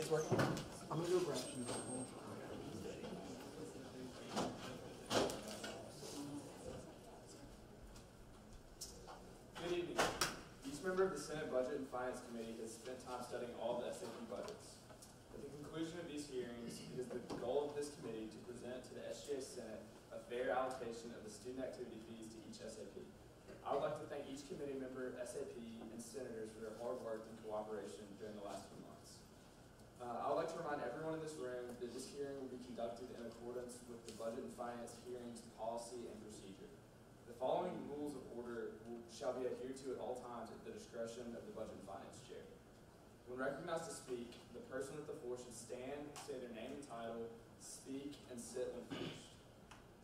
this working? I'm gonna go grab some people. Good evening. Each member of the Senate Budget and Finance Committee has spent time studying all the SAP budgets. At the conclusion of these hearings, it is the goal of this committee to present to the SGA Senate a fair allocation of the student activity fees to each SAP. I would like to thank each committee member, SAP, and senators for their hard work and cooperation during the last few months. I would like to remind everyone in this room that this hearing will be conducted in accordance with the Budget and Finance Hearings Policy and Procedure. The following rules of order shall be adhered to at all times at the discretion of the Budget and Finance Chair. When recognized to speak, the person with the floor should stand, say their name and title, speak, and sit when finished.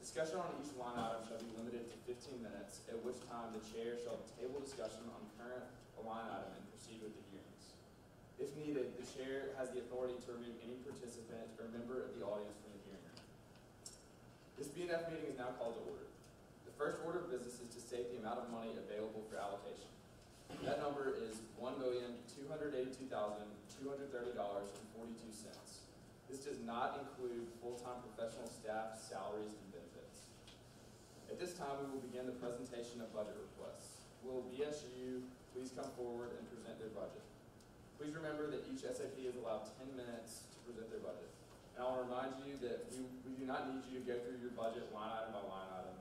Discussion on each line item shall be limited to 15 minutes, at which time the chair shall table discussion on current line item and proceed with the hearings. If needed, the chair has the authority to remove any participant or member of the audience from the hearing room. This BNF meeting is now called to order. The first order of business is to state the amount of money available for allocation. That number is $1,282,230.42. This does not include full-time professional staff, salaries, and benefits. At this time, we will begin the presentation of budget requests. Will BSU please come forward and present their budget? Please remember that each SAP is allowed 10 minutes to present their budget. And I want to remind you that we do not need you to go through your budget line item by line item.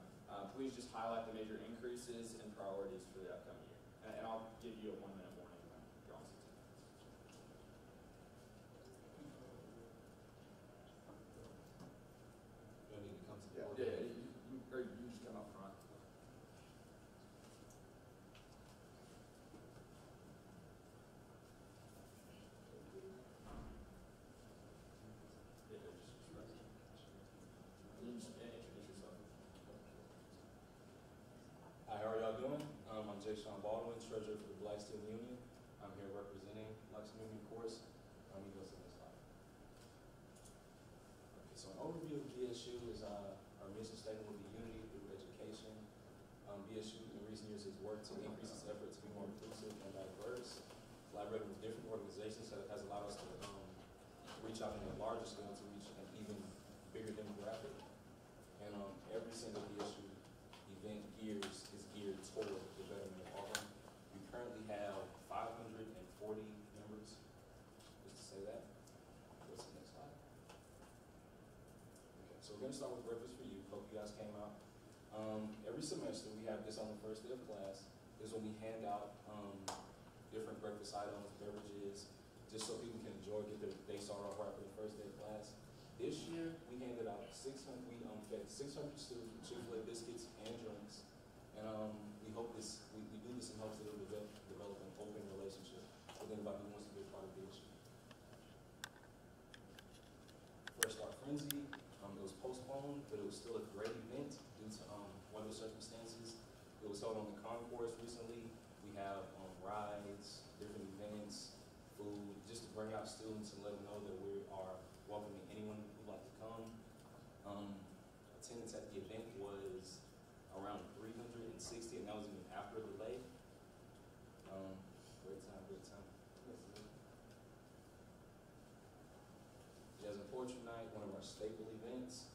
Please just highlight the major increases and priorities for the upcoming year. And I'll give you a 1-minute warning when you're on 16 minutes. Do I need to come to the board? Yeah, you just come up front. You just introduce yourself. Hi, how are y'all doing? I'm Jay Sean Baldwin, Treasurer for the Black Student Union. I'm here representing Black Student Union, of course. Let me go to the next slide. Okay, so an overview of BSU is our mission statement will be unity through education. BSU in recent years has worked to increase its effort to be more inclusive and diverse. Collaborating with different organizations has allowed us to reach out on a larger scale to reach an even bigger demographic. And every single BSU event is geared toward the betterment of Auburn. We currently have 540 members, just to say that. What's the next slide? Okay, so we're going to start with Breakfast for You. Hope you guys came out. Every semester we have this on the first day of class. This is when we hand out different breakfast items, beverages, just so people can enjoy, get their day started off right for the first day of class. This year, we handed out 600, we fed 600 students with Chick-fil-A biscuits and drinks. And we hope we do this in hopes that it will develop an open relationship with anybody who wants to be a part of BSU. Fresh Start Frenzy, it was postponed, but it was still a great event due to weather circumstances. It was held on the concourse recently. We have rides, different events, food, just to bring out students and let them know that we are welcoming anyone who'd like to come. Attendance at the event was around 360, and that was even after the delay. Great time, great time. Jazz and Poetry Night, one of our staple events.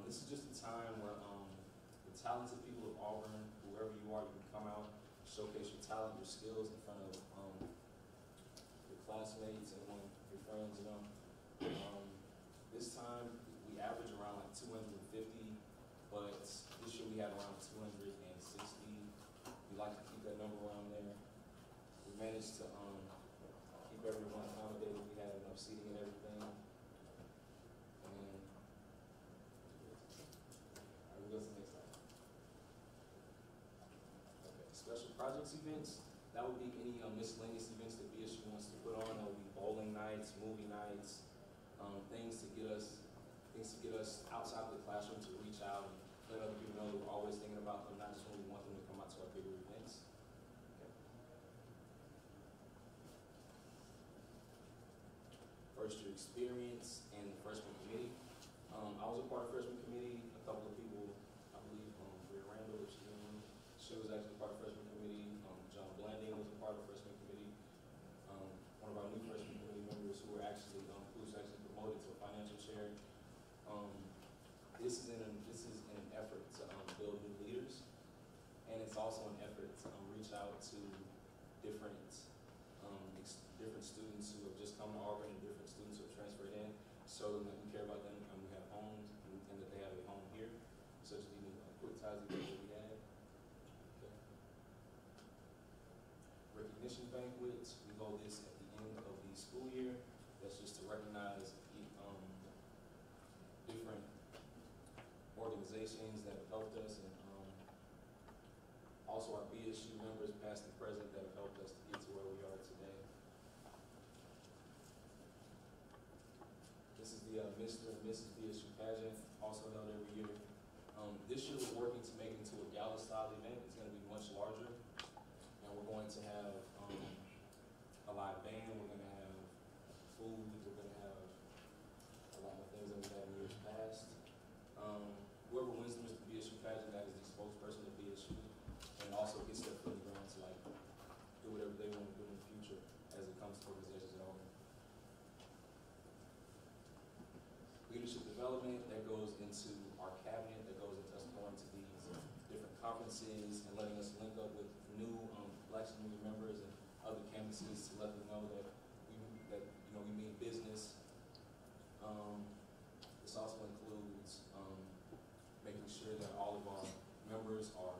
This is just a time where the talented people of Auburn, whoever you are, you can come out, showcase your talent, your skills in front of your classmates, anyone, your friends, you know. This time, we average around like 250, but this year we had around 260. We like to keep that number around there. We managed to keep everyone accommodated. We had enough seating and everything. And we'll go to the next slide. Okay, special projects events. That would be any miscellaneous events that BSU wants to put on. That would be bowling nights, movie nights, things to get us outside the classroom to reach out and let other people know that we're always thinking about them, not just when we want them to come out to our bigger events. Okay. First year experience in the freshman committee. I was a part of freshman committee. A couple of people, I believe, Bria Randall, she was actually part of freshman committee. John Blanding was a part of freshman committee. One of our new freshman committee members who were actually this is in an effort to build new leaders, and it's also an effort to reach out to different different students who have just come to Auburn and different students who have transferred in, show them that we care about them and we have homes and that they have a home here, such as the quick ties that we had. Okay. Recognition banquets, we hold this at the end of the school year. That's just to recognize different organizations that have helped us, and also our BSU members, past and present, that have helped us to get to where we are today. This is the Mr. and Mrs. BSU pageant, also held every year. This year we're working to make it into a gala-style event. It's going to be much larger, and we're going to have a live band. We're going to have food. We're going to have a lot of things that we've had in years past. Whoever wins the Mr. BSU pageant, that is the spokesperson of BSU, and also gets their foot in the ground to like do whatever they want to do in the future as it comes to organizations at Auburn. Leadership development, that goes into our cabinet, that goes into us going to these different conferences and letting us link up with new Black community members and other campuses to let them know that we mean business. This also includes making sure that all of our members are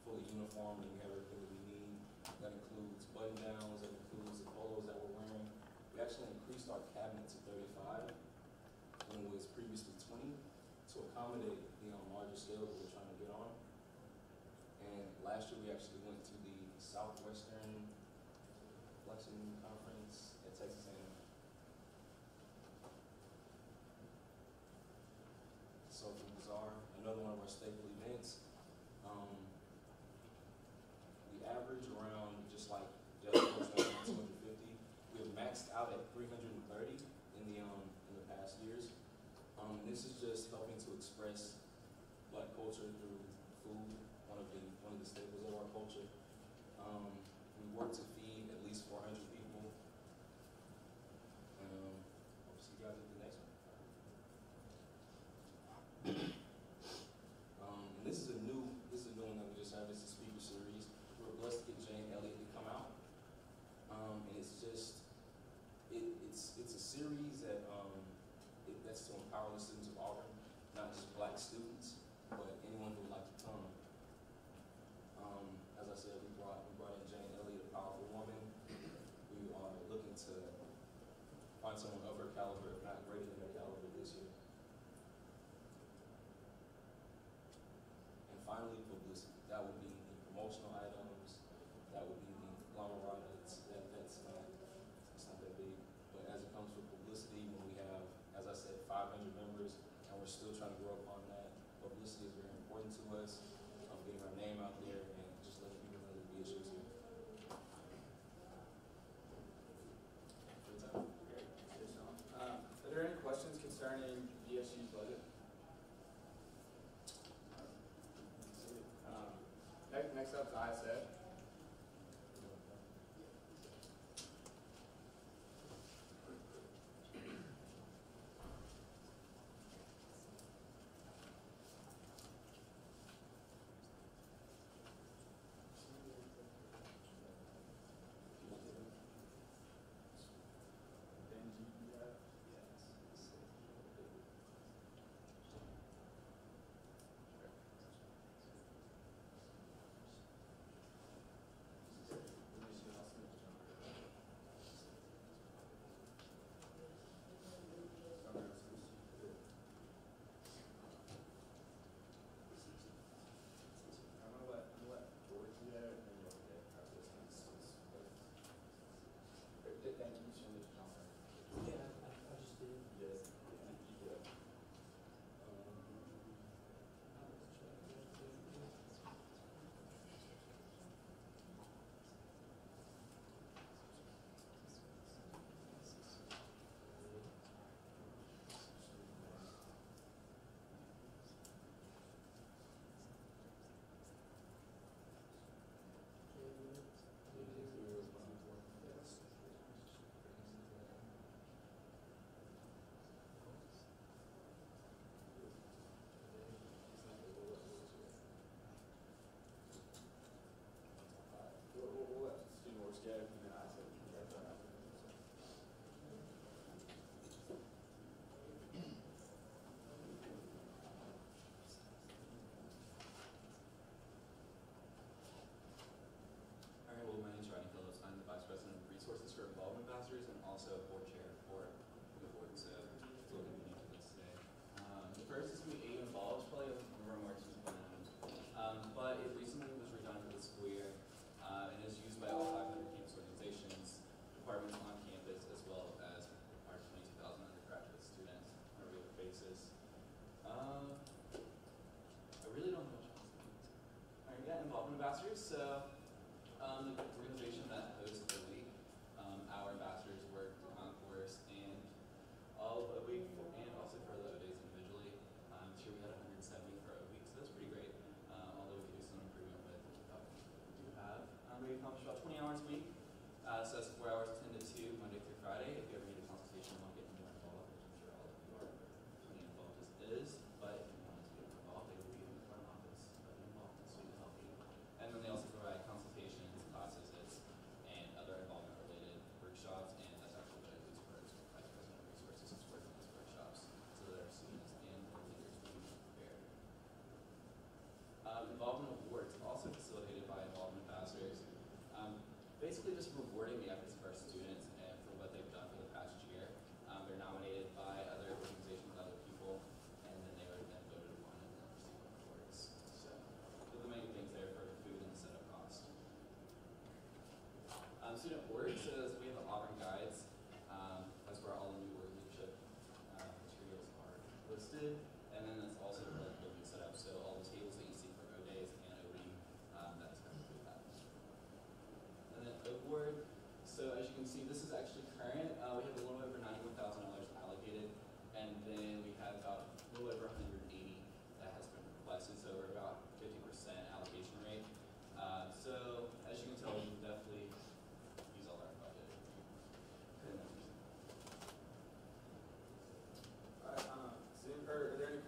fully uniformed and we have everything that we need. That includes button downs, that includes the polos that we're wearing. We actually increased our cabinet to 35 when it was previously 20 to accommodate the larger scale that we're trying to get on. And last year we actually went to the Southwestern Flexing Conference at Texas A&M. Something bizarre, another one of our staple events. We average around just 250. We have maxed out at 330 in the past years. This is just helping to express Black culture through food, one of the staples of our culture. We work to feed at least 400 people. Hope to see you guys at the next one. And this is a new one that we just had. This is a speaker series. We were blessed to get Jane Elliott to come out. And it's just it's a series that that's to empower the students of Auburn, not just Black students, but anyone who would like to come. As I said, we brought in Jane Elliott, a powerful woman. We are looking to find someone of her caliber, if not greater than her caliber, this year. And finally, publicity. That would be the promotional items. That would be the glamour that's not that big. But as it comes to publicity, when we have, as I said, 500 members, and we're still trying to grow upon that, publicity is very important to us. Getting our name out there and just letting people know that BSU is here. Good time. Great. Thanks, Sean. Are there any questions concerning BSU's budget? Next up is ISET. that's 4 hours, 10 to 2, Monday through Friday. If you ever need a consultation and want to get more involved, which I'm sure all of you are pretty involved as it is, but if you wanted to get more involved, they will be in the front office, involved in suite to help you. And then they also provide consultations, class visits, and other involvement-related workshops, and that's actually what I do for Vice President of Resources is working on those workshops, so that our students and our leaders will be prepared. Involvement awards are also facilitated by involvement ambassadors. Basically just rewarding the efforts of our students and for what they've done for the past year. They're nominated by other organizations, other people, and then they are then voted upon and then receive awards. So those are the main things there for food and setup cost. Student awards, so we have the Auburn Guides. That's where all the new word leadership materials are listed. And then that's also the building setup. So all the tables that you see for O-Days and OD, that's going to include that. And then award, so as you can see, this is actually current. We have a little over $91,000 allocated, and then we have about a little over 180 that has been requested, so we're about 50% allocation rate. So as you can tell, we can definitely use all our budget. Alright, are there any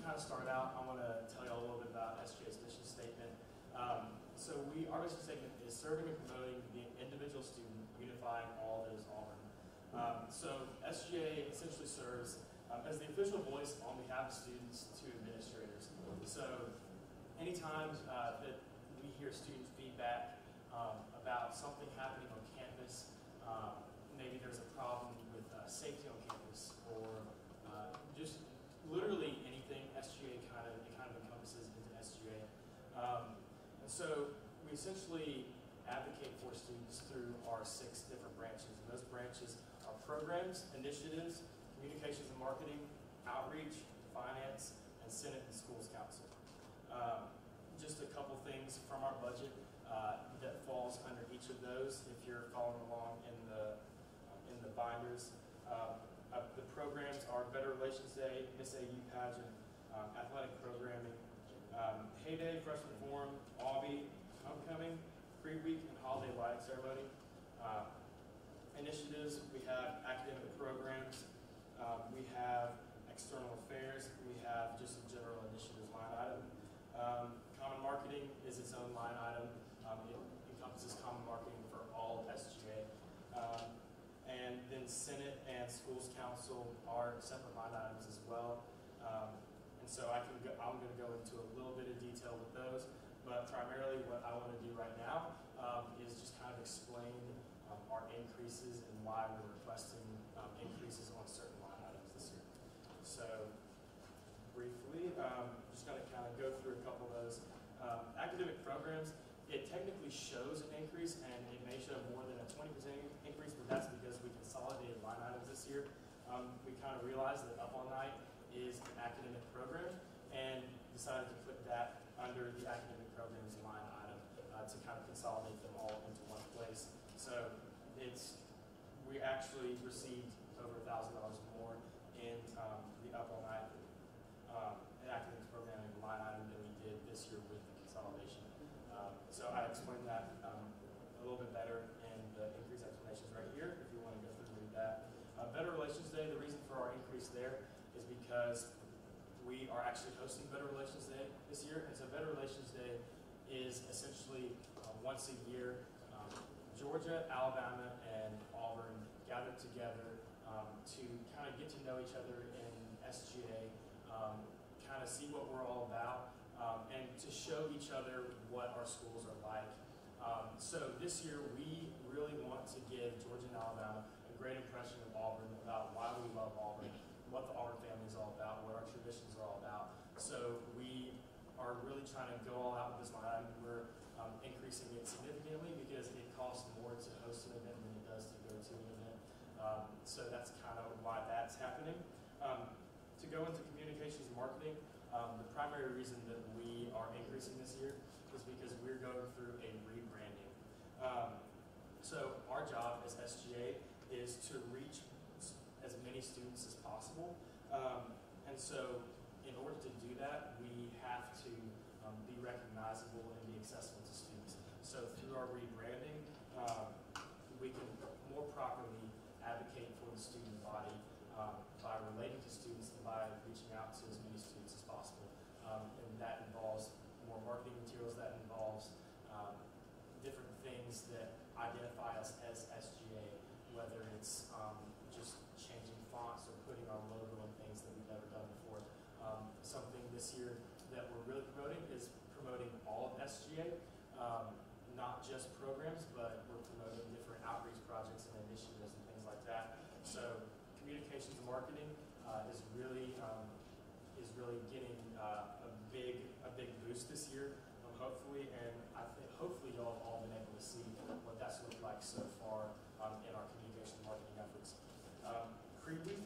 kind of start out, I want to tell you all a little bit about SGA's mission statement. So our mission statement is serving and promoting the individual student, unifying all that is Auburn. So SGA essentially serves as the official voice on behalf of students to administrators. So anytime that we hear student feedback about something happening on campus, maybe there's a problem with safety on campus, or just literally anything SGA kind of encompasses into SGA. And so we essentially advocate for students through our 6 different branches. And those branches are programs, initiatives, communications and marketing, outreach, finance, and Senate and schools council. Just a couple things from our budget that falls under each of those. If you're following along in the binders, the programs are Better Relations Day, Miss AU pageant, athletic programming, Heyday, Freshman Forum, Aubie, Homecoming, Pre-Week, and Holiday Lighting Ceremony. Initiatives, we have academic programs, we have external affairs, we have just a general initiatives line item. Common marketing is its own line item. It encompasses common marketing for all of SGA. And then Senate and schools council are separate line items as well. And so I'm going to go into a little bit of detail with those, but primarily what I want to do right now is just kind of explain our increases and why we're requesting increases on certain line items this year. So briefly, just going to kind of go through a couple of those. Academic programs, it technically shows an increase, and it may show more than a 20% increase, but that's because we consolidated line items this year. We kind of realized that Up All Night is an academic program, and decided to put that under the academic programs line item to kind of consolidate them all into one place. So we actually received over $1,000 more in the Up All Night academic programming line item than we did this year with the consolidation. So I explained that a little bit better in the increase explanations right here, if you want to go through and read that. Better Relations Day, the reason for our increase there is because we are actually hosting Better Relations Day this year. And so Better Relations Day is essentially once a year, Georgia, Alabama, and Auburn gather together to kind of get to know each other in SGA, kind of see what we're all about, and to show each other what our schools are like. So this year we really want to give Georgia and Alabama a great impression of Auburn, about why we love Auburn, what the Auburn family is all about, what our traditions are all about. So we are really trying to go all out with this line item. We're increasing it significantly because it costs more to host an event than it does to go to an event. So that's kind of why that's happening. To go into communications and marketing, the primary reason that we are increasing this year is because we're going through a rebranding. So our job as SGA is to reach as many students as possible. And so in order to do that, we have to be recognizable and be accessible to students. So through our rebranding, we can more properly advocate for the student body by relating to students and by reaching out to as many students as possible. And that involves more marketing materials, that involves different things that identify us as SGA, whether it's just changing fonts or putting our logo on things that we've never done before. Something this year that we're really promoting is promoting all of SGA, not just programs, but we're promoting different outreach projects and initiatives and things like that. So communications and marketing is really getting a big boost this year, hopefully, and I think hopefully y'all have all been able to see what that's looked like so far in our communication and marketing efforts. Pre-Week,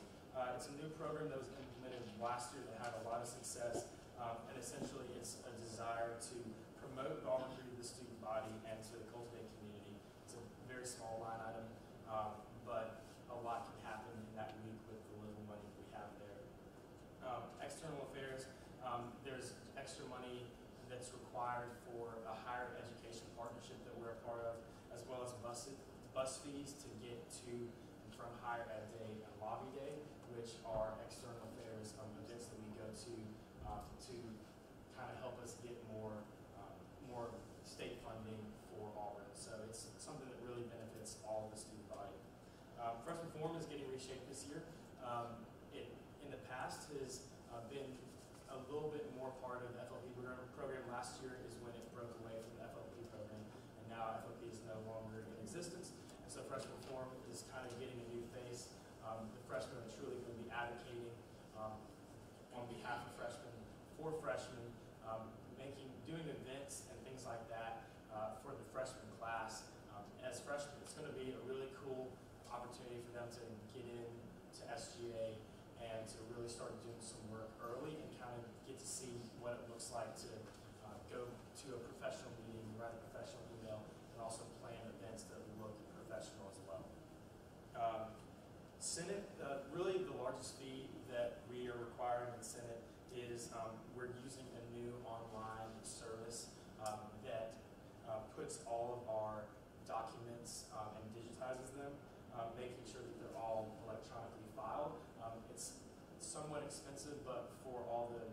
it's a new program that was implemented last year that had a lot of success, and essentially it's a desire to promote Auburn to the student body and to the Cultivate community. It's a very small line item, but a lot can happen in that week with the little money we have there. External affairs, there's extra money that's required for a higher education partnership that we're a part of, as well as bus fees to get to and from Higher Ed Day and Lobby Day, which are external affairs events that we go to shape this year. It, in the past, has been a little bit more part of the FLP program. Last year is when it broke away from the FLP program, and now FLP is no longer in existence. And so freshman forum is kind of getting a new face. The freshmen are truly going to be advocating on behalf of freshmen, for freshmen, doing events and things like that for the freshman class. As freshmen, it's going to be a really cool opportunity for them to get into SGA and to really start doing some work early and kind of get to see what it looks like to go to a professional meeting, write a professional email, and also plan events that look professional as well. Senate, really the largest fee that we are requiring in Senate is we're using a new online service that puts all of our documents and digitizes them, making sure that they're all electronically filed. It's somewhat expensive, but for all the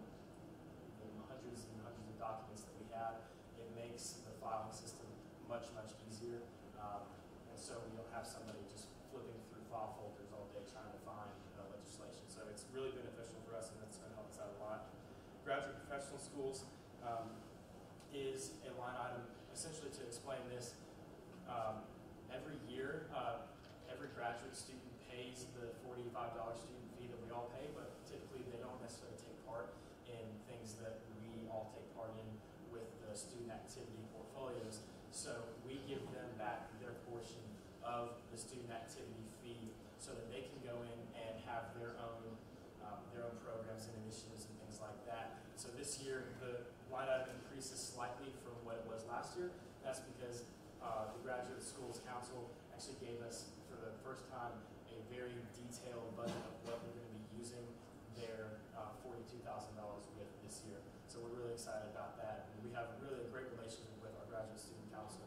hundreds and hundreds of documents that we have, it makes the filing system much, much easier. And so we don't have somebody just flipping through file folders all day trying to find legislation. So it's really beneficial for us, and that's going to help us out a lot. Graduate professional schools is a line item. Essentially, to explain this, every year, every graduate student pays the $45 student fee that we all pay, but typically they don't necessarily take part in things that we all take part in with the student activity portfolios. So we give them back their portion of the student activity fee so that they can go in and have their own programs and initiatives and things like that. So this year, the line item increases slightly from what it was last year. That's because the Graduate Schools Council actually gave us, for the first time, a very detailed budget of what we're going to be using their $42,000 with this year. So we're really excited about that. And we have really a great relationship with our Graduate Student Council,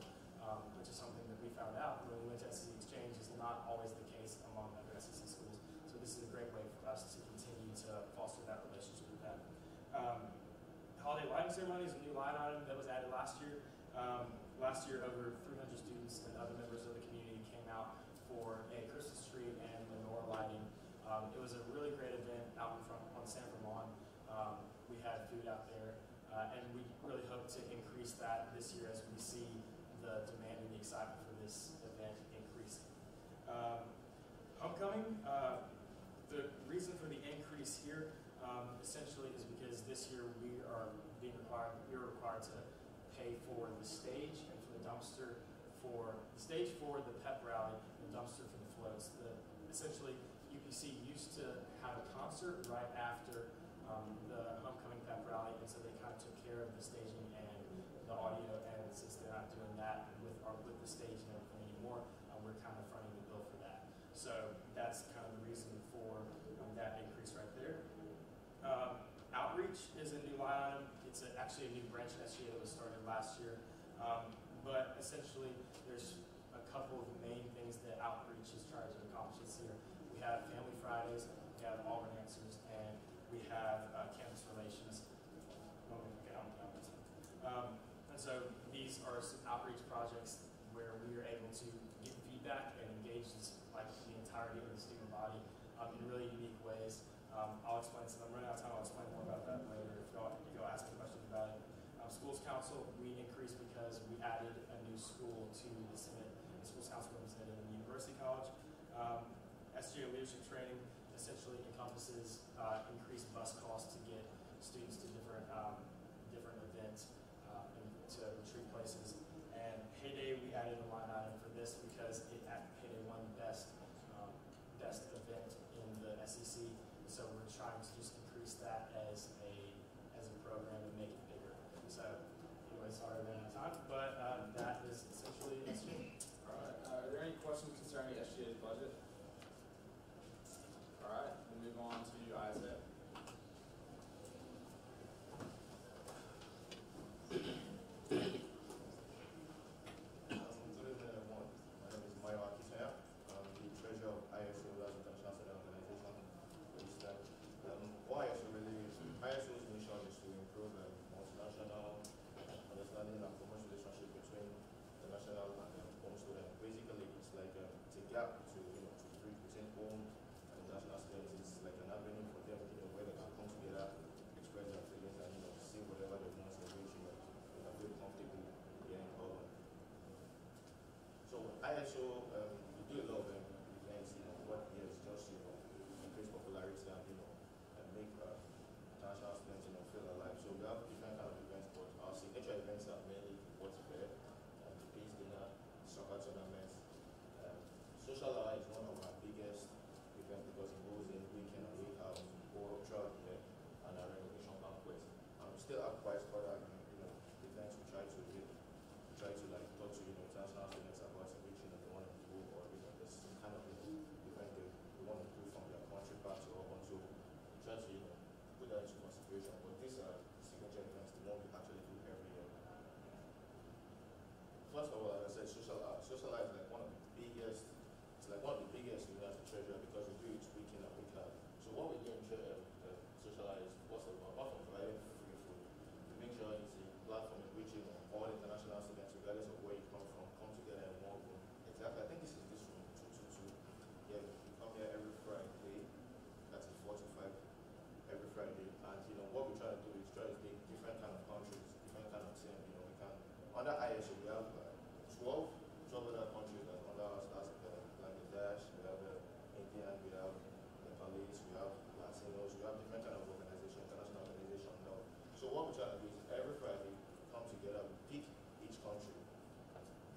which is something that we found out when we went to SEC Exchange is not always the case among other SEC schools. So this is a great way for us to continue to foster that relationship with them. Holiday lighting ceremony is a new line item that was added last year. Last year, over 300 students and other members of the community came out for a Christmas tree and menorah lighting. It was a really great event out in front on Sanford Lawn. We had food out there, and we really hope to increase that this year as we see the demand and the excitement for this event increasing. Homecoming, the reason for the increase here essentially is because this year we are required to pay for the stage and for the dumpster for the stage for the pep rally and the dumpster for the floats. Essentially, UPC used to have a concert right after the homecoming pep rally, and so they kind of took care of the staging and the audio. And since they're not doing that with the stage and everything anymore, we're kind of fronting the bill for that. So that's kind of the reason for that increase right there. Outreach is a new line item. It's actually a new branch of SGA that was started last year. But essentially, there's a couple of main things that outreach is trying to accomplish this year. We have Family Fridays, we have Auburn Answers, and we have campus relations. And so these are some outreach projects where we are able to get feedback and engage like the entirety of the student body in really unique ways. I'll explain some. I'm running out of time. I'll explain more about that later if y'all ask me questions about it. Schools Council we increased because we added a new school to the Senate. The Schools Council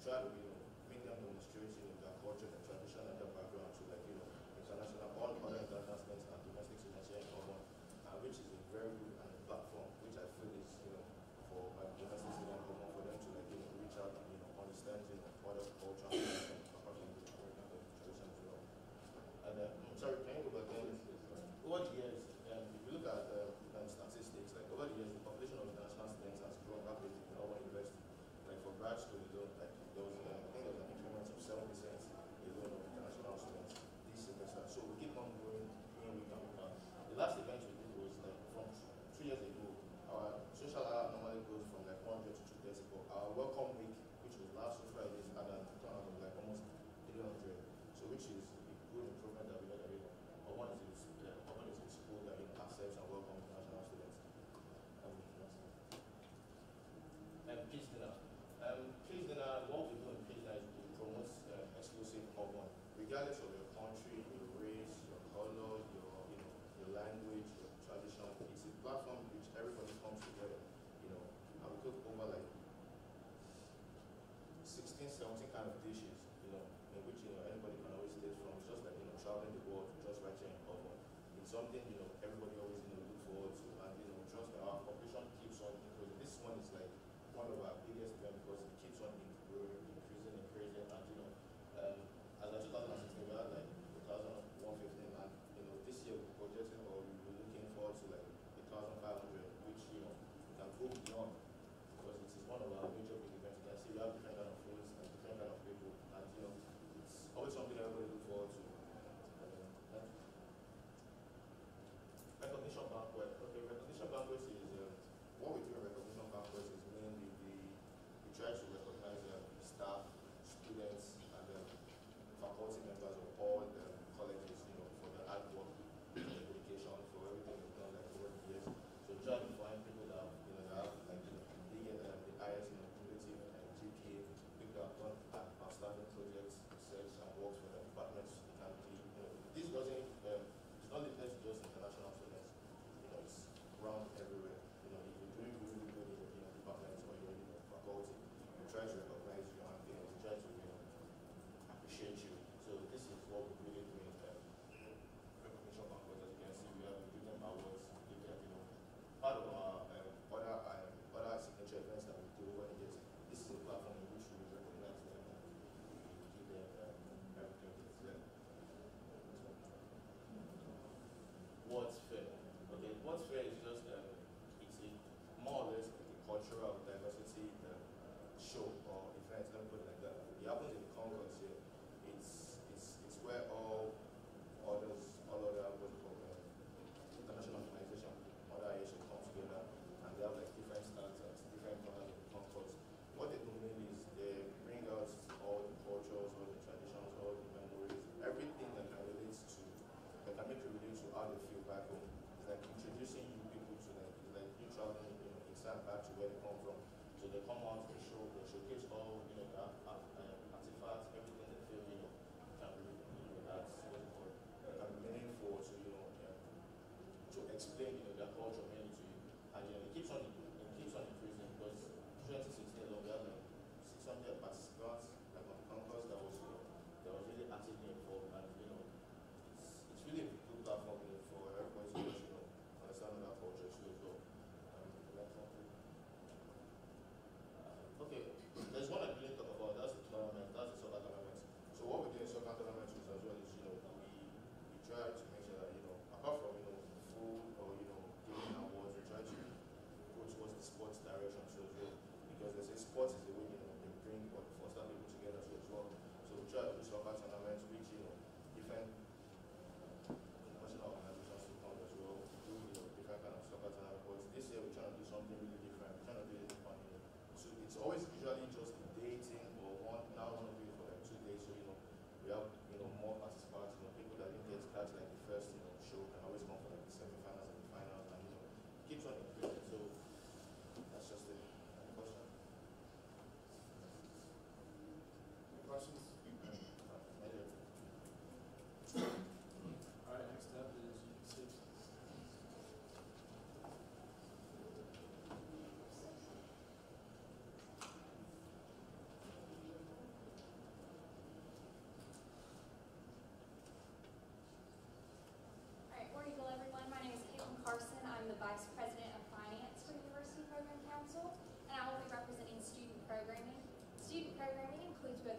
try to, make them demonstrate, their culture, their tradition, and their background to, like, international, all other international students and domestic students here in Auburn, which is a very good and a platform, which I feel is, for my domestic students, for them to, like, reach out and, understand, other culture and apart from the American tradition as well. And, sorry, can you go back then? Over the years, if you look at statistics, like over the years, the population of international students has grown rapidly in Auburn University. Like for grad school alone, like there was, I think there was an increment of 7% alone of international students this semester. So we keep on growing week and week. The last event we did was like from 2 years ago. Our social hour normally goes from like 100 to 230, but our welcome week, which was last Friday, had a turnout of like almost 300. So which is a good improvement that we had. Auburn is a school that accepts and welcomes international students. Peace dinner. Peace dinner, what we do in Peace dinner is we promote exclusive Auburn, regardless of your country, your race, your color, your language, your tradition. It's a platform in which everybody comes together, and we cook over like 16, 17 kind of dishes, in which anybody can always taste from. It's just like traveling the world, just right here in Auburn. It's something everybody always look forward to, and trust me, our population keeps on increasing. This one is like one of our biggest events because it keeps on growing, increasing, and as of 2016 we had like 1,115, and this year we're projecting or we're looking forward to like 1,500, which we can go beyond because it is one of our major big events. You can see we have different kind of foods and different kind of people, and it's always something everybody look forward to. Recognition banquet. Okay, recognition banquet is what we do in recognition banquet is mainly we try to recognize staff, students, and faculty members of all the colleges, for their hard work, their dedication, for everything they've done like over the years. So try to find people that have like they get the highest cumulative GPA, people that have done outstanding projects, research, and works for the departments. This doesn't it's not limited to just international students. It's around everywhere. If you're doing really good in your department or your faculty, we try to recognize you and we try to appreciate you. So this is what we really do in recognition banquet. As you can see, we give them awards, give them part of our other signature events that we do over the years. This is a platform in which we recognize them and we give them everything that's there. What's fair? Okay, what's fair is just it's a more or less like a cultural diversity show or event. Let me put it like that. It happens in the concourse here. It's where all other international organization, other Asian come together and they have like different standards, different corners of the concourse. What they do mainly is they bring out all the cultures, all the traditions, all the memories, everything that can relate to make you relate to how they feel back home. It's like introducing you people to like you traveling, inside back to where they come from. So they come out, they showcase all, the artifacts, everything they feel, can be, that's what it called, can be meaningful to, to explain, their culture mainly to you. And it keeps on increasing because 2016 alone we had like 600 participants, like on the concourse that was really actively involved, and it's really a good platform for everybody to just, understand that culture too as well. Okay, there's one I didn't talk about, that's the tournament, that's the soccer tournament. So what we do in soccer tournament as well is, we try to make sure that, apart from, food or,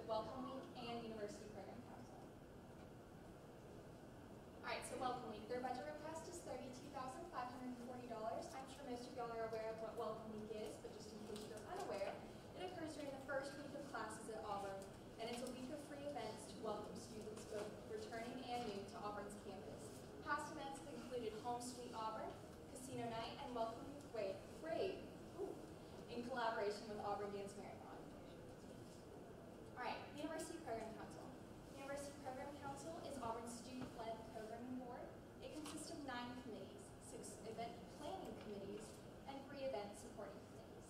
Welcome Week and University Program Council. Alright, so Welcome Week. Their budget request is $32,540. I'm sure most of y'all are aware of what Welcome Week is, but just in case you're unaware, it occurs during the first week of classes at Auburn, and it's a week of free events to welcome students both returning and new to Auburn's campus. Past events have included Home Sweet Auburn, Casino Night, and Welcome Week Rave, in collaboration with Auburn Dance Marathon. Alright, University Program Council. University Program Council is Auburn's student-led programming board. It consists of 9 committees, 6 event planning committees, and 3 event supporting committees.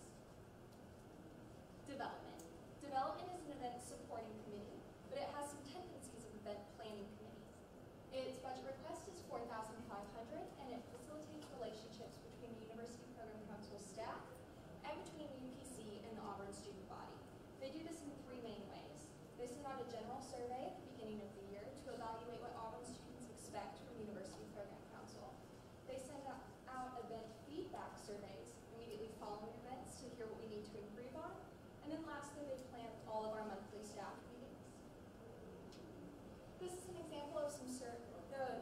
Development. Development is an event supporting committee, but it has some tendencies of event planning committees. Its budget request is $4,500, and it facilitates relationships between the University Program Council staff and between UPC and the Auburn student body. They do this in 3 main ways. They send out a general survey at the beginning of the year to evaluate what Auburn students expect from University Program Council. They send out event feedback surveys immediately following events to hear what we need to improve on. And then lastly, they plan all of our monthly staff meetings. This is an example of the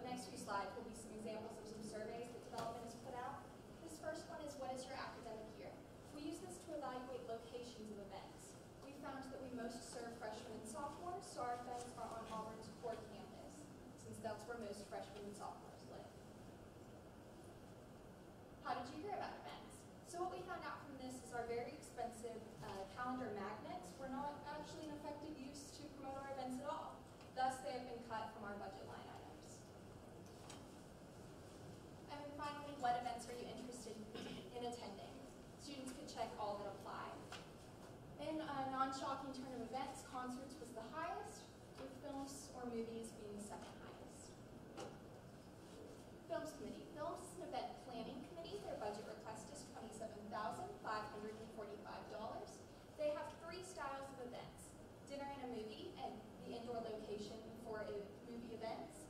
next few slides will be some examples of some surveys that development has put out. This first one is, what is your academic year? We use this to evaluate locations of events. We found that we most serve freshmen and sophomores, so our events are on Auburn's core campus, since that's where most freshmen and sophomores live. How did you hear about events? So what we found out from this is our very expensive calendar magnets were not actually an effective use to promote our events at all. Thus, they have been cut from our budget line items. And then finally, what events are you interested in attending? Students could check all that apply. In a non-shocking turn of events, concerts was the highest, with films or movies being the second highest. Films Committee. Films is an event planning committee. Their budget request is $27,545. They have 3 styles of events: dinner and a movie, and the indoor location for movie events,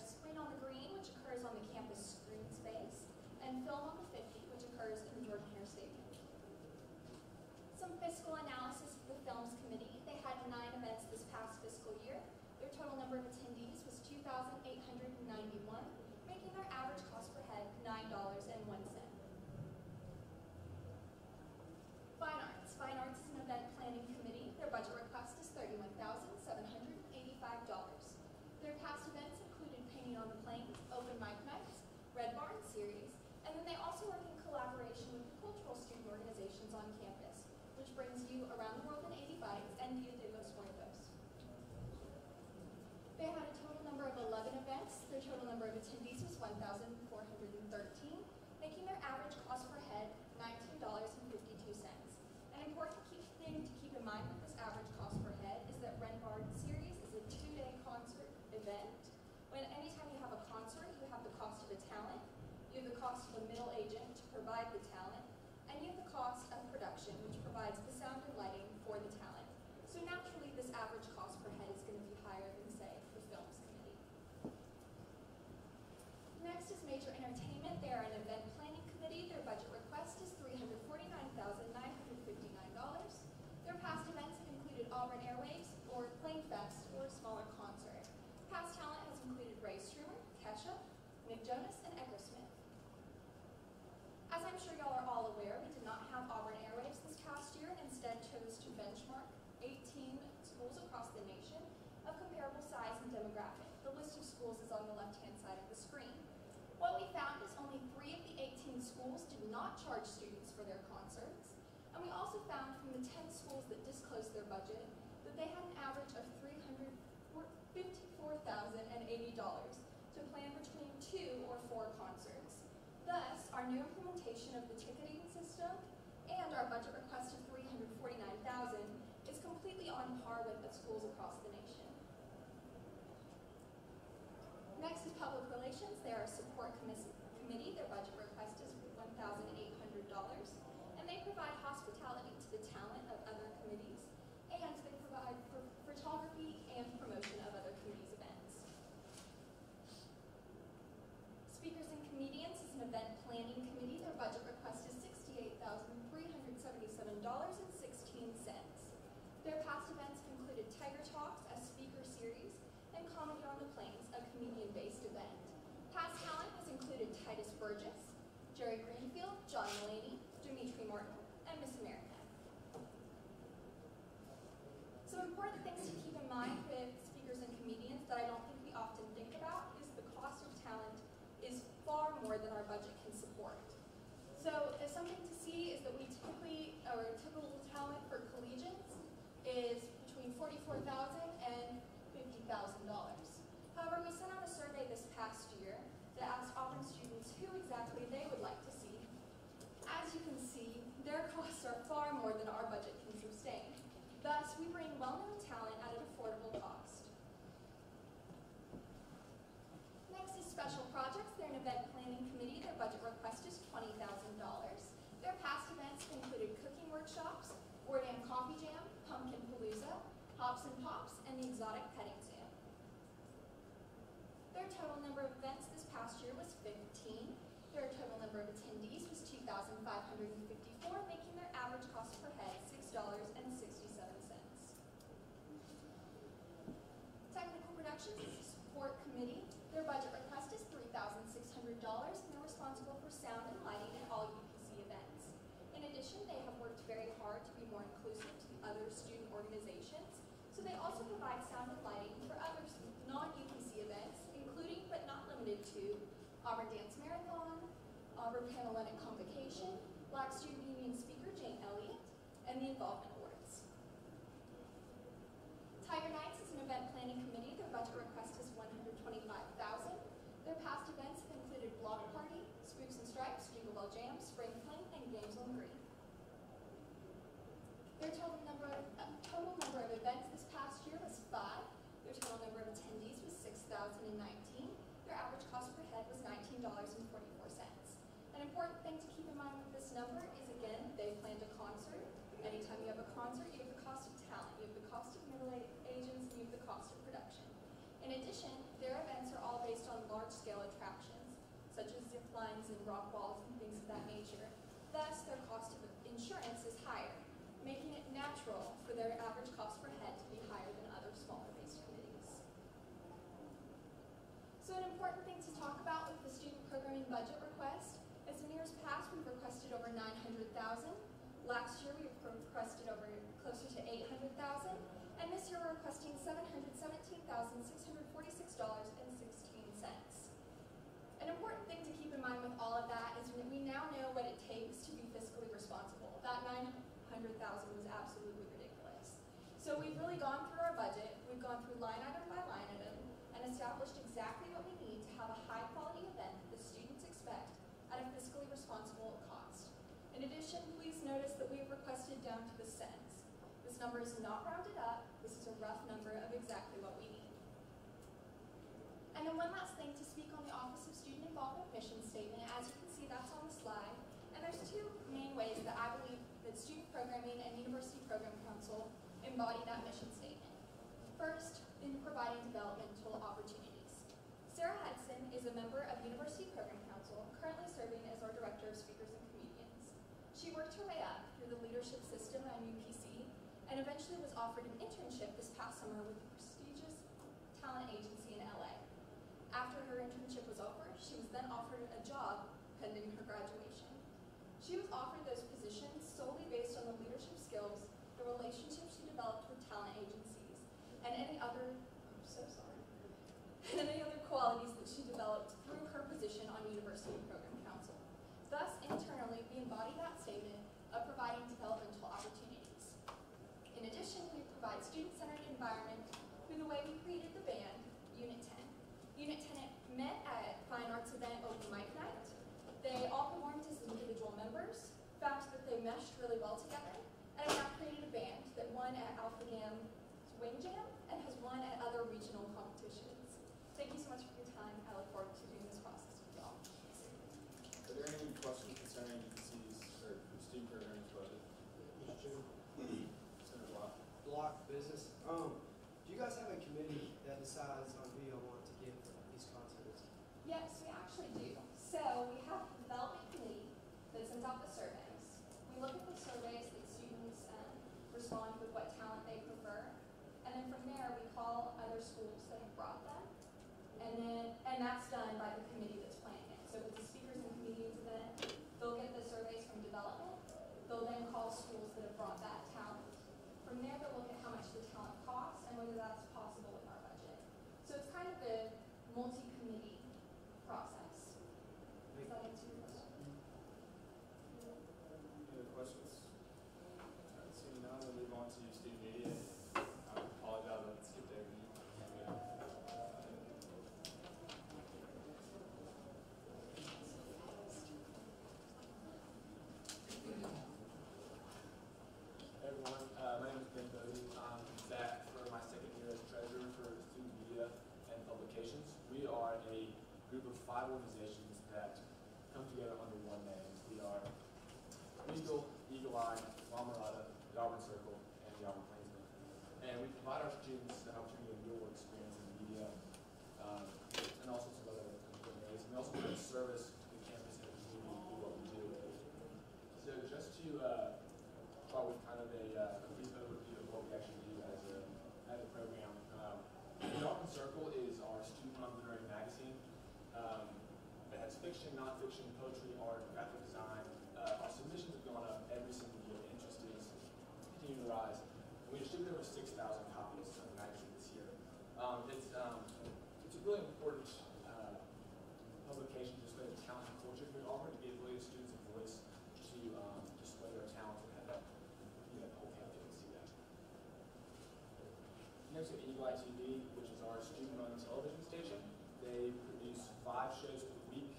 Screen on the Green, which occurs on the campus screen space, and Film on the 50, which occurs in the Jordan Hare Stadium. Some fiscal analysis of the Films Committee. They had 9 events this past fiscal year. Their total number of attendees was 2,891, making their average cost per head $9.01. Fine Arts. Fine Arts is an event planning committee. Their budget request is $31,785. Their past events included Painting on the Plains, Open Mic Nights, Red Barn Series, and then they also work in collaboration with the cultural student organizations on campus, which brings you Around the World in 80 Bites and Dia de los Muertos. They had a total number of 11 events. Their total number of attendees was 1,413, making their average cost per head $19.52. An important thing to keep in mind with this average cost per head is that Red Barn Series is a 2-day concert event. When anytime you have a concert, you have the cost of a talent, you have the cost of a middle agent to provide the talent, and you have the cost of production, which provides the sound and lighting for the talent. So naturally, this average cost per head is going to be higher than, say, the Films Committee. Next is Major Entertainment. They are an event planning committee. Their budget request is $349,959. Their past events have included Auburn Airwaves or Plain Fest or a smaller concert. Past talent has included Ray Strumer, Kesha, Nick Jonas, and Echo Smith. As I'm sure y'all are all aware, we did not have Auburn Airwaves this past year and instead chose to benchmark 18 schools across the nation of comparable size and demographic. The list of schools is on the left-hand side of the screen. What we found is only 3 of the 18 schools did not charge students for their concerts, and we also found from the 10 schools that disclosed their budget that they had an average of $354,080 to plan between 2 or 4 concerts. Thus, our new implementation of the ticketing system and our budget request of $349,000 is completely on par with the schools across the nation. Next is Public Relations. They are a support committee. Their budget request is $1,800, and they provide hospitality to the talent of other committees, and they provide photography and promotion of other committees' events. Speakers and Comedians is an event planning committee. Their budget request is $68,377.16. Their past events include workshops, Board and Coffee Jam, Pumpkin Palooza, Hops and Pops, and the Exotic Petting Zoo. Their total number of events this past year was 15. Their total number of attendees was 2,554, making their average cost per head $6.67. Technical Productions is a support committee. Their budget request is $3,600, and they're responsible for sound and lighting at all UPC events. In addition, they have worked very hard to be more inclusive to the other student organizations, so they also provide sound and lighting for other non-UPC events, including but not limited to Auburn Dance Marathon, Auburn Panhellenic Convocation, Black Student Union Speaker Jane Elliott, and the Involvement Awards. Tiger Nights is an event planning committee. Their budget request is $125,000. Their past events have included Block Party, Spooks and Stripes, Jingle Bell Jam, Spring Fling, and Games on the Green. Their total number of events this past year was 5. Their total number of attendees was 6,019. Their average cost per head was $19.44. An important thing to keep in mind with this number is, again, they planned a concert. Anytime you have a concert, you have the cost of talent, you have the cost of middle agents, and you have the cost of production. In addition, their events are all based on large-scale attractions, such as zip lines and rock walls and things of that nature. Thus, their cost of insurance is higher, making it natural for their average cost per head to be higher than other smaller-based committees. So an important thing to talk about with the student programming budget request is in years past we've requested over $900,000. Last year we requested over closer to $800,000, and this year we're requesting $717,646.16. An important thing to keep in mind with all of that is that we now know what it takes to be fiscally responsible. That $900,000 was absolutely ridiculous. So we've really gone through our budget, we've gone through line item by line item, and established exactly what we need to have a high-quality event that the students expect at a fiscally responsible cost. In addition, please notice that we have requested down to the cents. This number is not rounded up, this is a rough number of exactly what we need. And then one last thing to speak on the Office of Student Involvement mission statement. As you can see, that's on the slide. And there's two main ways that I believe that Student Programming and University Program Council embody that mission statement. First, in providing developmental opportunities. Sarah Hudson is a member of University Program Council, currently serving as our Director of Speakers and Comedians. She worked her way up through the leadership system at UPC and eventually was offered an internship this past summer with the prestigious talent agency in LA. After her internship was over, she was then offered a job pending her graduation. She was offered those positions solely based on the leadership skills, the relationships she developed with talent agencies, and any other qualities that she developed through her position on University Program Council. Thus, internally, we embody that statement of providing developmental opportunities. In addition, we provide student-centered environment through the way we created the band, Unit 10. Unit 10 met at Fine Arts event Open Mic Night. They all performed as individual members, found that they meshed really well together, and have now created a band that won at Alpha Gam's Wing Jam and has won at other regional competitions. Thank you so much for your time. I look forward to doing this process with y'all. Are there any questions concerning UPC's or student programming's budget? Senator Block. Block business. Do you guys have a committee that decides on who you want to give these concerts? Yes, we actually do. So we have the development committee that sends out the surveys. We look at the surveys that students respond with what talent they prefer. And then from there, we call other schools that have brought them. And that's done by the committee that's planning it. So if it's a speakers and comedians event, they'll get the surveys from development. They'll then call schools that have brought that talent. From there, they'll look at how much the talent costs and whether that's possible in our budget. So it's kind of a multi-committee process. Does that answer your question? Any other questions? Seeing none, we'll move on to student media. I apologize, I skipped over you. Hey everyone, my name is Ben Bodie. I'm back for my second year as provide our students an opportunity to real work experience in media, and all sorts of other important areas. And we also provide service to the campus and the community through what we do. So just to start with kind of a brief overview of what we actually do as a program. The Auburn Circle is our student-run literary magazine that has fiction, nonfiction, poetry, art, graphic design. Our submissions have gone up every single year. The interest is continuing to rise. We distributed over 6,000 copies of the magazine this year. It's a really important publication to display the talent and culture here at Auburn, to give really students a voice to display their talent and have that, the whole campus able to see that. Next we have Eagle Eye TV, which is our student-run television station. They produce 5 shows per week.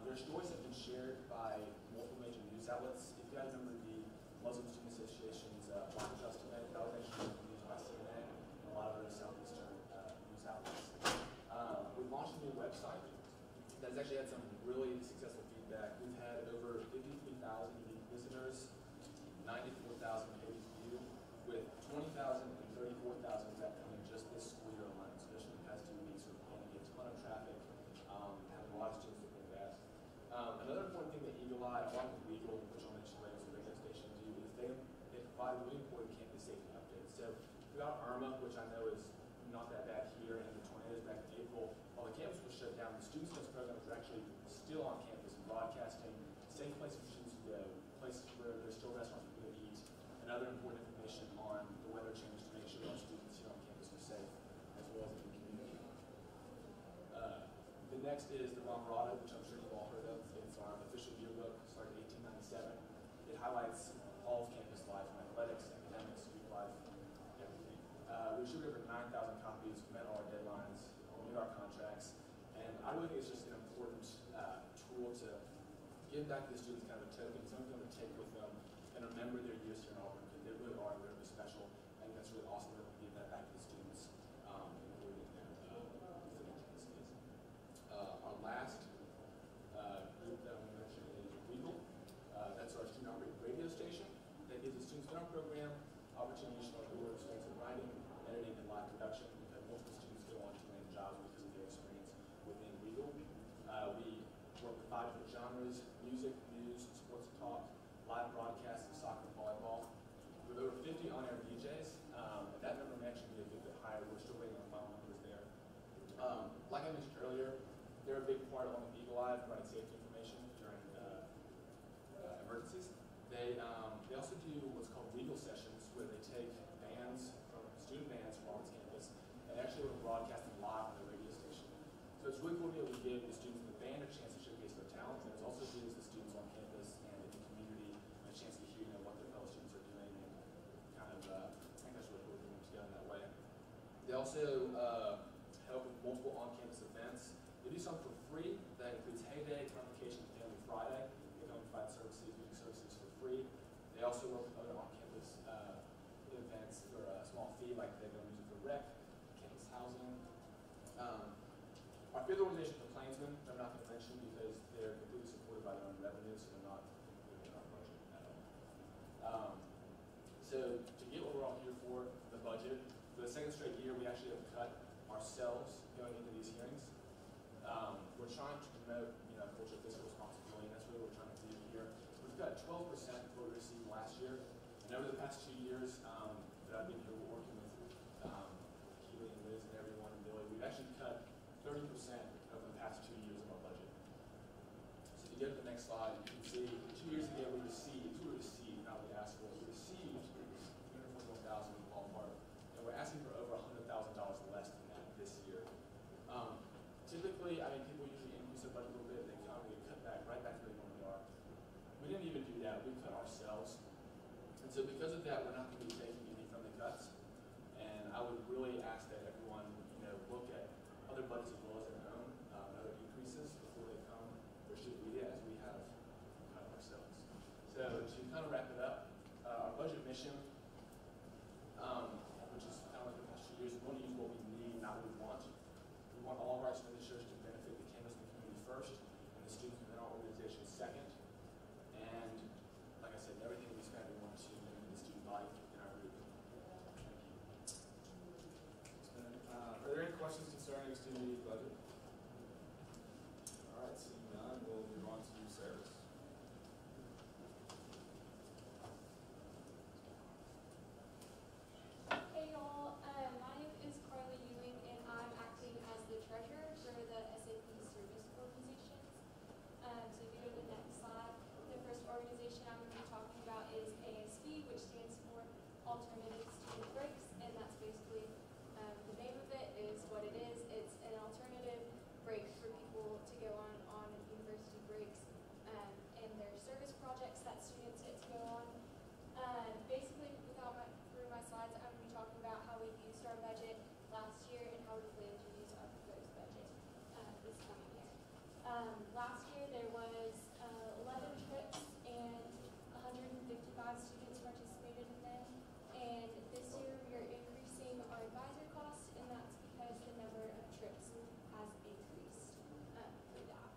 Their stories have been shared by multiple major news outlets. If you guys remember the Muslim Student Association's Black Just event, that was actually produced by CNN and a lot of other Southeastern news outlets. We launched a new website that has actually had some really successful feedback. We've had over 53,000 unique visitors, 94,000 page view, with 20,000 and 34,000 of that coming just this school year alone. So just in the past 2 weeks, we're planning to get a ton of traffic, have a lot of students looking at that. Another important thing that Eagle Eye, along with Legal, which I'll mention later, the radio station, do is they provide really important campus safety updates. So throughout Irma, which I know is not that bad here, and the tornadoes back in April, while the campus was shut down, the students in this program are actually still on campus broadcasting safe places for students to go, places where there's still restaurants for people to eat, and other important information on the weather change to make sure our students here on campus are safe, as well as in the community. The next is the Ramarotta, which I'm sure you've all heard of. It's our official yearbook, started in 1897. It highlights all of campus life, from athletics, academics, student life, everything. We issued over 9,000 copies, met all our deadlines, met our contracts, and I really think it's just an important tool to give back to the students kind of a token, something for them to take with them and remember their years here in Auburn, because they really are very special. I think that's really awesome that we give that back to the students included in their campuses. Our last group that I'm going to mention is Regal. That's our student-operated radio station that gives the students in our program opportunities to outdoor experience in writing, editing, and live production, because multiple students go on to land jobs because of their experience within Regal. We work with 5 different genres: music, news, sports and talk, live broadcasts, and soccer and volleyball. With over 50 on-air DJs, and that number may actually be a good bit higher. We're still waiting on final numbers there. Like I mentioned earlier, they're a big part along with Eagle Eye, providing safety information during emergencies. They also do what's called legal sessions, where they take student bands from Auburn's campus, and actually will broadcast them live on the radio station. So it's really cool to be able to give the students in the band a chance to showcase their talent, and it also gives the students on campus and in the community a chance to hear what their fellow students are doing, and kind of, I think that's really cool to put them together in that way. They also help with multiple on-campus events. They do something for free that includes Heyday, Convocation, and Family Friday. They come and provide services, music services for free. They also work with other on-campus events for a small fee, like they go music for rec, campus housing. Our 5th organization, the Plainsmen, I'm not going to mention because they're completely supported by their own revenue, so they're not included in our budget at all. So to get what we're all here for, the budget, for the 2nd straight year, we actually have cut ourselves going into these hearings. We're trying to promote, culture of fiscal responsibility, and that's really what we're trying to do here. We've got 12% voter received last year, and over the past 2 years that I've been here working with Keely and Liz and everyone and Billy, we've actually cut 30% over the past 2 years of our budget. So if you go to the next slide, you can see 2 years ago we received, not what we asked for, we received $341,000 in the ballpark, and we're asking for over $100,000 less than that this year. Typically, people usually increase their budget a little bit, they kind of get cut back, right back to where they normally are. We didn't even do that, we cut ourselves. And so because of that, we're not going to be taking any from the cuts. And I would really ask that everyone, look at other budgets as well as their own, other increases before they come for student media, as we have cut ourselves. So to kind of wrap it up, our budget mission, which is kind of like the past 2 years, we want to use what we need, not what we want. We want all of our expenditures to benefit the campus and the community first, and the students within our organization second. And like I said, everything we spend, we want to benefit the student body in our group. Thank you. Last year there was 11 trips and 155 students participated in them. And this year we are increasing our advisor costs, and that's because the number of trips has increased for that.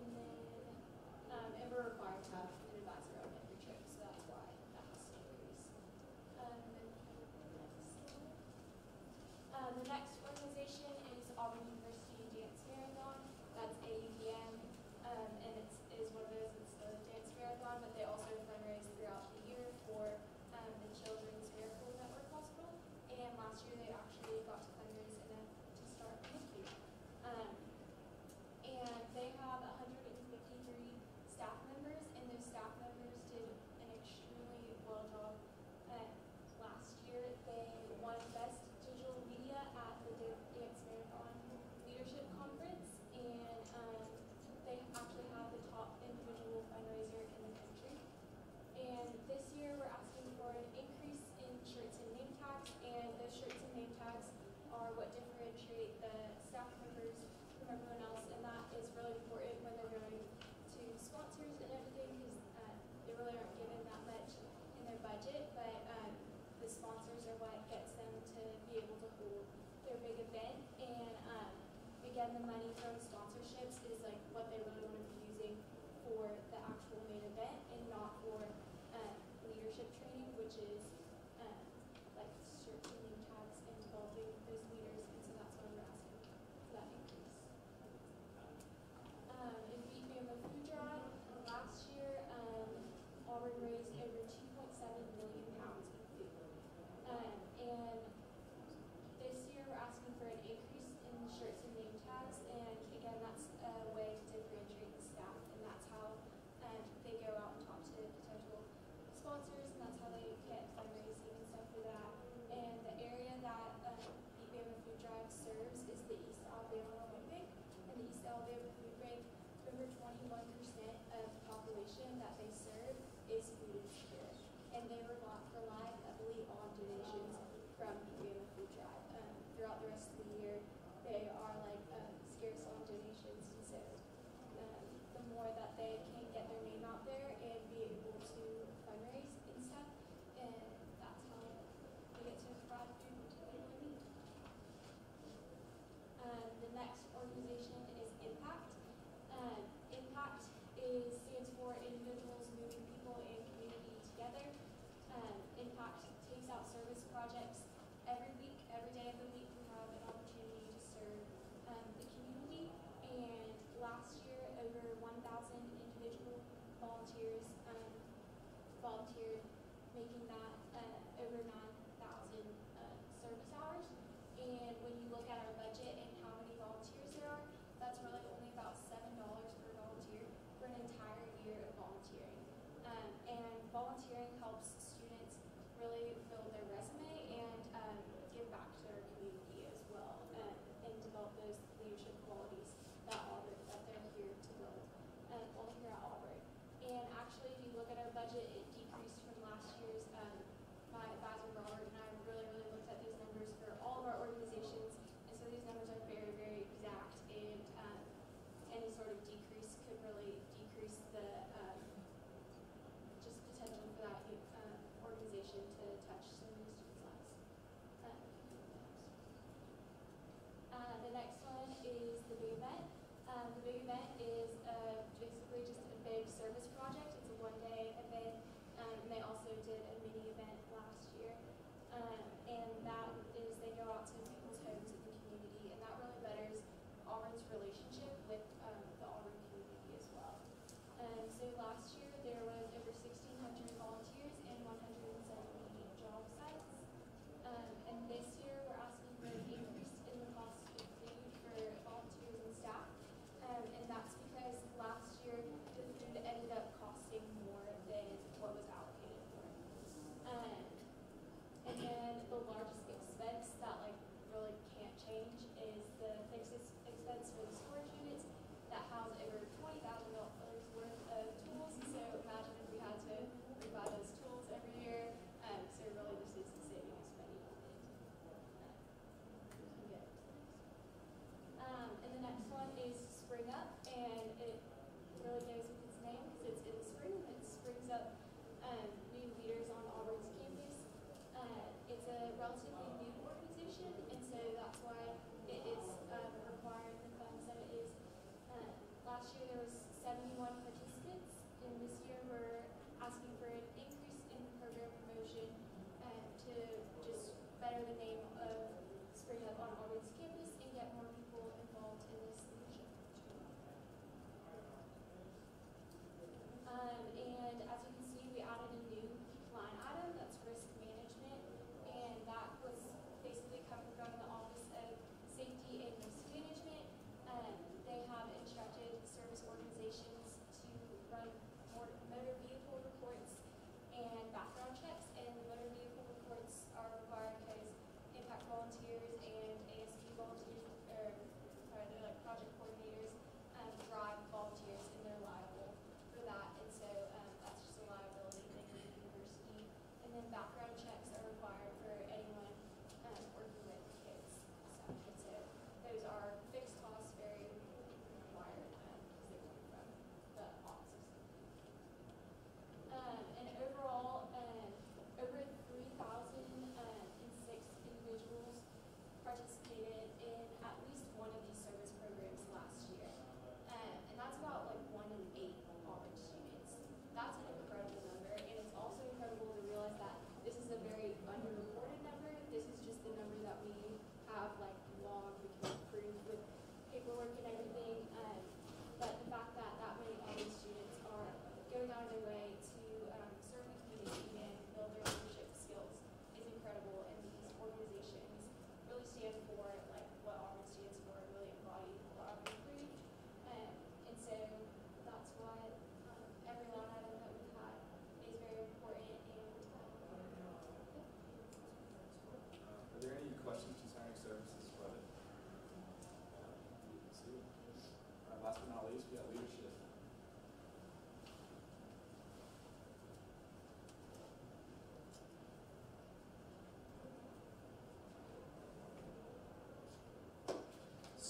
And then, and we're required to have an advisor on every trip, so that's why that has to increase. The next organization is Auburn University Dance Marathon. That's AUDM, and is one of those. It's the dance marathon, but they also fundraise throughout the year for the Children's Miracle Network Hospital. And last year they actually got to fundraise enough to start NICU. And they have 153 staff members, and those staff members did an extremely well job. Last year they won Best Digital Media at the Dance Marathon Leadership Conference, and they actually have the top individual fundraiser in the country. And this year we're asking for an increase in shirts and name tags, and those shirts and name tags are what differentiate the staff members from everyone else, and that is really important when they're going to sponsors and everything, because they really aren't given that much in their budget, but the sponsors are what gets them to be able to hold their big event. And again, the money from sponsorships is like what they really want to be using for the actual main event, and not for leadership training, which is like shirts and name tags involving those leaders, and so that's why we're asking for that increase. In Beat Bama Food Drive, last year Auburn raised over 2.7 million pounds in food. And this year we're asking for an increase in shirts and name tags, and again, that's a way to differentiate the staff, and that's how they go out and talk to potential sponsors, and that's how they get fundraising and stuff for that. And the area that Beat Bama Food Drive serves is the East Alabama Food Bank, and the East Alabama Food Bank, over 21% of the population that they serve is food insecure, and they rely heavily on donations from Beat Bama Food Drive. Throughout the rest of the year, they are like scarce on donations, and so the more that they can get their name out there and be able to fundraise and stuff, and that's how they get to provide food to people in need. The next organization is Impact. Impact stands for Individuals Moving People and Community Together. Impact takes out service projects every week. Every day of the week we have an opportunity to serve the community, and last year over 1,000 individual volunteers volunteered, making that over 9,000 service hours. And when you look at our budget and how many volunteers there are, that's really only about $7 per volunteer for an entire year of volunteering. And volunteering helps students really build their resume and give back to their community as well, and develop those leadership qualities that they're here to build all here at Auburn. And actually, if you look at our budget, it decreased from last year's. My advisor Robert and I really looked at those numbers for all of our organizations, and so these numbers are very, very exact, and any sort of decrease could really decrease the just potential for that organization to touch so many students' lives. The next one is the big event. The big event is basically just a big service project. It's a one-day event, and they also did a mini event last year. And that is, they go out to people's homes in the community, and that really betters Auburn's relationship with the Auburn community as well. So last year there was over 1,600 volunteers and 170 job sites. And this year we're asking for an increase in the cost of food for volunteers and staff, and that's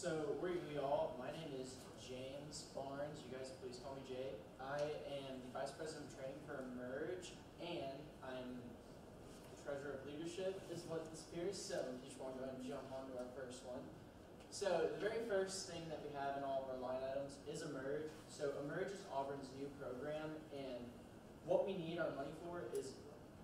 So where are you all? My name is James Barnes. You guys please call me Jay. I am the Vice President of Training for Emerge, and I'm the Treasurer of Leadership is what this appears. So we just want to go ahead and jump on to our first one. So the very first thing that we have in all of our line items is Emerge. So Emerge is Auburn's new program, and what we need our money for is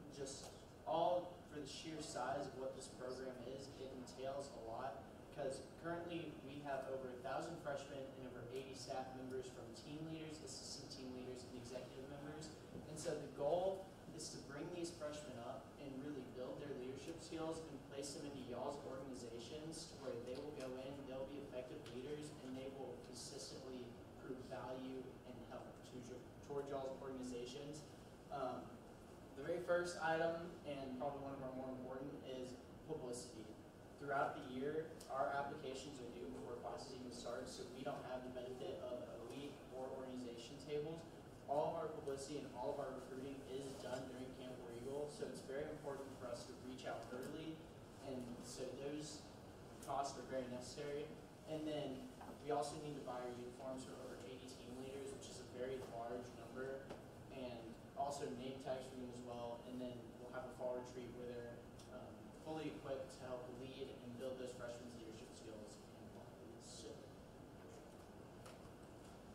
just all for the sheer size of what this program is. It entails a lot because currently we have over 1,000 freshmen and over 80 staff members from team leaders, assistant team leaders, and executive members. And so the goal is to bring these freshmen up and really build their leadership skills and place them into y'all's organizations to where they will go in, they'll be effective leaders, and they will consistently prove value and help toward y'all's organizations. The very first item, and probably one of our more important, is publicity. Throughout the year, our applications are due before classes even start, so we don't have the benefit of a week or organization tables. All of our publicity and all of our recruiting is done during Camp War Eagle, so it's very important for us to reach out early, and so those costs are very necessary. And then we also need to buy our uniforms for over 80 team leaders, which is a very large number, and also name tags for them as well. And then we'll have a fall retreat where they're fully equipped to help lead and build those freshmen leadership skills and qualities. So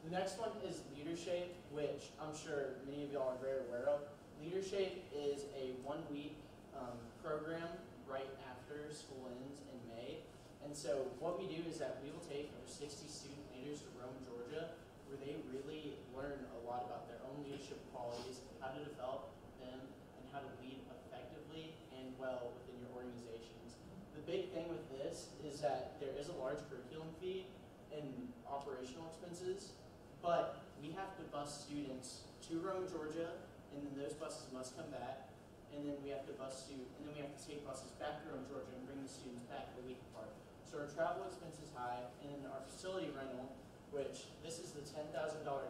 the next one is Leadership, which I'm sure many of y'all are very aware of. Leadership is a 1-week program right after school ends in May. And so what we do is that we will take over 60 student leaders to Rome, Georgia, where they really learn a lot about their own leadership qualities, how to develop them, and how to lead effectively and well within your organizations. The big thing with this is that there is a large curriculum fee and operational expenses, but we have to bus students to Rome, Georgia, and then those buses must come back, and then we have to take buses back to Rome, Georgia, and bring the students back a week apart. So our travel expense is high, and then our facility rental, which this is the $10,000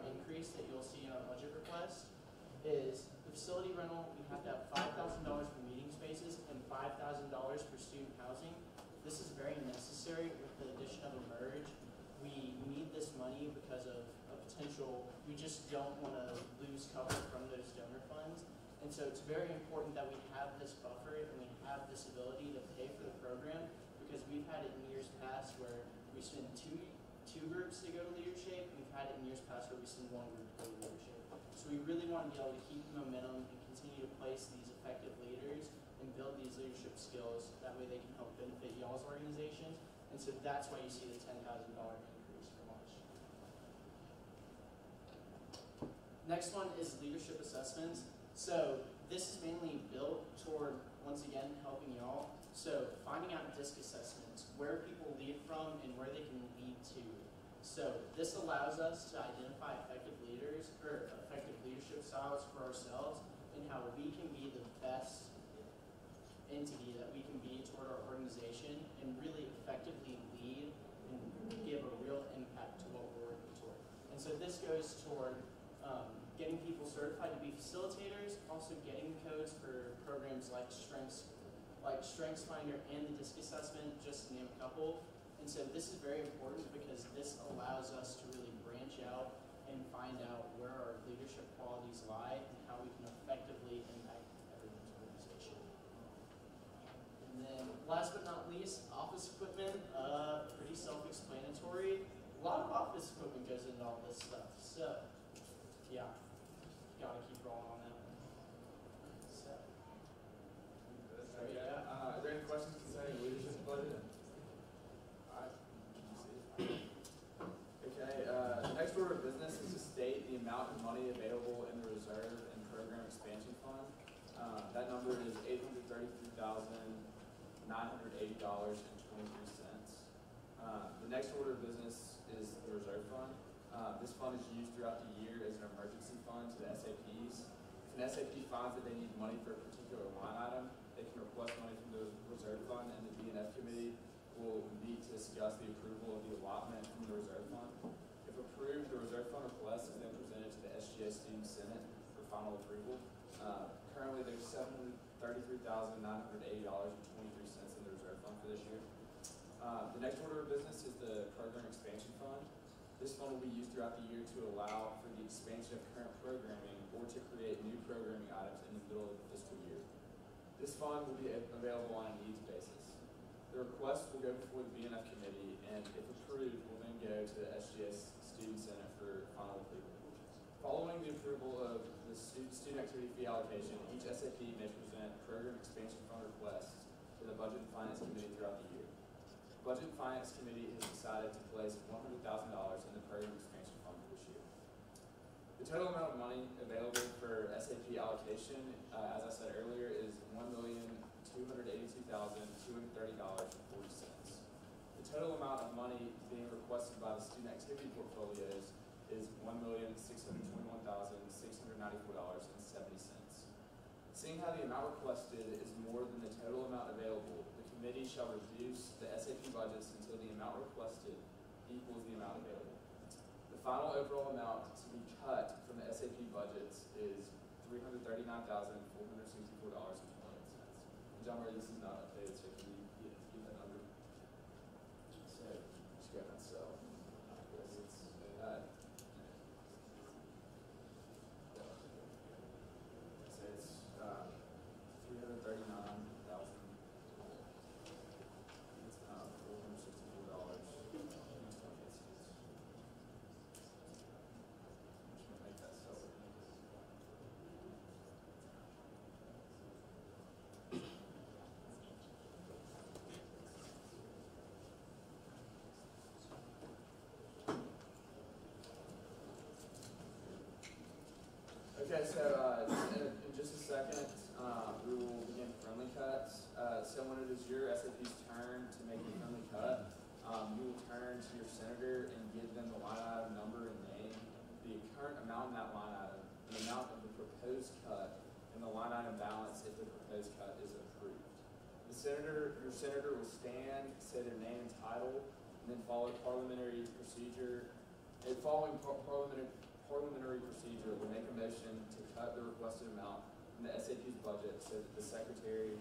increase that you'll see in our budget request, is the facility rental. We have to have $5,000 for meeting spaces and $5,000 for student housing. This is very necessary with the addition of Emerge. We need this money because of a potential, we just don't want to lose cover from those donor funds. And so it's very important that we have this buffer and we have this ability to pay for the program, because we've had it in years past where we send two groups to go to Leadership. We've had it in years past where we send one group to go to Leadership. So we really want to be able to keep the momentum and continue to place these effective leaders and build these leadership skills. That way they can help benefit y'all's organizations. And so that's why you see the $10,000 increase for March. Next one is leadership assessments. So this is mainly built toward, once again, helping y'all. So finding out DISC assessments, where people lead from and where they can lead to. So this allows us to identify effective leaders or effective leadership styles for ourselves and how we can be the best entity that we can be toward our organization and really effectively lead and give a real impact to what we're working toward. And so this goes toward getting people certified to be facilitators, also getting codes for programs like StrengthsFinder and the DISC assessment, just to name a couple. And so this is very important because this allows us to really branch out and find out where our leadership qualities lie and how we can effectively impact everyone's organization. And then last but not least, office equipment, pretty self-explanatory. A lot of office equipment goes into all this stuff. So yeah, gotta keep rolling on that one. So. Okay. Are there any questions concerning leadership budget? Alright. Okay, next order of business is to state the amount of money available in the reserve and program expansion fund. That number is $833,980.23. The next order of business is the reserve fund. This fund is used throughout the year as an emergency fund to the SAPs. If an SAP finds that they need money for a particular line item, they can request money from the reserve fund, and the B&F committee will meet to discuss the approval of the allotment from the reserve fund. If approved, the reserve fund request is then presented to the SGA Student Senate for final approval. Currently, there's $733,980.23 in the reserve fund for this year. The next order of business is the program expansion fund. This fund will be used throughout the year to allow for the expansion of current programming or to create new programming items in the middle of the fiscal year. This fund will be available on a needs basis. The request will go before the BNF committee, and if approved, will then go to the SGS Student Senate for final approval. Following the approval of the student activity fee allocation, each SAP may present program expansion fund requests to the Budget and Finance Committee throughout the year. The Budget and Finance Committee has decided to place $100,000 in the program expansion fund for this year. The total amount of money available for SAP allocation, as I said earlier, is $1,282,230.40. The total amount of money being requested by the student activity portfolios is $1,621,694.70. Seeing how the amount requested is more than the total amount available, the committee shall reduce the SAP budgets until the amount requested equals the amount available. The final overall amount to be cut from the SAP budgets is $339,464.28. John Murray, this is not updated, so can you give that number? So, just go ahead and sell. Okay, so in just a second, we will begin friendly cuts. So when it is your SAP's turn to make the friendly cut, you will turn to your senator and give them the line item number and name, the current amount in that line item, the amount of the proposed cut, and the line item balance if the proposed cut is approved. Your senator will stand, say their name and title, and then follow parliamentary procedure. Following parliamentary procedure will make a motion to cut the requested amount from the SAP's budget so that the secretary,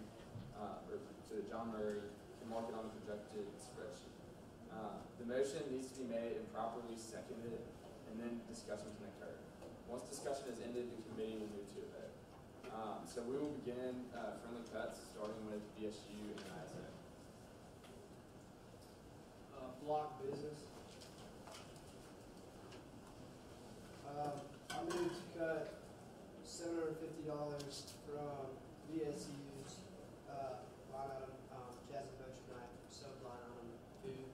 or so that John Murray can mark it on the projected spreadsheet. The motion needs to be made and properly seconded, and then discussion can occur. Once discussion is ended, the committee will move to a vote. So we will begin friendly cuts, starting with BSU and ISA. Block business. I move to cut $750 from VSU's line item, Jazz and Poetry Night, sub-line item food.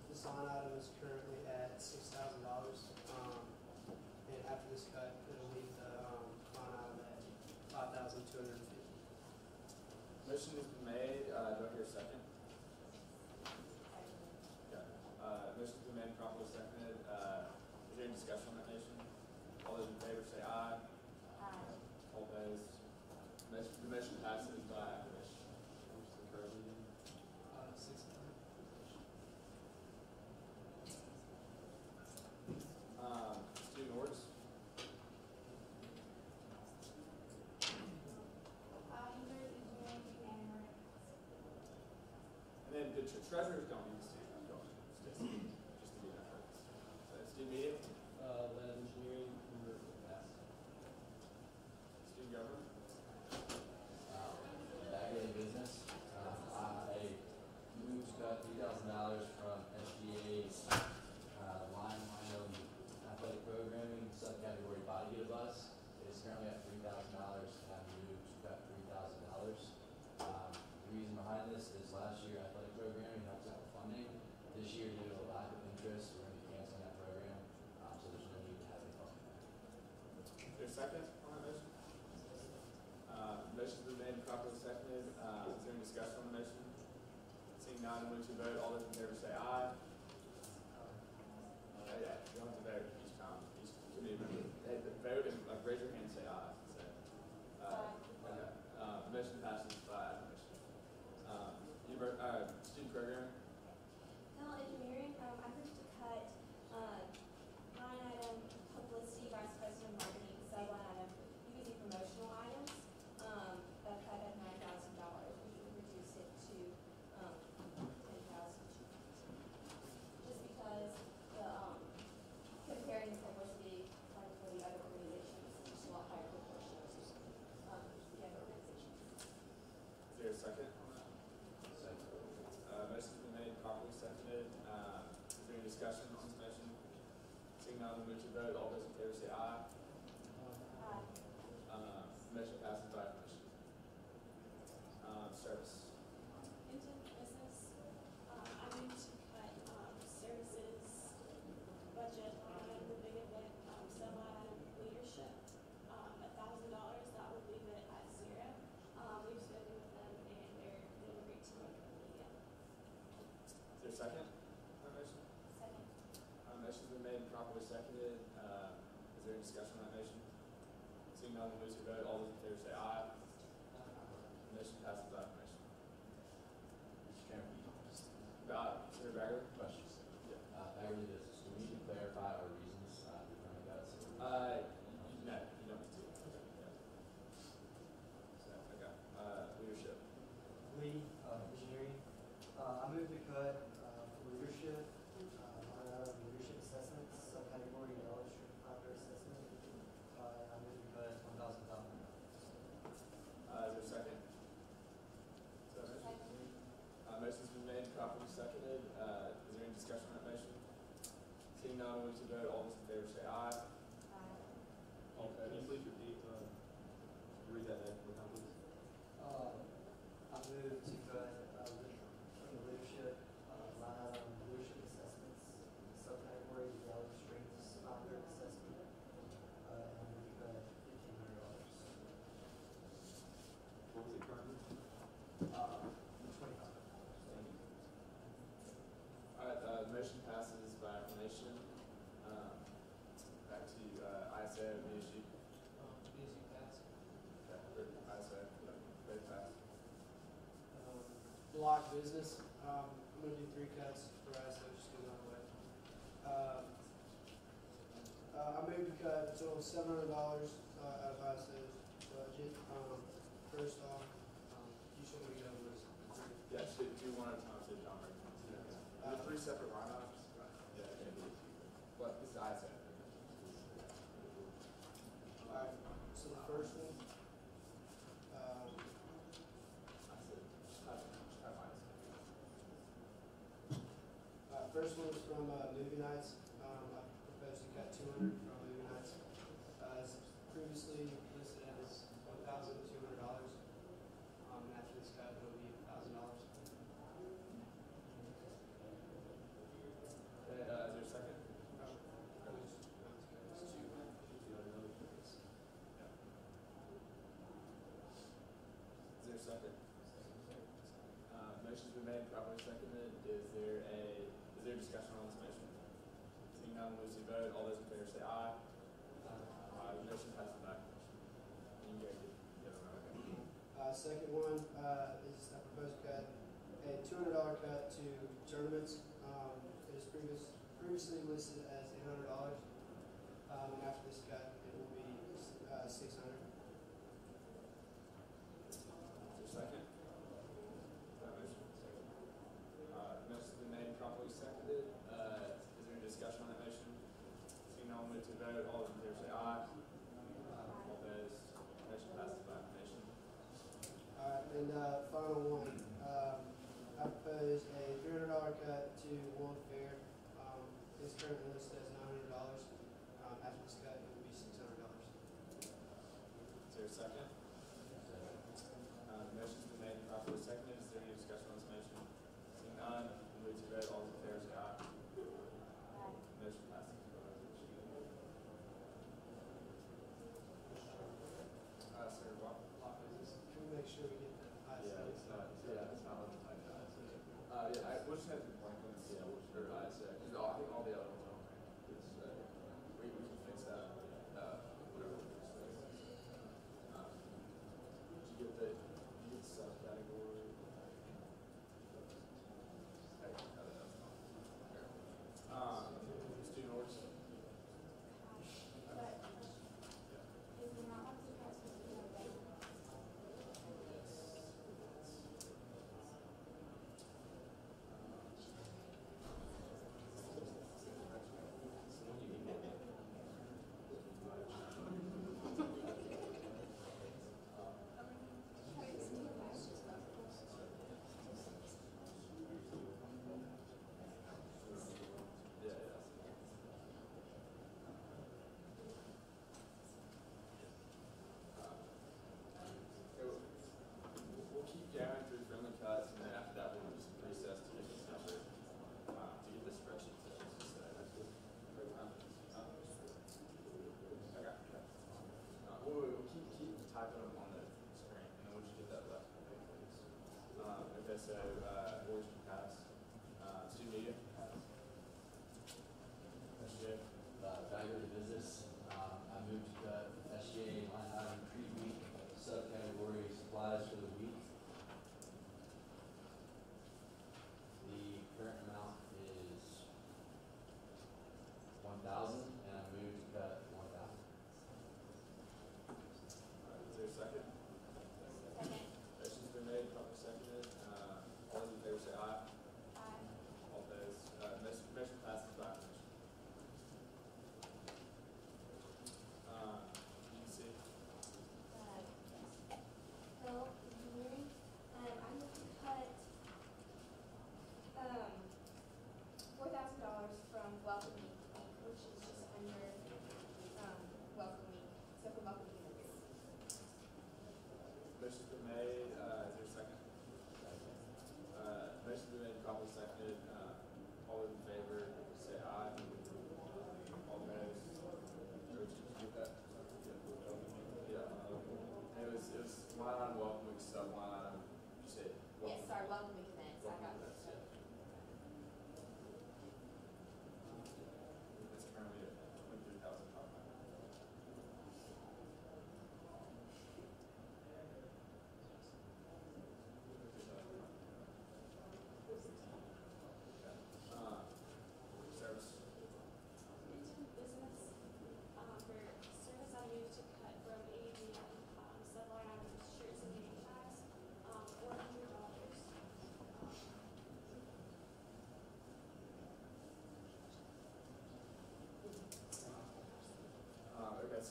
This line item is currently at $6,000, and after this cut, it'll leave the line item at $5,250. Motion has been made. Do I hear a second? Okay. Motion has been made and properly seconded. Is there any discussion on that motion? All those in favor say aye. Aye. All opposed? The motion passes by acclamation. Student awards. And then the treasurers don't need to stand up, don't just to be in effort. So student media, Lab engineering, student government, Back in business, I moved about $3,000 from SBA's line item athletic programming subcategory body get a bus. It is currently at $3,000, and I moved about $3,000. The reason behind this is last year athletic programming helped out with funding. This year, due to a lack of interest, we're going to be canceling that program, so there's no need to have any funding there. is there a second on that motion? Motion's been made and properly seconded. Is there any discussion on the motion? Seeing none, move to vote. All those in favor say aye. Yeah, you don't have to vote each time. Each committee member. Vote and raise your hand and say aye. So, okay. Motion passes by acclamation. Student program. Now, engineering, I moved to cut line item publicity, vice president marketing, sub-line item, using promotional items, cut at $9,000. We can reduce it to none, we'll move to a vote. All those in favor say aye. Motion passes by acclamation. Mr. Chairman, Senator Bagley? questions? Yeah. Bagley, do we need to clarify our reasons for the cuts? No, you don't need to. Okay. So, okay. Leadership. Lee, engineering. I moved to cut for leadership, line item leadership assessments, subcategory knowledge factor assessment. I moved to cut $1,500. Is there a second? Is that a motion? Motion's been made, properly seconded. Is there any discussion on that motion? Seeing none, we'll move to vote. All those in favor say aye. Can you please repeat, read that name one time, please? I moved to cut from the leadership, line item leadership assessments, subcategory knowledge strengths factor assessment. And I moved to cut $1,500. What was it currently? 25. Thank you. All right, the motion passes by acclamation. Back to ISA, BSU. Music pass. Okay, ISA, both pass. Block business, I'm gonna do 3 cuts for ISO, just get it out of the way. I moved to cut a total of $700 out of ISO's budget. First off, you should want to get over this. Yeah, should do one at a time, so John recommends. Are there 3 separate line items? Yeah, I can't do it. But this is ISA. Alright, so the first one, first one is from movie nights. I propose to cut 200 from movie nights. It's previously listed as $1,200. And after this cut, it'll be $1,000. Okay, is there a second? Is there a second? Motion's been made, properly seconded. Is there discussion on this motion? Seeing none, we'll move to vote. All those in favor say aye. The motion passes by acclamation. You can go get it. Second one is I propose to cut a $200 cut to tournaments. It is previously listed as $800. And after this cut, it will be $600. Is there a second? That motion? Motion's been made, properly seconded. Is there any discussion on that motion? Seeing none, we'll move to vote. All those in favor say aye. All opposed, motion passes by acclamation. Alright, and final one, I propose a $300 cut to World Fair. It's currently listed as $900. After this cut, it will be $600. Is there a second? The motion's been made and properly seconded. Is there any discussion on this motion? Seeing none, we'll move to vote. All those in favor say aye. Motion passes. Sir, block business? Can we make sure we get the ISO? It's not on the type of We'll just have to blank ones. Yeah, we'll just- Or ISA. Because I think all the other ones are on there. We can fix that. Whatever. Did you get the subcategory? Hey, no, that's not. Student orders. We'll keep going through friendly cuts, and then after that, we'll just recess to get this number, to get this spreadsheet to just, okay. We'll keep typing them on the screen, and then we'll just get that left. Okay, so, orders can pass. Student media? SJ? Bagley business, I moved to cut SGA line item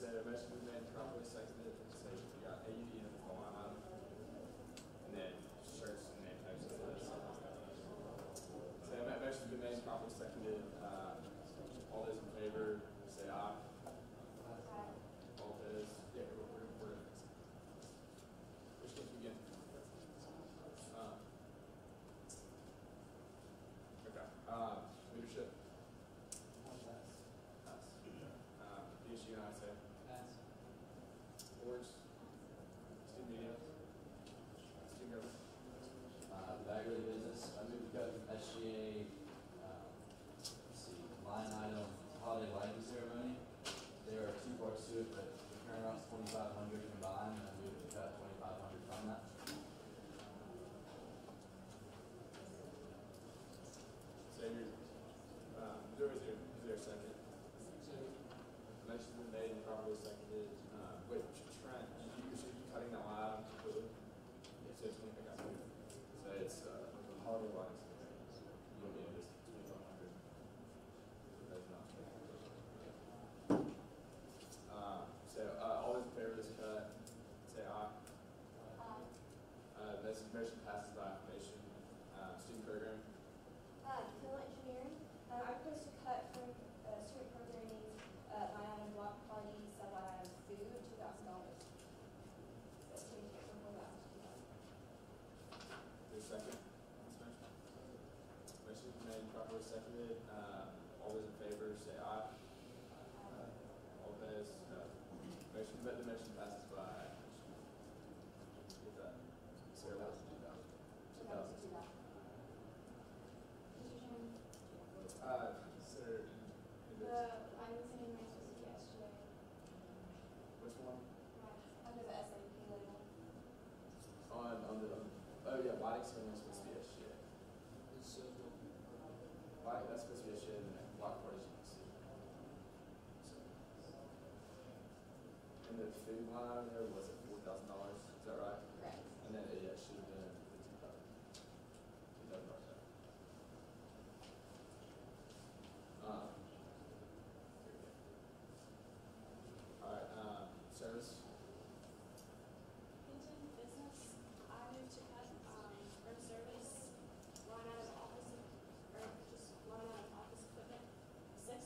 so motion been made properly seconded, so you got AUD in the line item. And then shirts and name tags of this. So that motion's been made properly seconded, all those in favor, say aye. All opposed, yeah, we're gonna fix it. Which gets you again? Okay, leadership. Pass. DSU and ISA. Pass. Boards. Student media. Student government. Bagley business, I moved to cut SGA, let's see, line item, holiday lighting ceremony. There are two parts to it, but the turnaround's $2,500 combined, and I moved to cut $2,500 from that. So you're, is there a second? Motion's been made and properly seconded. Wait, Trent, you cutting that line item completely? So it's going to pick up. So it's, holiday lights. You don't need this $2,500. That's not. All those in favor of this cut, say aye. This motion passes by acclamation. Student program. Chemical engineering, I propose to cut from student programming, line item block party, sub line item food, $2,000. So change it from $4,000 to $2,000. There's a second on this motion. Motion's been made, properly seconded. All those in favor say aye. All opposed, no. The motion passes by acclamation. Get that. Sarah, that was 2,000. 2,000. Mr. Chairman, Senator, the line missing in my supposed to be SGA, which one? under the SAP label. On the, oh yeah, lighting ceremony is supposed to be SGA. Lighting, that's supposed to be SGA, and then block parties you can see. So. And the food line item there, was it $4,000? Is that right? Correct. And then it should have been the $2,000. Alright, service. Hinton Business, I move to cut, from service, line out of office, or just line out of office equipment, $6,107.52.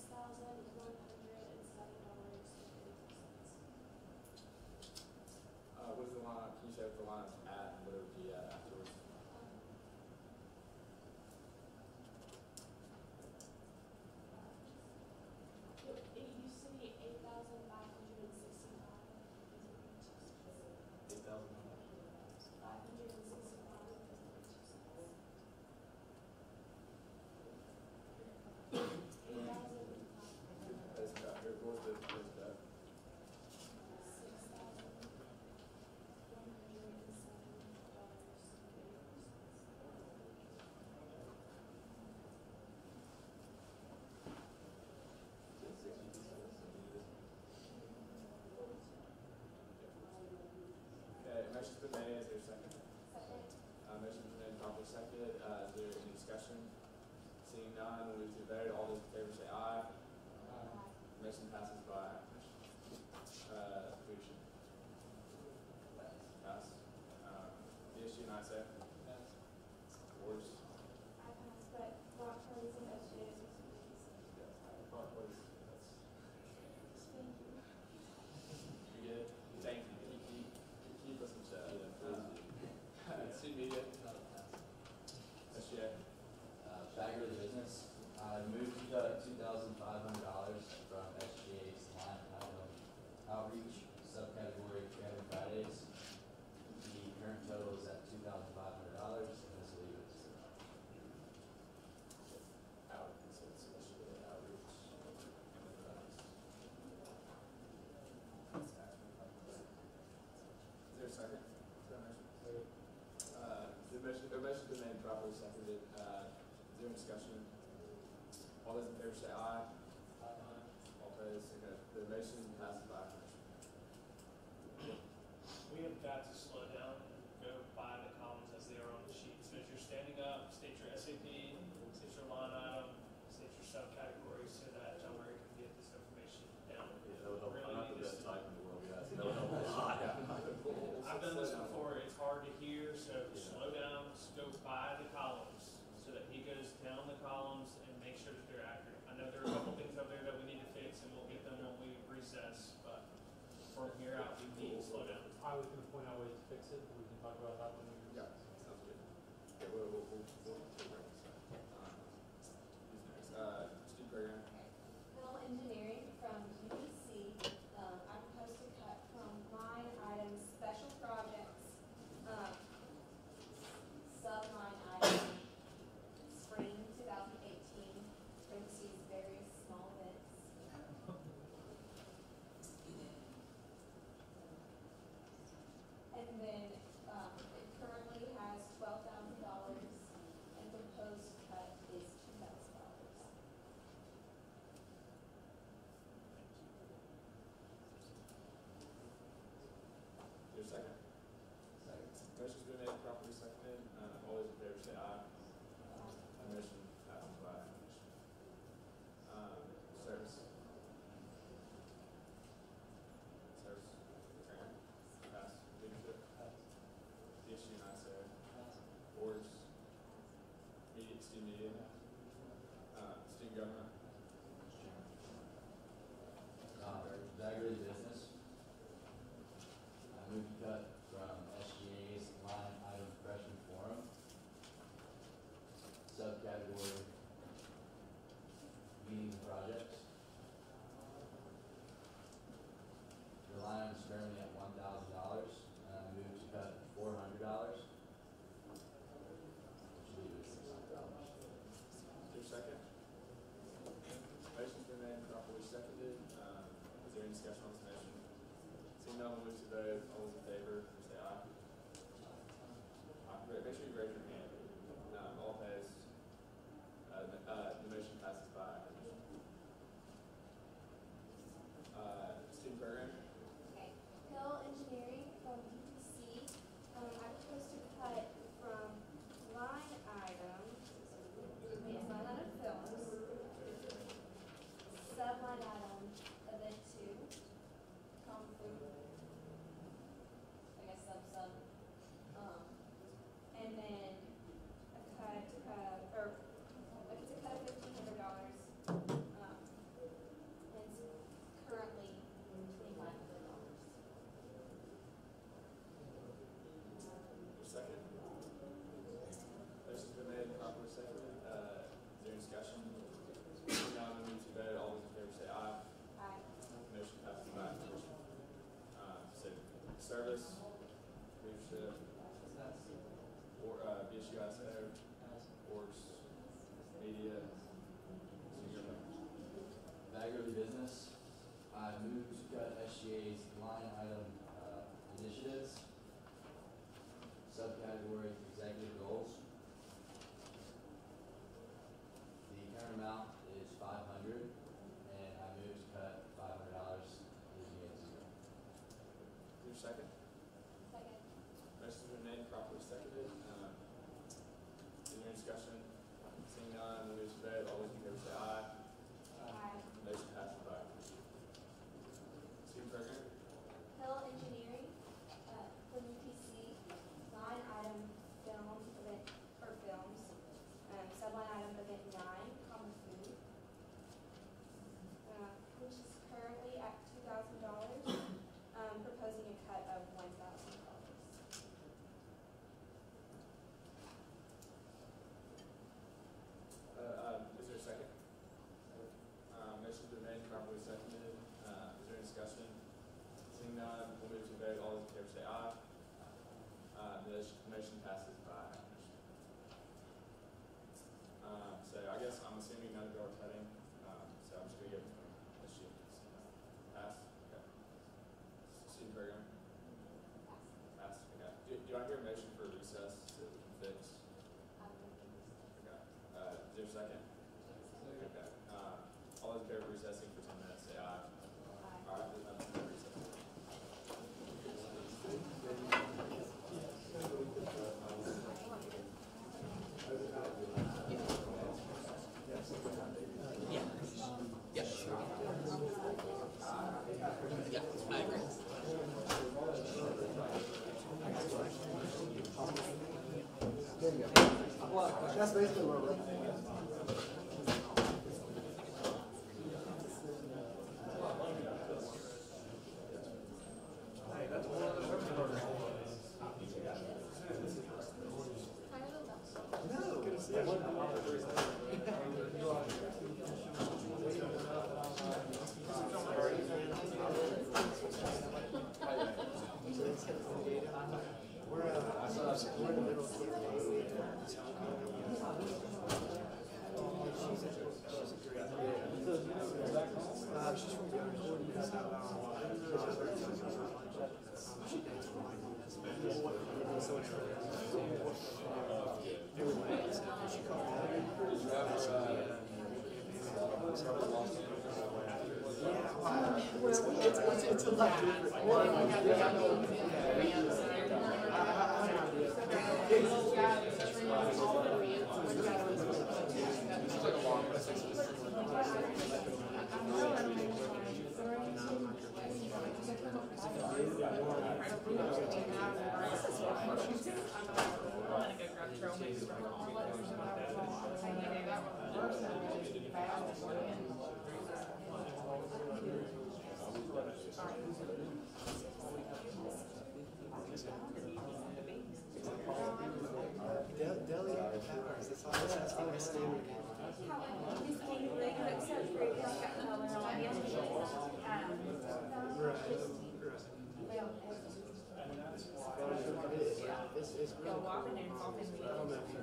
What is the line, can you say what the line is at and what it would be at afterwards? It used to be $8,565. 8,000. That's about here. What was that? Okay, motion's been made. Is there a second? Second. Motion's been made, properly seconded. Is there any discussion? Seeing none, we'll move to the vote. All those in favor say aye. Motion passes by acclamation. Leadership. Pass. DSU and ISA. Pass. Boards. I passed, but block parties and SGA is supposed to be Block parties. Thank you. You good? Thank you. Keep us in check. Student media. SGA. Bagley business, I moved to cut $2,500 from SGA's line item outreach, subcategory Gathering Fridays. The current total is at $2,500, and this will leave it at zero. So it's SGA outreach. Is there a second? The motion's been made and properly seconded. Is there any discussion? All those in favor say aye. All opposed, okay. The motion passes by acclamation. We have got to slow down and go by the columns as they are on the sheet. So as you're standing up, state your SAP, state your line item, state your subcategory so that John Murray can get this information down. Yeah, that was Really not need the this best highway can point out ways to fix it, we can talk about that when we. Yeah. Sounds good. Okay, we'll take a break. Who's next? Student program. Middle engineering from UBC, I propose to cut from line items, special projects, sub-line item, spring 2018, parentheses, various small events. And then, it currently has $12,000, and proposed cut is $2,000. Your second. Second. Motion's been made, properly seconded. All those in favor say aye. Motion passes by acclamation. Service. Service. Grant. Pass. Leadership. DSU and ISO. Boards. Media, student media. Student government. Zachary Business. I move to cut from SGA's line item freshman forum, subcategory meetings and projects. The line item is currently at $1,000, and I move to cut $400, which leaves it $600. Is there a second? Motion's been made, properly seconded. Is there any discussion on this motion? Seeing none, we'll move to vote. All those in favor, please say aye. Make sure you raise your hand. All opposed? The motion passes by acclamation. Student program. Okay, Hill Engineering from UPC, I propose to cut from line item, line item films, sub-line item, event 2, common food, I guess sub, and then a cut, or it's a cut of $1,500, and it's currently $2,500. Your second. Motion's been made, properly seconded. Is there any discussion? Seeing none, we'll move to vote. All those in favor say aye. Aye. Motion passes by acclamation. So, service, leadership, or BSU ISO, boards, media, student government. Zachary Business. I move to cut SGA's line item initiatives, subcategory executive goals. The current amount is $500, and I move to cut $500, leaving it $0. Is there a second? Second. Motion's been made, properly seconded. Is there any discussion? Seeing none, we'll move to vote. All those in favor say aye. Aye. Motion passes by acclamation. Student program. Hill Engineering, from UPC, line item film, event, or films, sub-line item event 9, common food, which is currently at $2,000, proposing a cut of $1,000. Is there a second? Motion's been made, properly seconded. Is there any discussion? Seeing none, we'll move to vote. All those in favor say aye. The motion passes by acclamation. So I guess I'm assuming none of you are cutting. So I'm just gonna give a sheet. Pass. Okay. Student program. Pass. Okay. Do I hear a motion for recess so that we can fix? Okay. Is there a second? Okay. All those in favor of recessing for 10 minutes, say aye. All right, there's nothing for recess. That's basically where we're at. Hey, that's one of the We're in the middle of campaign. She's from York, so she dates one. So it's everybody. She called me. It's a lot different. Deli peppers, that's all I stay with. This cake looks so pretty, like that color on it. It's Go walking and walking. I don't know if you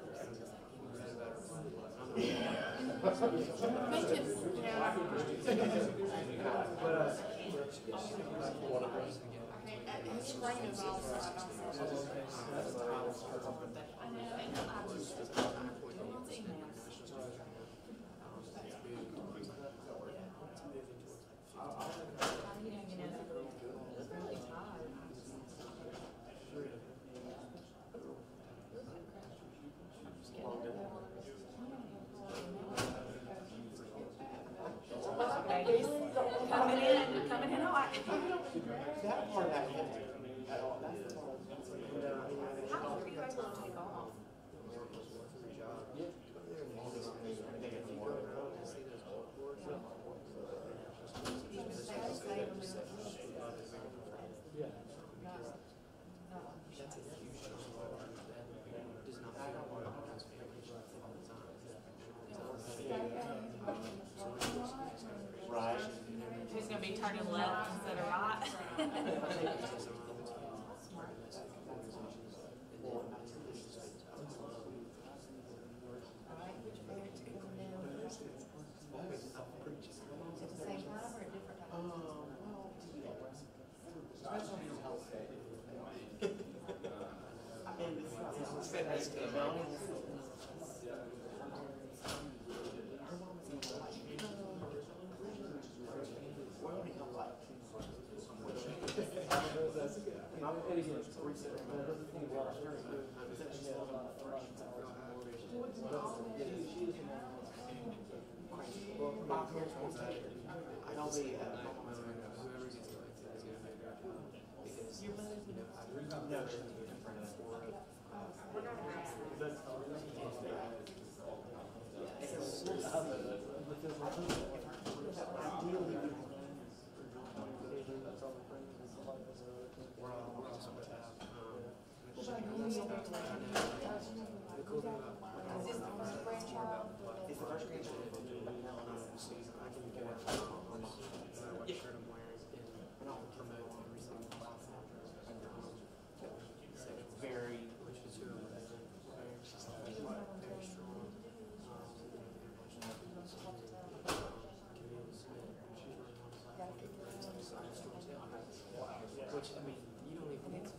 read about Make it, his brain is all set up. I know, and I was just, coming in hot. that part I can't do at all. That's the part. How long were you able to take off? Right. Who's gonna be turning left instead of right? I don't be whoever gets elected is going to figure out because no, we're also with that. The cool thing about Is this the first grandchild? it's the first grandchild. So I can get it no matter what shirt I'm wearing and promote every single class. So it's very, which is who she's very strong. Which, I mean, you don't even need to.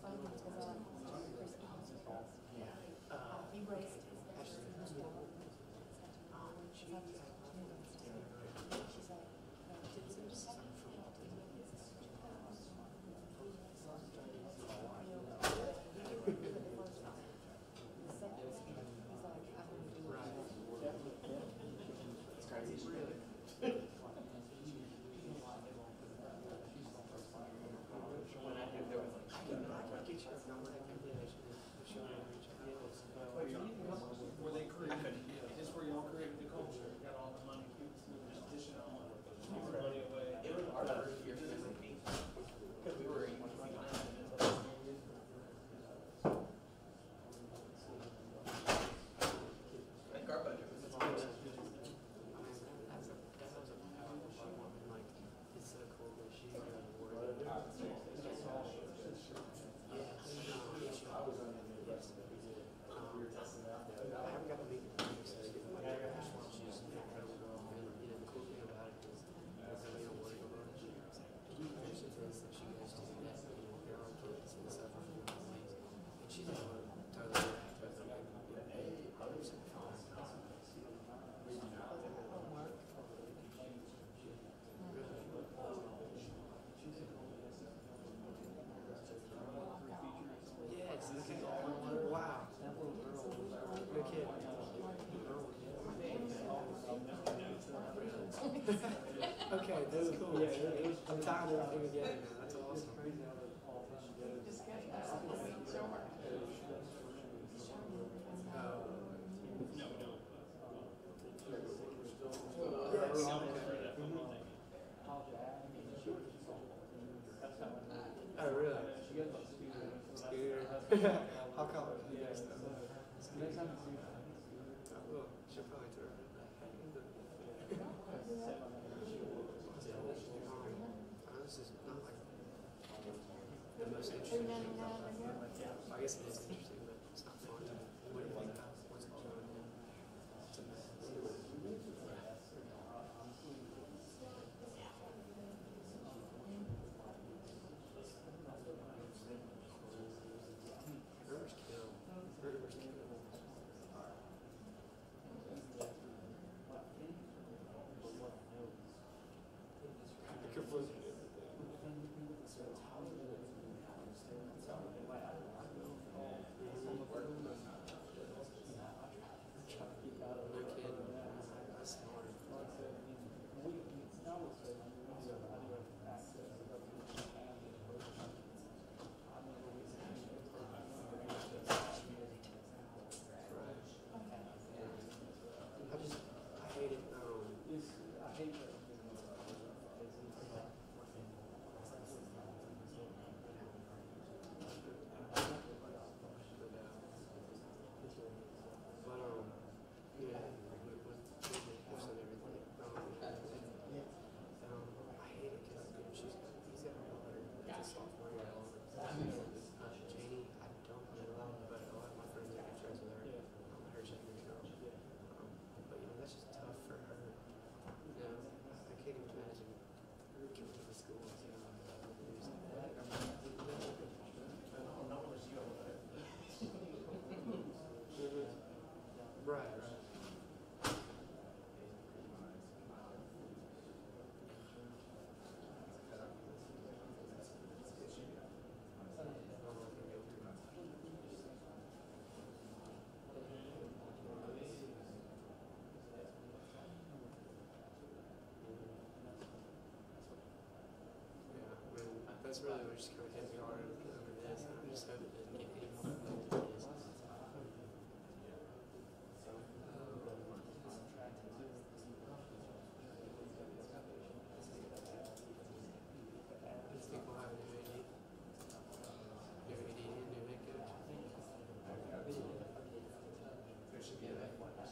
tying everything together now. That's awesome. Oh, really? Scooter. How come? Yeah. Well, she'll probably throw it. This is not like the most interesting thing about that. I guess it is interesting, but it's not fun. What do you think about what's going on? It's a mess. Murder's kill. Murder's kill. That's really what just kind of hit me hard over this, and I just hope it doesn't get any more than it is. These people have a new AD. New AD and new head coach. There should be a no kidding.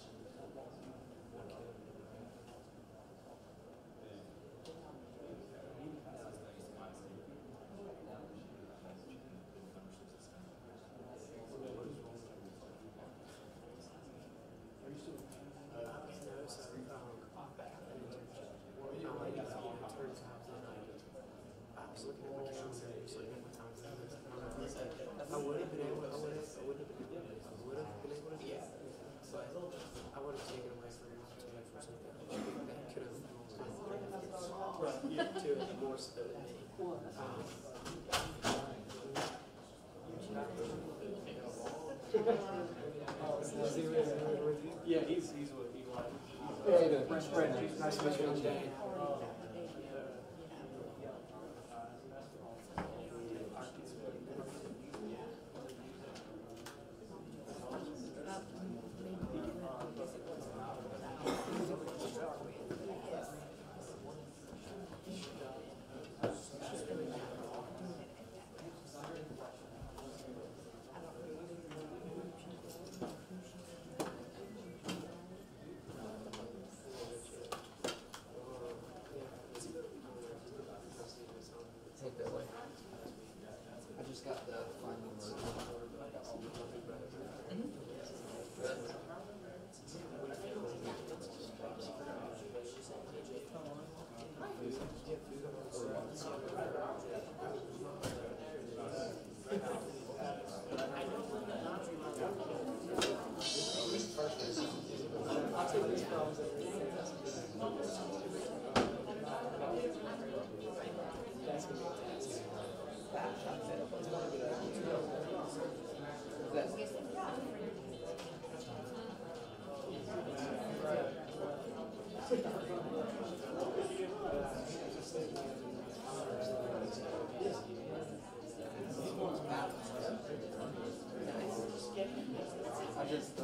I would have been able to do it. Yeah. But I would have taken away from your opportunity for something that could have to it more so than me. Yeah, he's with Eli. Hey, Brandon. Nice to meet you. I'm Dane.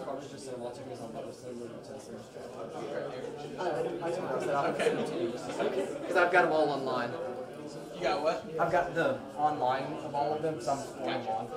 Probably just saying lots of guys on public Because I've got them all online. You got what? I've got the online of all of them, because I'm forming one.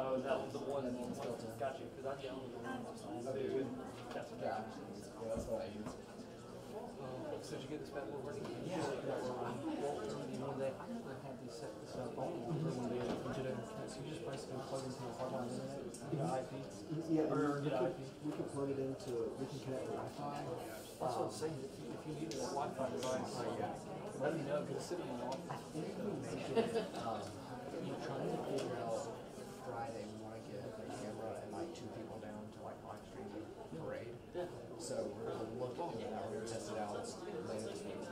Oh, that was the one that got you, because I downloaded the one. Dude, that's what got me. That's what I use. So did you get this bad little version? Yeah. One day, I never had to set this up on one day. So you just basically plug into the hardline internet, get an IP. Yeah, Or get an IP. we can plug it into, we can connect to Wi-Fi. That's what I'm saying. If you need a Wi-Fi device, let me know, because it's sitting in the office. I think we mentioned, we're trying to figure out Friday, we want to get a camera and like 2 people down to like live stream the parade. Yeah. So we're going to look into that, we're going to test it out later this week.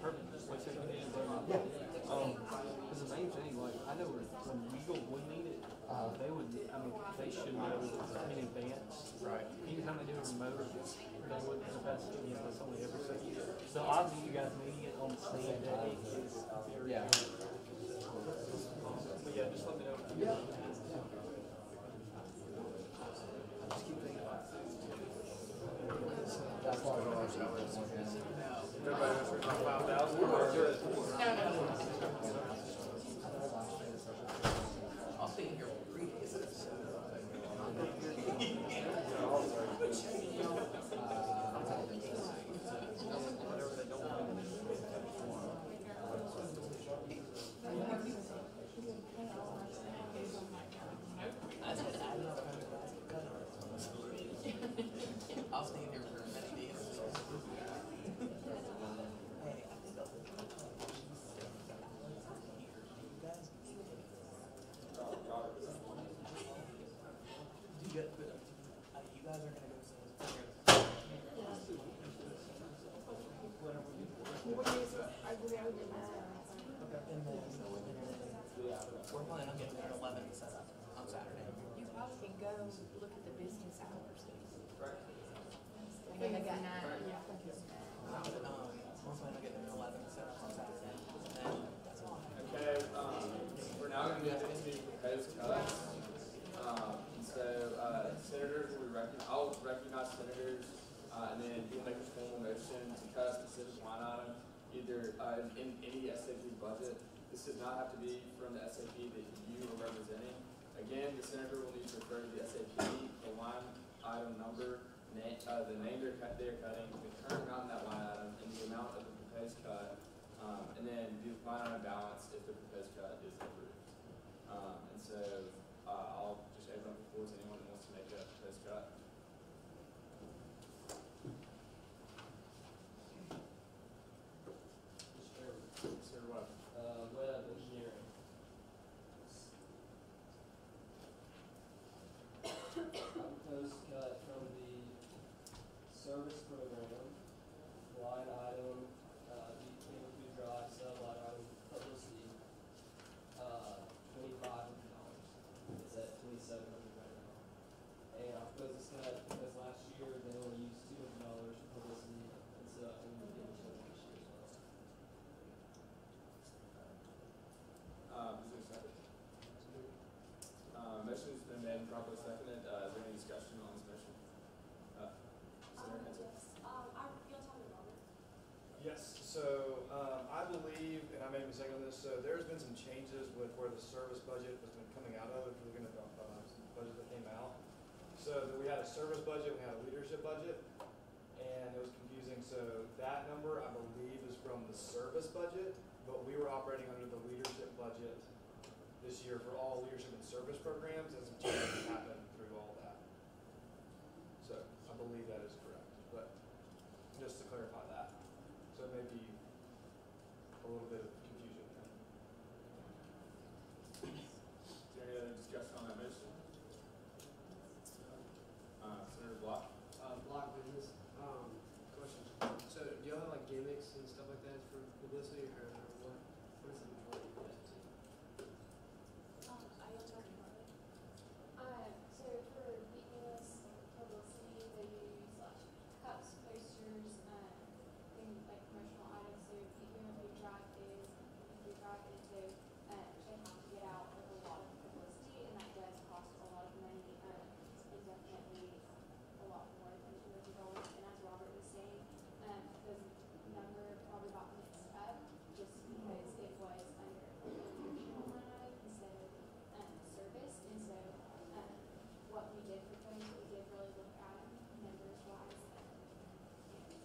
Perfect. Wait, so you need it there? Yeah. Because the main thing, like, I know when Eagle would need it, they would, I mean, they should know in advance. Right. Anytime they do a remote, they would, the best thing is that's only every second. So obviously you guys needing it on the same day is very. Yeah. But yeah, just let me know. Yeah. That's why we're going to Everybody wants to talk 5,000? We're good. I'll stay here for 3 days. I'll stay here for many days. We're planning on getting there at 11 set up on Saturday. You probably can go look at the business hours. And then they got, Yeah. we're planning on getting an 11 set up on Saturday. And then that's all. Okay, we're now going to get into proposed cuts. Senators will be I'll recognize senators, and then you'll make a formal motion to cut a specific line item, either in any SAP budget. This does not have to be from the SAP that you are representing. Again, the senator will need to refer to the SAP, the line item number, the name they're cutting, the current amount in that line item, and the amount of the proposed cut, and then the line item balance if the proposed cut is approved. I'll just open up the floor to anyone that wants to make a proposed cut. Mr. Webb. Web engineering. I propose to cut from the service program, line item, the food drive, sub line item, publicity, $2,500. It's at $2,700 right now. And I propose this cut because last year they only used $200 for publicity, and so I think we're getting to it this year as well. Is there a second? Motion has been made and properly seconded. Is there any discussion on this motion? Senator Hensel? You'll tell me about it. Yes, so I believe, and I may be mistaken on this, so there's been some changes with where the service budget has been coming out of, if you're looking at the budget that came out. So that we had a service budget, we had a leadership budget, and it was confusing. So that number, I believe, is from the service budget, but we were operating under the leadership budget this year for all leadership and service programs, and some changes happened through all that. So I believe that is correct, but just to clarify that. So it may be a little bit of confusion there. Is there any other discussion on that motion? Senator Block? Block business, question. So do y'all have like gimmicks and stuff like that for publicity, or what is the majority of that? You'll tell me about it. So for VES publicity, they use like cups, posters, things like promotional items. So even if we drive is, they have to get out with a lot of publicity, and that does cost a lot of money. It's definitely a lot more than $200. And as Robert was saying, the number probably got mixed up just because it was under a promotional line item instead of service. And so what we did propose, we did really look at numbers wise and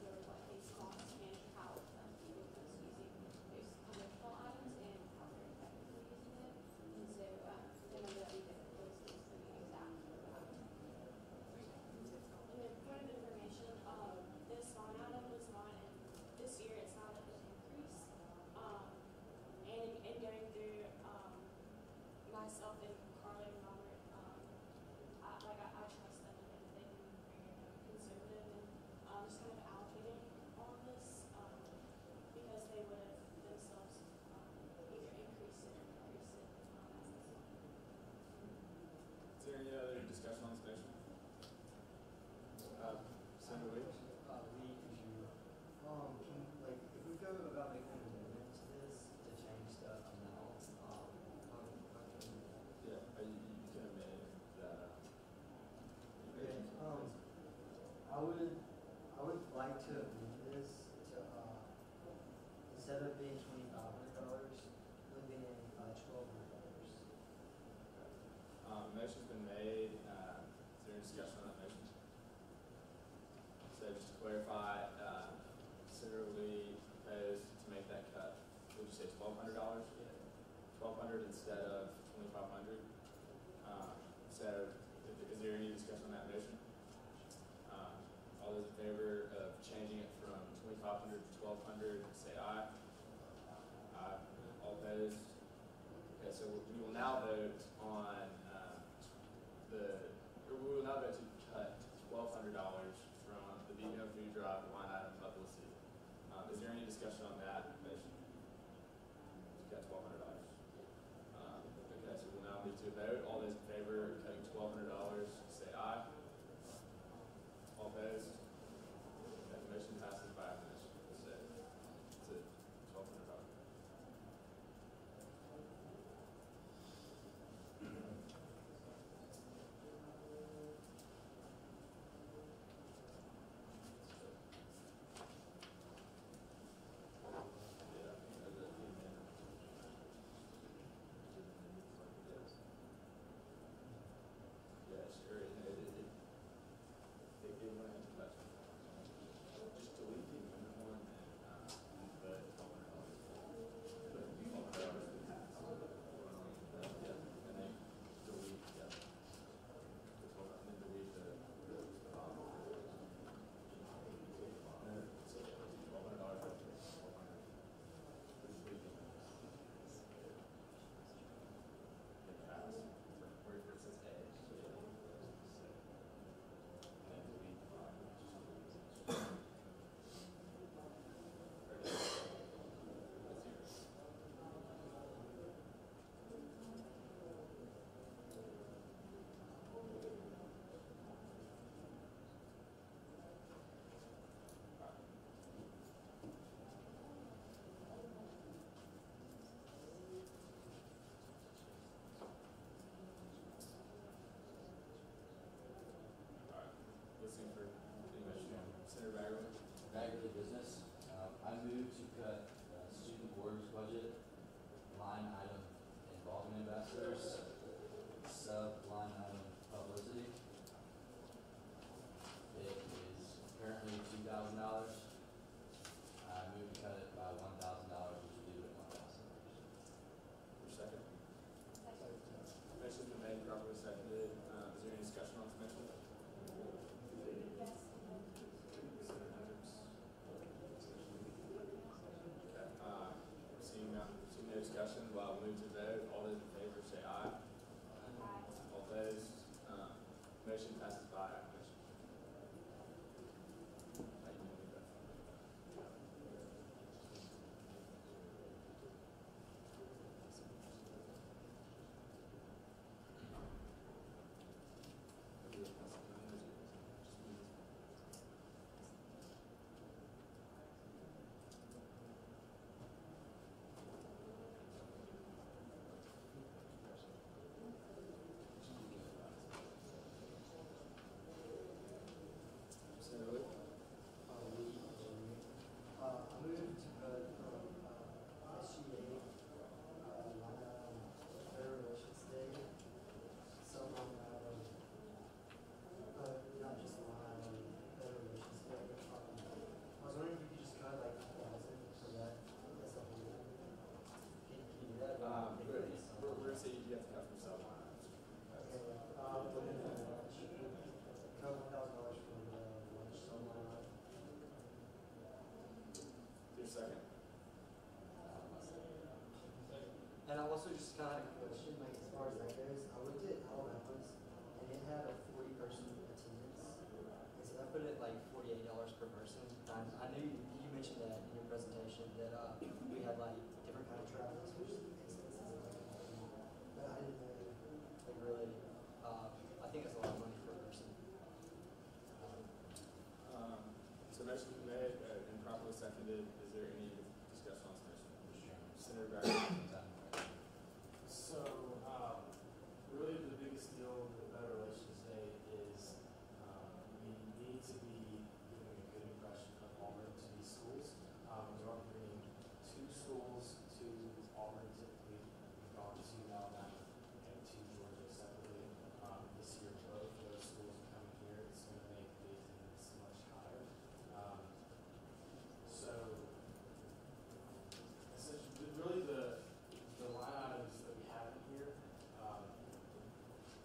really what these costs and how people was using those promotional items and how they're effectively using them. And so the number that we did propose is the exact for that. And then point of information, this line item was not in, this year it's not an increase. And going through, myself and Carly and Robert, I trust them and they've been very conservative and, just kind of allocating on this, because they would have themselves, either increased it or decreased it, as this one. Is there any other discussion on this motion? Senator Lee? Lee, could you, like, if we go about making an amendment to this to change the amount, how can we? Yeah, you can amend that. Okay, I would like to amend this to, instead of being $2,500, leaving it $1,200. Motion's been made. Is there any discussion on that motion? So just to clarify, Senator Lee proposed to make that cut. Would you say $1,200? $1,200 instead of $2,500. So is there any discussion on that motion? All those in favor of changing it from $2,500 to $1,200, say aye. Aye. All opposed? Okay, so we will now vote on we will now vote to cut $1,200 from the Beacon Food Drive line item publicity. Is there any discussion on that motion? Cut $1,200. Okay, so we'll now move to a vote. All those in favor of cutting $1,200, say aye. All opposed? So I had a question, like as far as that goes, I looked at Alabama's and it had a 40-person attendance. And so that put it like $48 per person. And I knew you mentioned that in your presentation that we had like different kind of travels, which is expensive. But I didn't know, like really, I think it's a lot of money per person. So motion made and properly seconded. Is there any discussion on this motion? Senator Barrett. So, really the biggest deal with Better Relations Day is we need to be giving a good impression of Auburn to these schools. We are bringing 2 schools to Auburn typically. We've gone to Alabama and to Georgia separately. This year, both of those schools are coming here. It's going to make the attendance much higher. So, essentially, really the line items that we have in here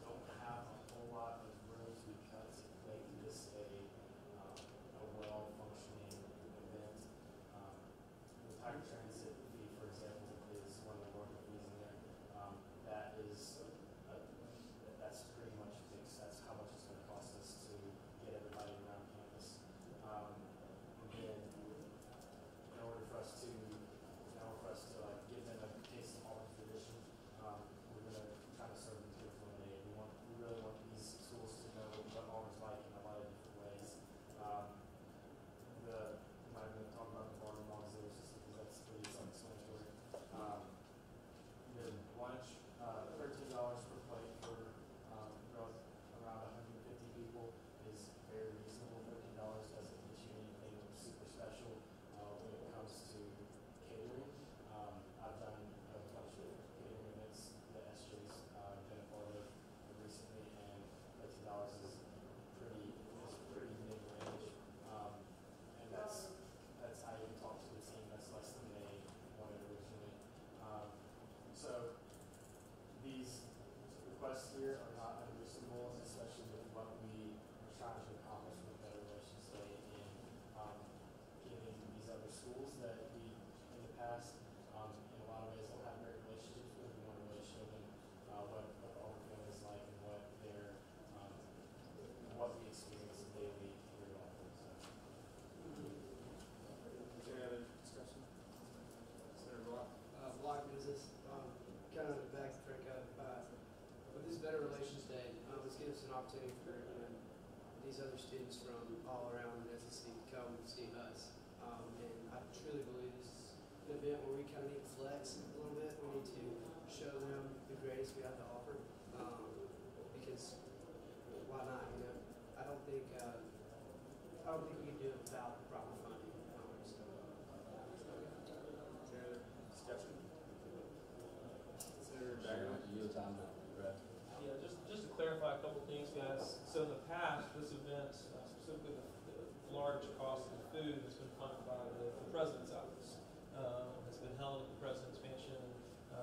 don't have a whole lot of room to be cut to make this a well-functioning event. The Tiger Transit fee, for example, is one of the larger fees in there. That is, that's pretty much fixed. That's how much it's going to cost us to get everybody around campus. And then, in order for us to like give them a taste of Auburn's tradition, we're going to try to serve them through lemonade. We really want these schools to know what Auburn's like in a lot of different ways. I'm not going to talk about the bar and Monzos just because that's pretty self-explanatory. The lunch, $13 per plate for around 150 people is very reasonable. $13 doesn't get you anything super special when it comes to catering. I've done a bunch of catering events that SJ's been a part of recently, and $13 is pretty mid-range. And that's how you talk to the team. That's less than they wanted originally. So these requests here are not unreasonable, especially with what we are trying to accomplish with Better Relations Day in giving these other schools that we, in the past, in a lot of ways, don't have great relationships with. We want to really show them what the Auburn family is like and what their what we experience daily here at Auburn. Is there any other discussion? Senator Block. Block business, kind of back to Franco. With this Better Relations Day, this gives us an opportunity for these other students from all around the SEC to come see us. And I truly believe this is an event where we kind of need to flex a little bit. We need to show them the greatest we have to offer. Because why not? You know, I don't think we can do it without proper funding. Is there any other discussion? Senator Barrett. Yield time to Brett. Yeah, just to clarify a couple things, guys. So in the past, this event, specifically the large cost of food, has been funded by the President's Office. It's been held at the President's Mansion.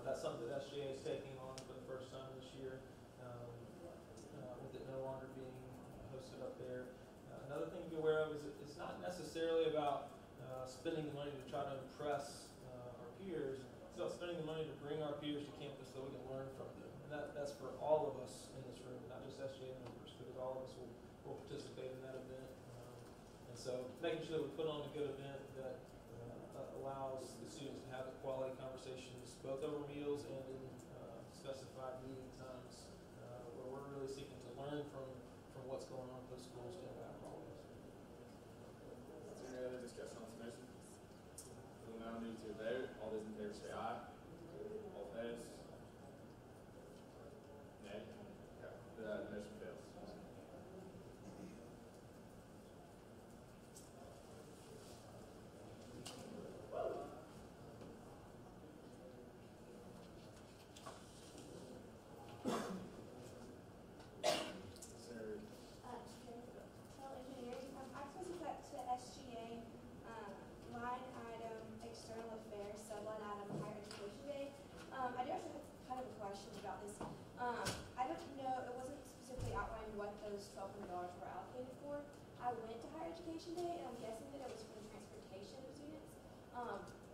That's something that SGA is taking on for the first time this year, with it no longer being hosted up there. Another thing to be aware of is it's not necessarily about spending the money to try to impress our peers. It's about spending the money to bring our peers to campus so we can learn from them. And that's for all of us in this room, not just SGA members, because all of us will participate in that event. And so making sure that we put on a good event that allows the students to have the quality conversations both over meals and in specified meeting times where we're really seeking to learn from what's going on at those schools to impact all of us. Is there any other discussion on this motion? We will now move to a vote. All those in favor say aye. All opposed? Nay. The motion fails. Senator. Engineering, I posted that to SGA, line item, external affairs, subline item, higher education day. I do actually have kind of a question about this. I don't know, it wasn't specifically outlined what those $1,200 were allocated for. I went to higher education day, and I'm guessing that it was for the transportation of students.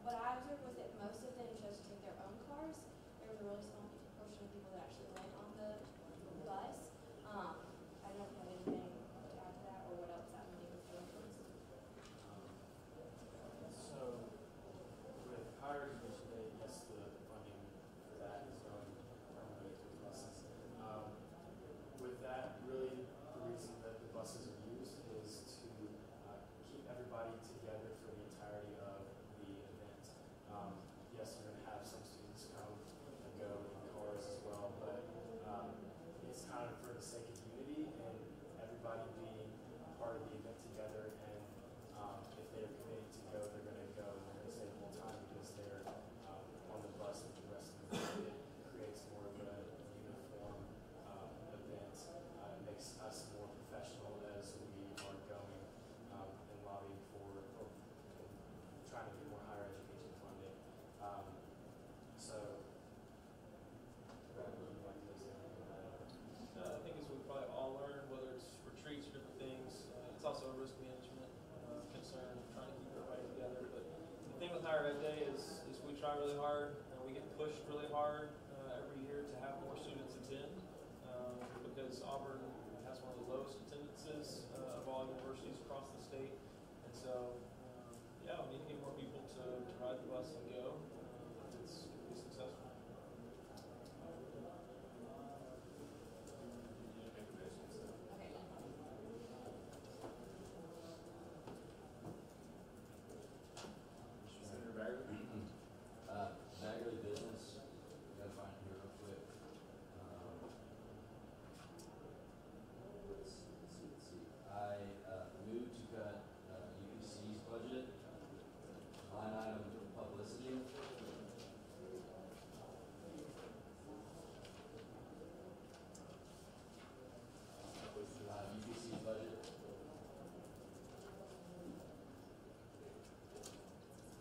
What I observed was that most of them chose to take their own cars. There was a really small try really hard. We get pushed really hard every year to have more students attend because Auburn has one of the lowest attendances of all universities across the state. And so, yeah, we need to get more people to ride the bus and go. It's going to be successful. Senator Bagley? Bagley Business, gotta find it here real quick. Let's see. I moved to cut UPC's budget, line item publicity. UPC's budget.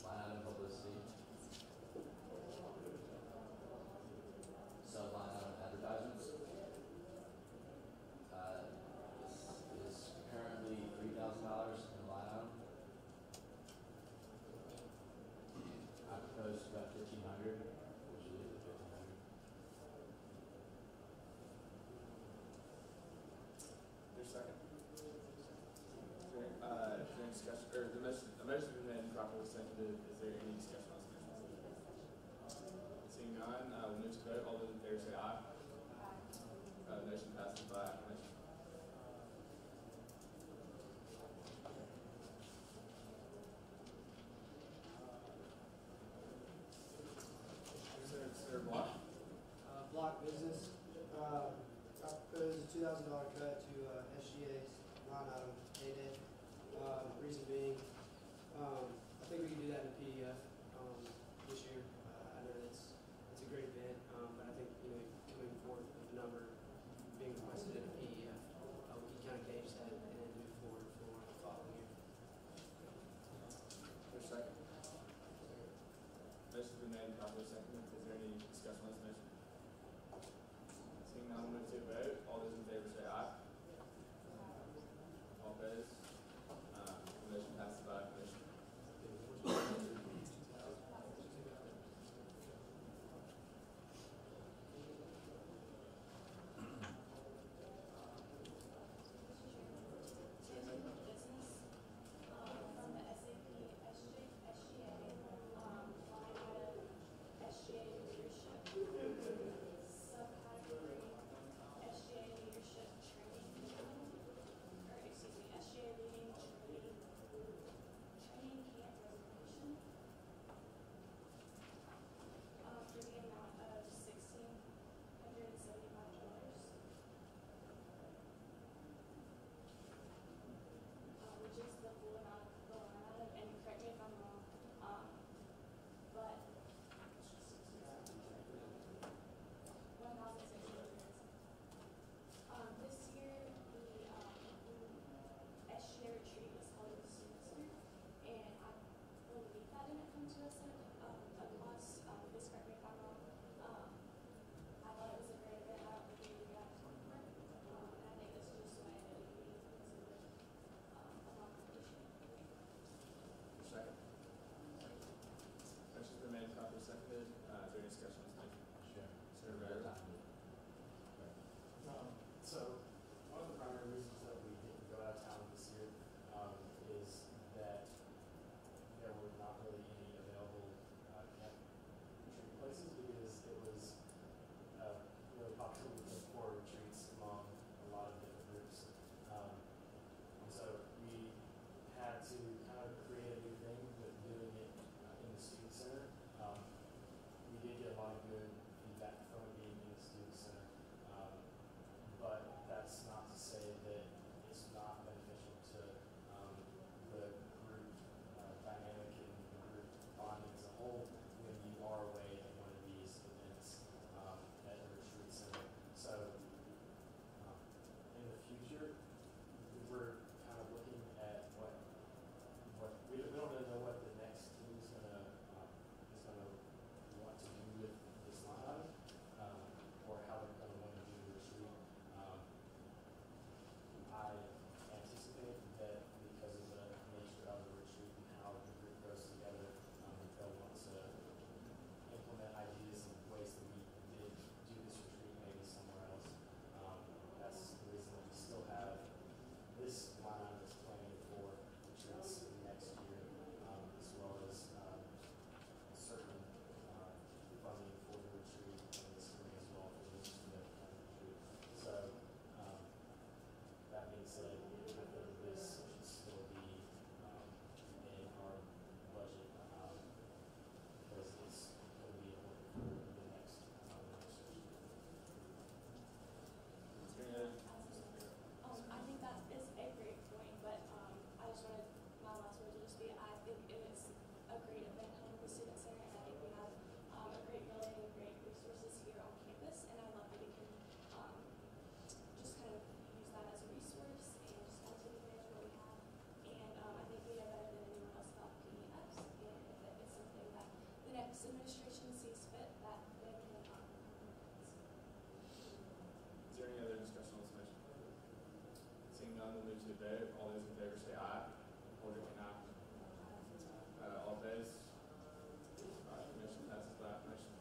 Line item publicity. Subline item advertisements. Is currently $3,000 in the line item. I proposed about $1,500, which will leave it $1,500. There's a second. Is there any discussion, or the motion's been made and properly seconded. Is there any discussion on this motion? Seeing none, we'll move to vote. All those in favor say aye. Motion passes by acclamation. Senator Block? Block business, I propose a $2,000 cut to SGA's line item payday. Reason being, I think we can do that in PDF this year. I know it's a great event, but I think coming forward with the number being requested in a PDF, we can kind of gauge that and then move forward for the following year. There's a second. Motion's been made and properly seconded. Is there any discussion on this motion? Seeing none, we'll move to a vote. All those in favor say aye. All opposed? The motion passes by acclamation. to the vote. All those in favor say aye. Hold your hand up. All opposed? Alright, motion passes by acclamation.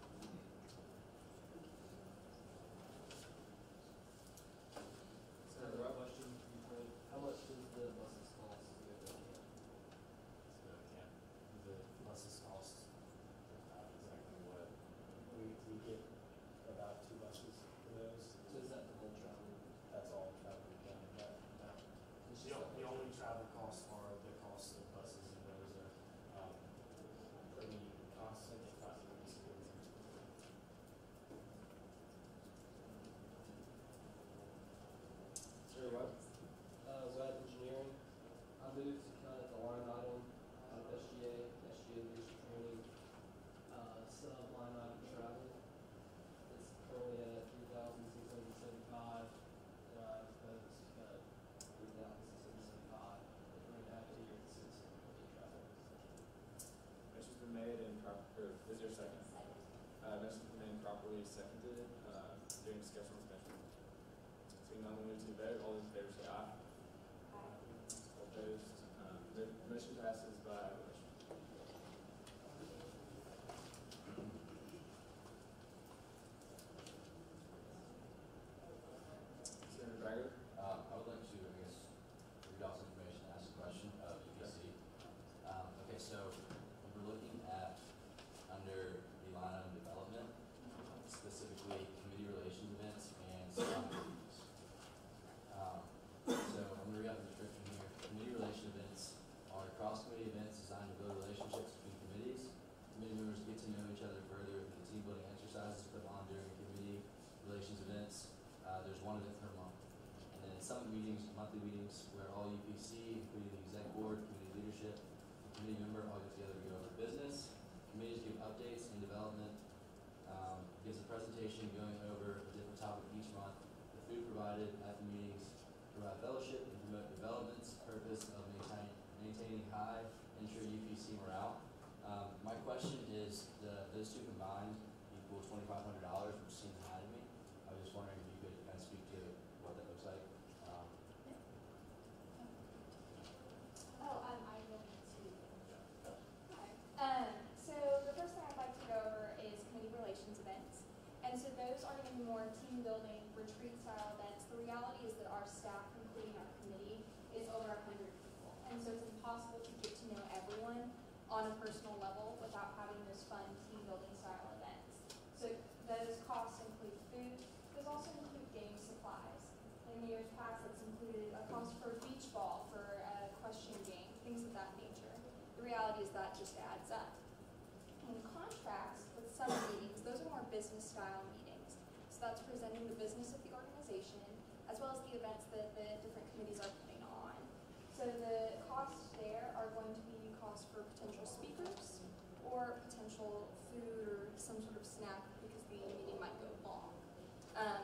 Senator Webb? Question, how much does the buses cost to go to camp? The buses cost exactly what we get about 2 buses for those. So is that the whole travel? That's all travel done. The only travel costs are the cost of buses, and those are pretty constant, if not increasing. Senator Webb? Web engineering, I moved to cut the line item out of SGA leadership training, sub line item travel. It's currently at $3,675, and I propose to cut $3,675, and bring it back to your consistent travel. Motion's been made and is there a second? Motion's been made and properly seconded. During discussion on this motion. Seeing none, we'll move to the vote. All those in favor say aye. All opposed? The motion passes by acclamation. Senator Bagger? I would like to, I guess, read off some information, ask a question of UPC. Okay, so we're looking at under the line item development, specifically committee relations events and staff meetings. So I'm gonna read out the description here. Committee relation events are cross-committee events designed to build relationships between committees. Committee members get to know each other further through team building exercises put on during committee relations events. There's one event per month. And then summit meetings, monthly meetings, where all UPC, including the exec board, committee leadership, and committee member all get together to go over business. Committees give updates and development, gives a presentation going over a different topic each month. The food provided at the meetings provide fellowship and promote development's purpose of maintaining high intra-UPC morale. My question is, those two combined equal $2,500, which seems high to me. I was just wondering if you could kind of speak to what that looks like. I will need to. So the first thing I'd like to go over is committee relations events. And so those are going to be more team building, retreat style events. The reality is that our staff, including our committee, is over 100 people. And so it's impossible to get to know everyone on a personal level without having those fun team building style events. So those costs include food. Those also include game supplies. In years past, it's included a cost for a beach ball, for a question game, things of that nature. The reality is that just adds up. In contrast with some meetings, those are more business style meetings. So that's presenting the business of the organization, as well as the events that the different committees are putting on. So the costs there are going to be costs for potential speakers or potential food or some sort of snack because the meeting might go long.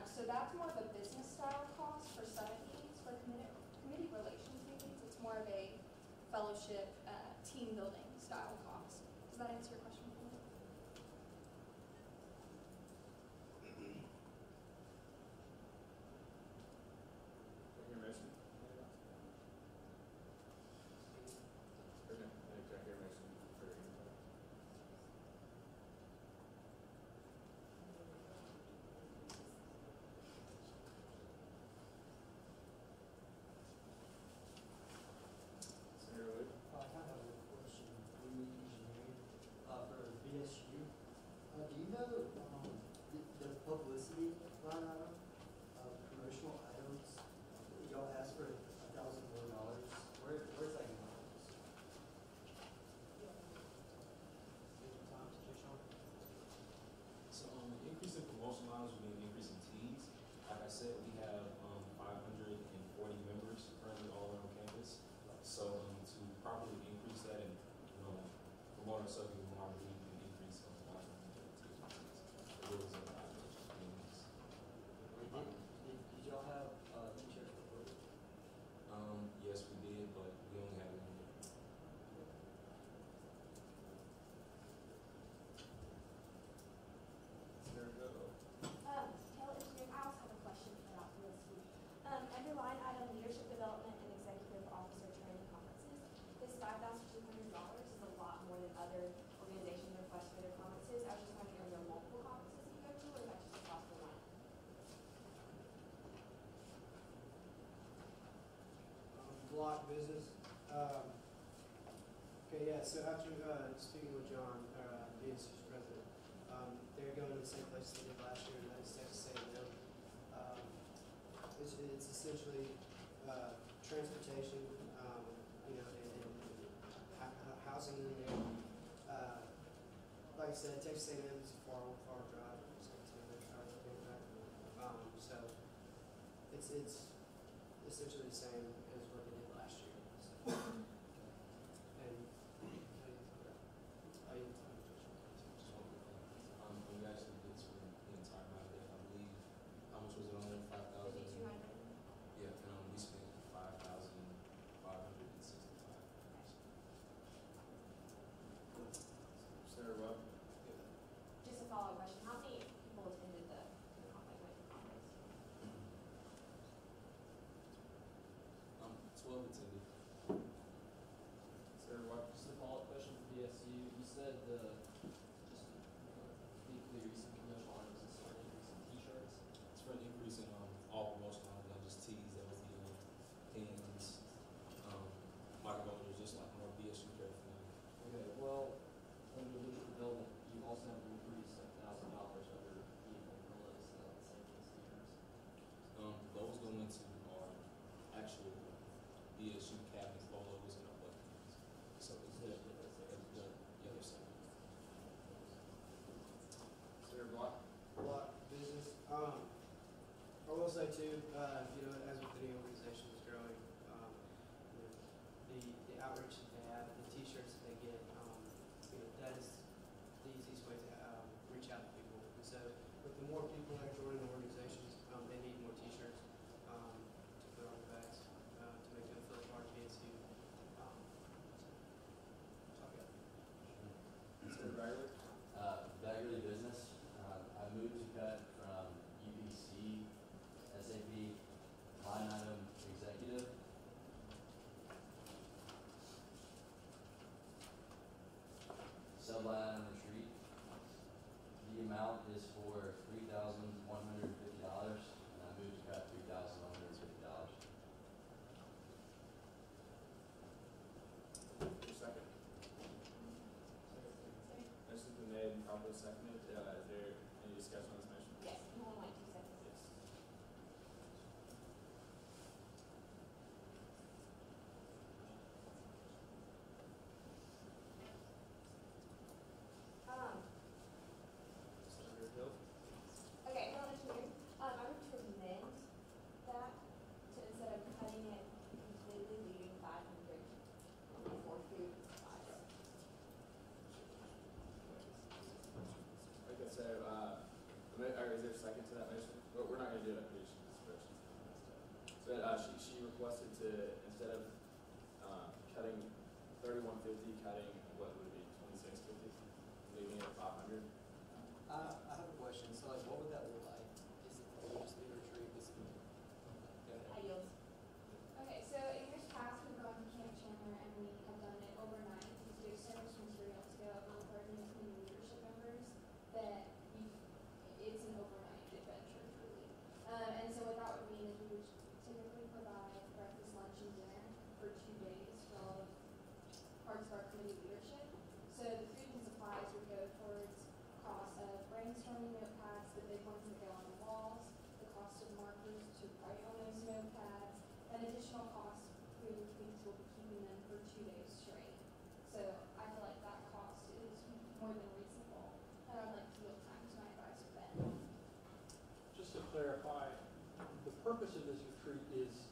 So that's more of a business style cost for summit meetings. For committee relations meetings, it's more of a fellowship, team building style cost. Does that answer your question? Your motion? Okay, can I hear a motion for input? block business. Okay, yeah, so after speaking with John, BSU's president, they're going to the same place they did last year, and that is Texas A&M. It's essentially transportation, you know, and housing in there. Like I said, Texas A&M is a far drive. It's like 10 hours, I think, back. So it's essentially the same as what they did last year. So, and We actually did spend the entire amount there. I believe, how much was it on there? 5,000? Yeah, and we spent 5,565. Sarah Webb? Just a follow-up question, how many people attended the conference? 12 attended. Sarah Webb? Just a follow-up question for BSU. You said just to be clear, you said promotional items and sort of increase in t-shirts. It's for an increase in all promotional items, not just tees, that would be pins, microphones, just like more BSU paraphernalia. Okay, well, under the leadership development, you also have to increase $1,000 over vehicle pillows, safety stickers. Those go into our actual BSU cabinet photos and our buttons. So it's the other side. Sarah Block? block business. I will say too, you know, as with any organization is growing, you know, the outreach that they have, the T-shirts that they get, you know, that is the easiest way to reach out to people. And so, with the more people that are joining the organizations, they need more T-shirts to put on their backs to make them feel a part of BSU. Sarah Bagley? Bagley Business, I moved to cut from UPC, SAP, line item executive. Subline item retreat. The amount is for $3,150, and I moved to cut $3,150. Your second. Motion's been made and properly seconded. Is there any discussion on this motion? Yes, more than like 2 seconds. Yes. Senator Hill? Okay, well, engineering, I would to amend that to instead of cutting it completely, leaving 500 for food supplies. Okay, so, or is there a second to that motion? Well, we're not gonna do it after each discussion. So, she requested to, instead of, cutting 3150, cutting, what would it be, 2650? Leaving it at 500? I have a question, so like, what would that look like? Is it, would it just be a retreat, this week? Go ahead. I yield. Okay, so in years past, we've gone to Camp Chandler and we have done it overnight because there's so much material to go on for new leadership members that it's an overnight adventure truly. And so what that would mean is we would typically provide breakfast, lunch, and dinner for 2 days for all of parts of our committee leadership. So the food and supplies would go towards cost of brainstorming notepads, the big ones that go on the walls, the cost of markers to write on those notepads, and additional costs because we'll be keeping them for 2 days straight. So I feel like that cost is more than reasonable, and I'd like to yield time to my advisor, Ben. Just to clarify, the purpose of this retreat is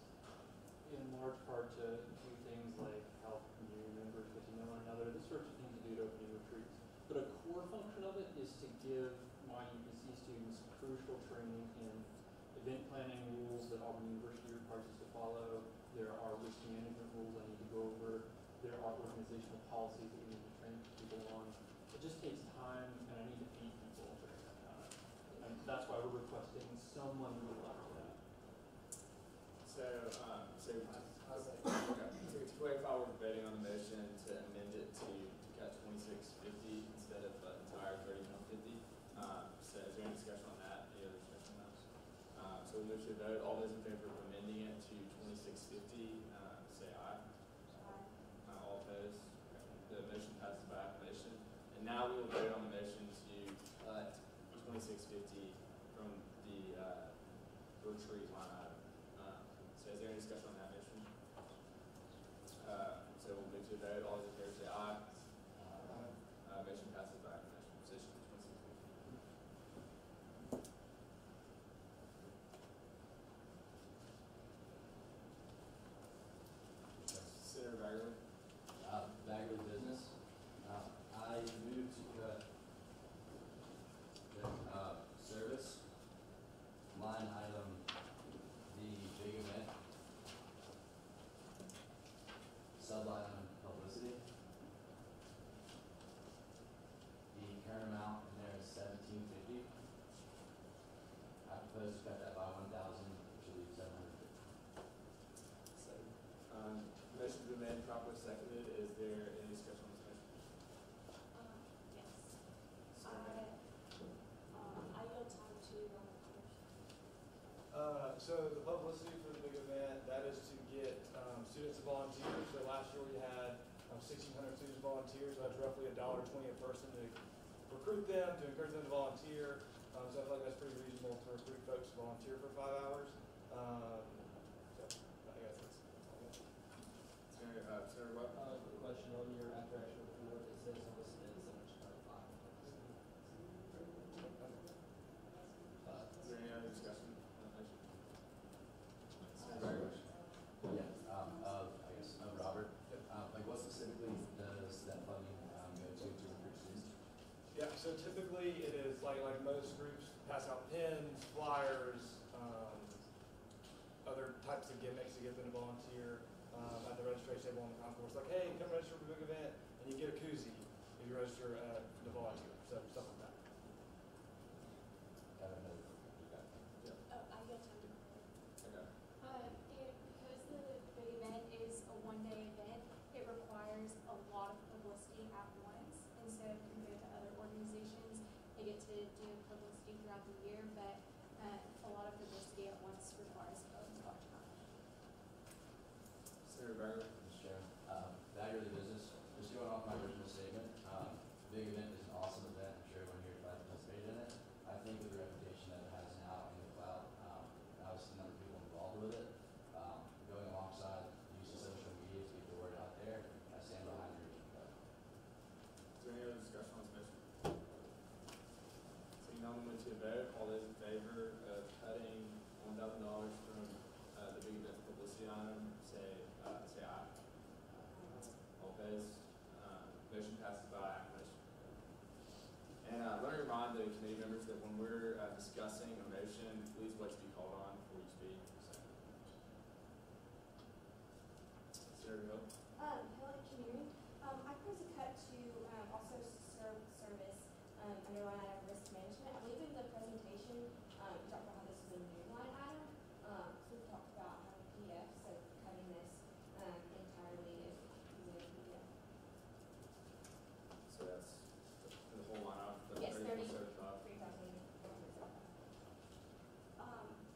in large part to do things like help new members get to know one another, this sort of thing to do at opening retreats. But a core function of it is to give my UPC students crucial training in event planning rules that Auburn University requires us to follow. There are risk management rules I need to go over. There are organizational policies that we need to train people on. It just takes time, and I need to feed people during that time. And that's why we're requesting someone who would like that. So, to clarify, we're debating on the motion to amend it to cut 2650 instead of the entire 3150. So is there any discussion on that? Any other discussion on that? So we move to a vote. All those in favor of amending it to 2650, say aye. vote. All those in favor say aye. Motion passes by acclamation. Position 26. Senator Bagley. Bagley Business. I move to cut the service line item, the big event, sub item publicity. The current amount in there is $17.50. I propose to cut that by 1,000, which will leave $750. Motion's been made and properly seconded. Is there any discussion on this motion? Yes. Senator I yield time to Robert Myers. So the publicity for the big event, that is to get students and volunteers. So last year we had 1,600 students volunteers. So that's roughly $1.20 a person to recruit them, to encourage them to volunteer. So I feel like that's pretty reasonable to recruit folks to volunteer for 5 hours. So I guess that's all I got. Senator Webb. Quick question on your after action report, it says on the spend so much about five. Is there any other discussion on the motion? Senator Bagley. I guess, Robert, like what specifically does that funding go to recruit students? Yeah, so typically it is like most groups pass out pins, flyers, other types of gimmicks to get them to volunteer at the registration table on the concourse. Like, hey, come register for a big event, and you get a koozie if you register to volunteer. So stuff like that. I yield time to Carly. Okay. Because the big event is a one-day event, it requires a lot of publicity at once. And so compared to other organizations, they get to do publicity throughout the year, but a lot of publicity at once requires a large amount of money. Senator Bagley. Mr. Chairman, Bagley Business, just going off my original statement, big event is an awesome event. I'm sure everyone here would like to participate in it. I think with the reputation that it has now in the cloud, obviously the number of people involved with it, going alongside the use of social media to get the word out there, I stand behind your vote. Is there any other discussion on this motion? Seeing none, we'll move to a vote. All those in favor of cutting $1,000 from the big event publicity item, say aye. All opposed? Motion passes by acclamation. And let me remind the committee members that when we're discussing a motion, please wait to be called on before you speak. Senator Hill. Hill Engineering. I propose a cut to also service under line item risk management. I believe in the presentation, you talked about how this is a new line item. So we talked about having PDF, so cutting this entirely is using a PDF. So that's the whole line item. Yes, 3475. 33,000.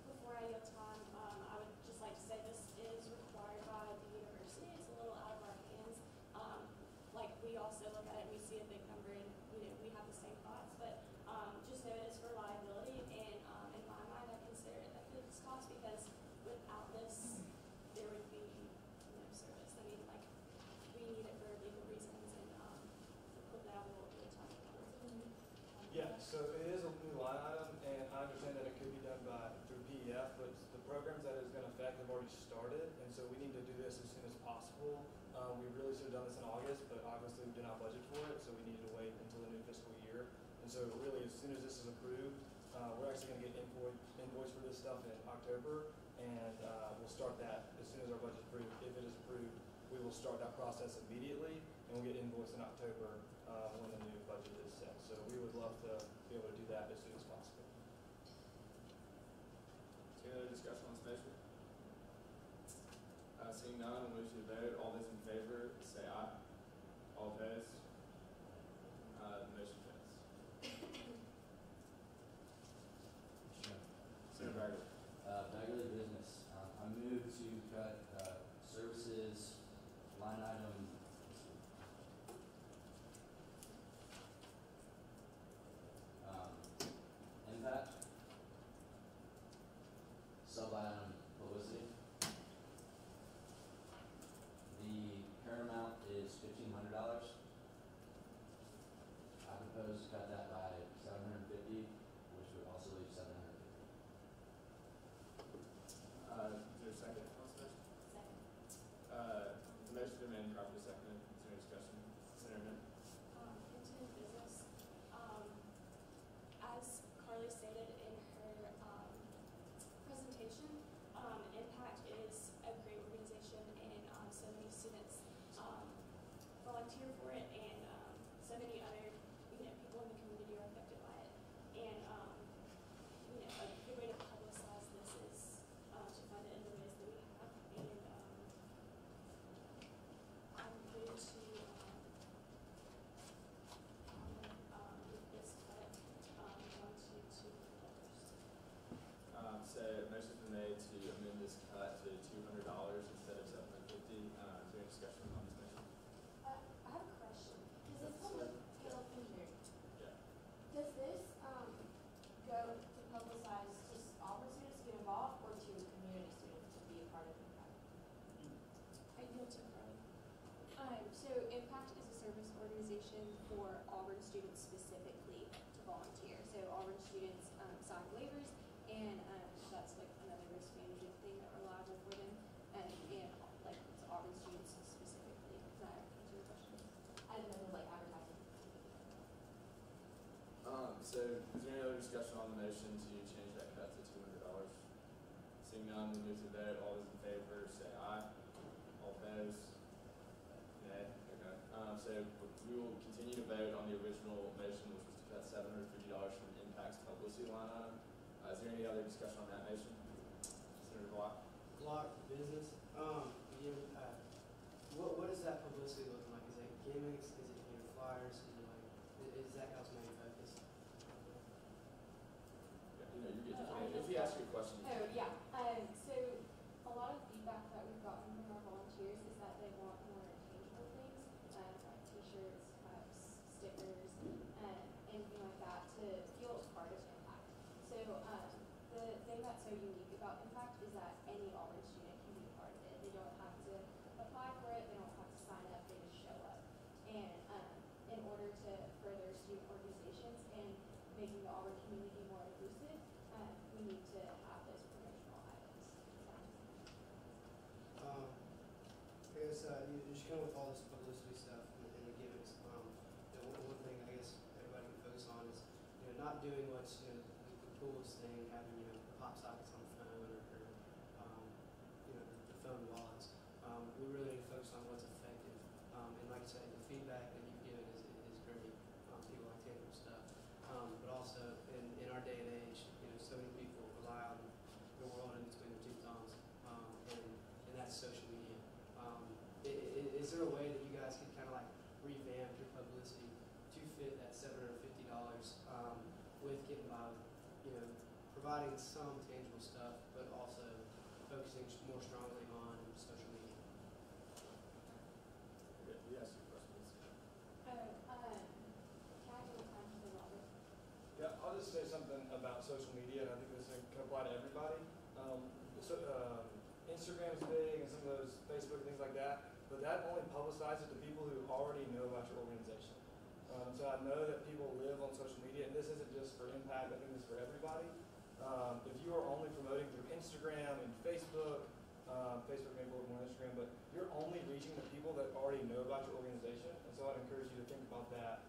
Before I yield time, I would just like to say this is required by the university. It's a little out of our hands. Like we also look at it, we see a big number, and we have the same thoughts. But just know it's for liability, and in my mind, I consider it a fixed cost because without this, there would be no service. I mean, like we need it for legal reasons, and put that will yield time. Yeah, so it is a new line item, and I understand that it could be done through PDF, but the programs that it's going to affect have already started, and so we need to do this as soon as possible. We really should have done this in August, but obviously we did not budget for it, so we needed to wait until the new fiscal year. And so really, as soon as this is approved, we're actually going to get invoice for this stuff in October, and we'll start that as soon as our budget's approved. If it is approved, we will start that process immediately, and we'll get invoice in October when the new budget is set. So we would love to be able to do that as soon as possible. Any other discussion on this motion? Seeing none, we'll move to the vote. All those in favor, say aye. All opposed? The motion fails. Senator Bagley. Bagley Business, I move to cut services line item. Impact, sub item publicity. The current amount is Zimmerman. Into business, as Carly stated in her presentation, Impact is a great organization, and so many students volunteer for it, and so many other people in the community are affected by it. And a good way to publicize this is to fund it in the ways that we have. And I'm going to this cut $1 to $2. So a motion's been made to amend this cut to $200 instead of $750. Is there any discussion on this motion? I have a question. Does this come with Caleb Engineering? Yeah. Does this go to publicize just Auburn students to get involved, or to community students to be a part of Impact? I yield to Carly. So Impact is a service organization for Auburn students specifically to volunteer. So Auburn students sign waivers, and that's like another risk management thing that we're liable for them, and like it's Auburn students specifically. Does that answer your question? I didn't know, like, advertising. So is there any other discussion on the motion to change that cut to $200? Seeing none, we move to vote. All those in favor say aye. All opposed? Nay. Okay. So we will continue to vote on the original motion, which was to cut $750 from Impact's publicity line item. Is there any other discussion on that motion? Senator Block? Block business. What is that publicity looking like? Is it gimmicks? Is it flyers? Is it like is that y'all's main focus? Yeah, you're good. If he asks you a question. Oh, yeah. So a lot of feedback that we've gotten from our volunteers is that they want more tangible things, like t-shirts, cups, stickers, anything like that to feel a part of Impact. So the thing that's so unique about Impact is that any Auburn student can be a part of it. They don't have to apply for it. They don't have to sign up. They just show up. And in order to further student organizations and making the Auburn community more inclusive, we need to have those promotional items. I guess you just come with all this publicity stuff and the gimmicks. One thing I guess everybody can focus on is not doing what's the coolest thing, having pop sockets on the phone or the phone wallets. We really need to focus on what's effective. And like I said, the feedback that you've given is great. People like tangible stuff. But also in our day and age, so many people rely on the world in between their two thumbs, and that's social media. Is there a way that you guys could kind of like revamp your publicity to fit that $750 with getting by with, providing some tangible stuff, but also focusing more strongly on social media? Yes, your questions. Can I give time to Robert? Yeah, I'll just say something about social media, and I think this can apply to everybody. Instagram is big, and some of those Facebook things like that, but that only publicizes to people who already know about your organization. So I know that people live on social media, and this isn't just for Impact, I think this is for everybody. If you are only promoting through Instagram and Facebook, Facebook may be a little more Instagram, but you're only reaching the people that already know about your organization, and so I'd encourage you to think about that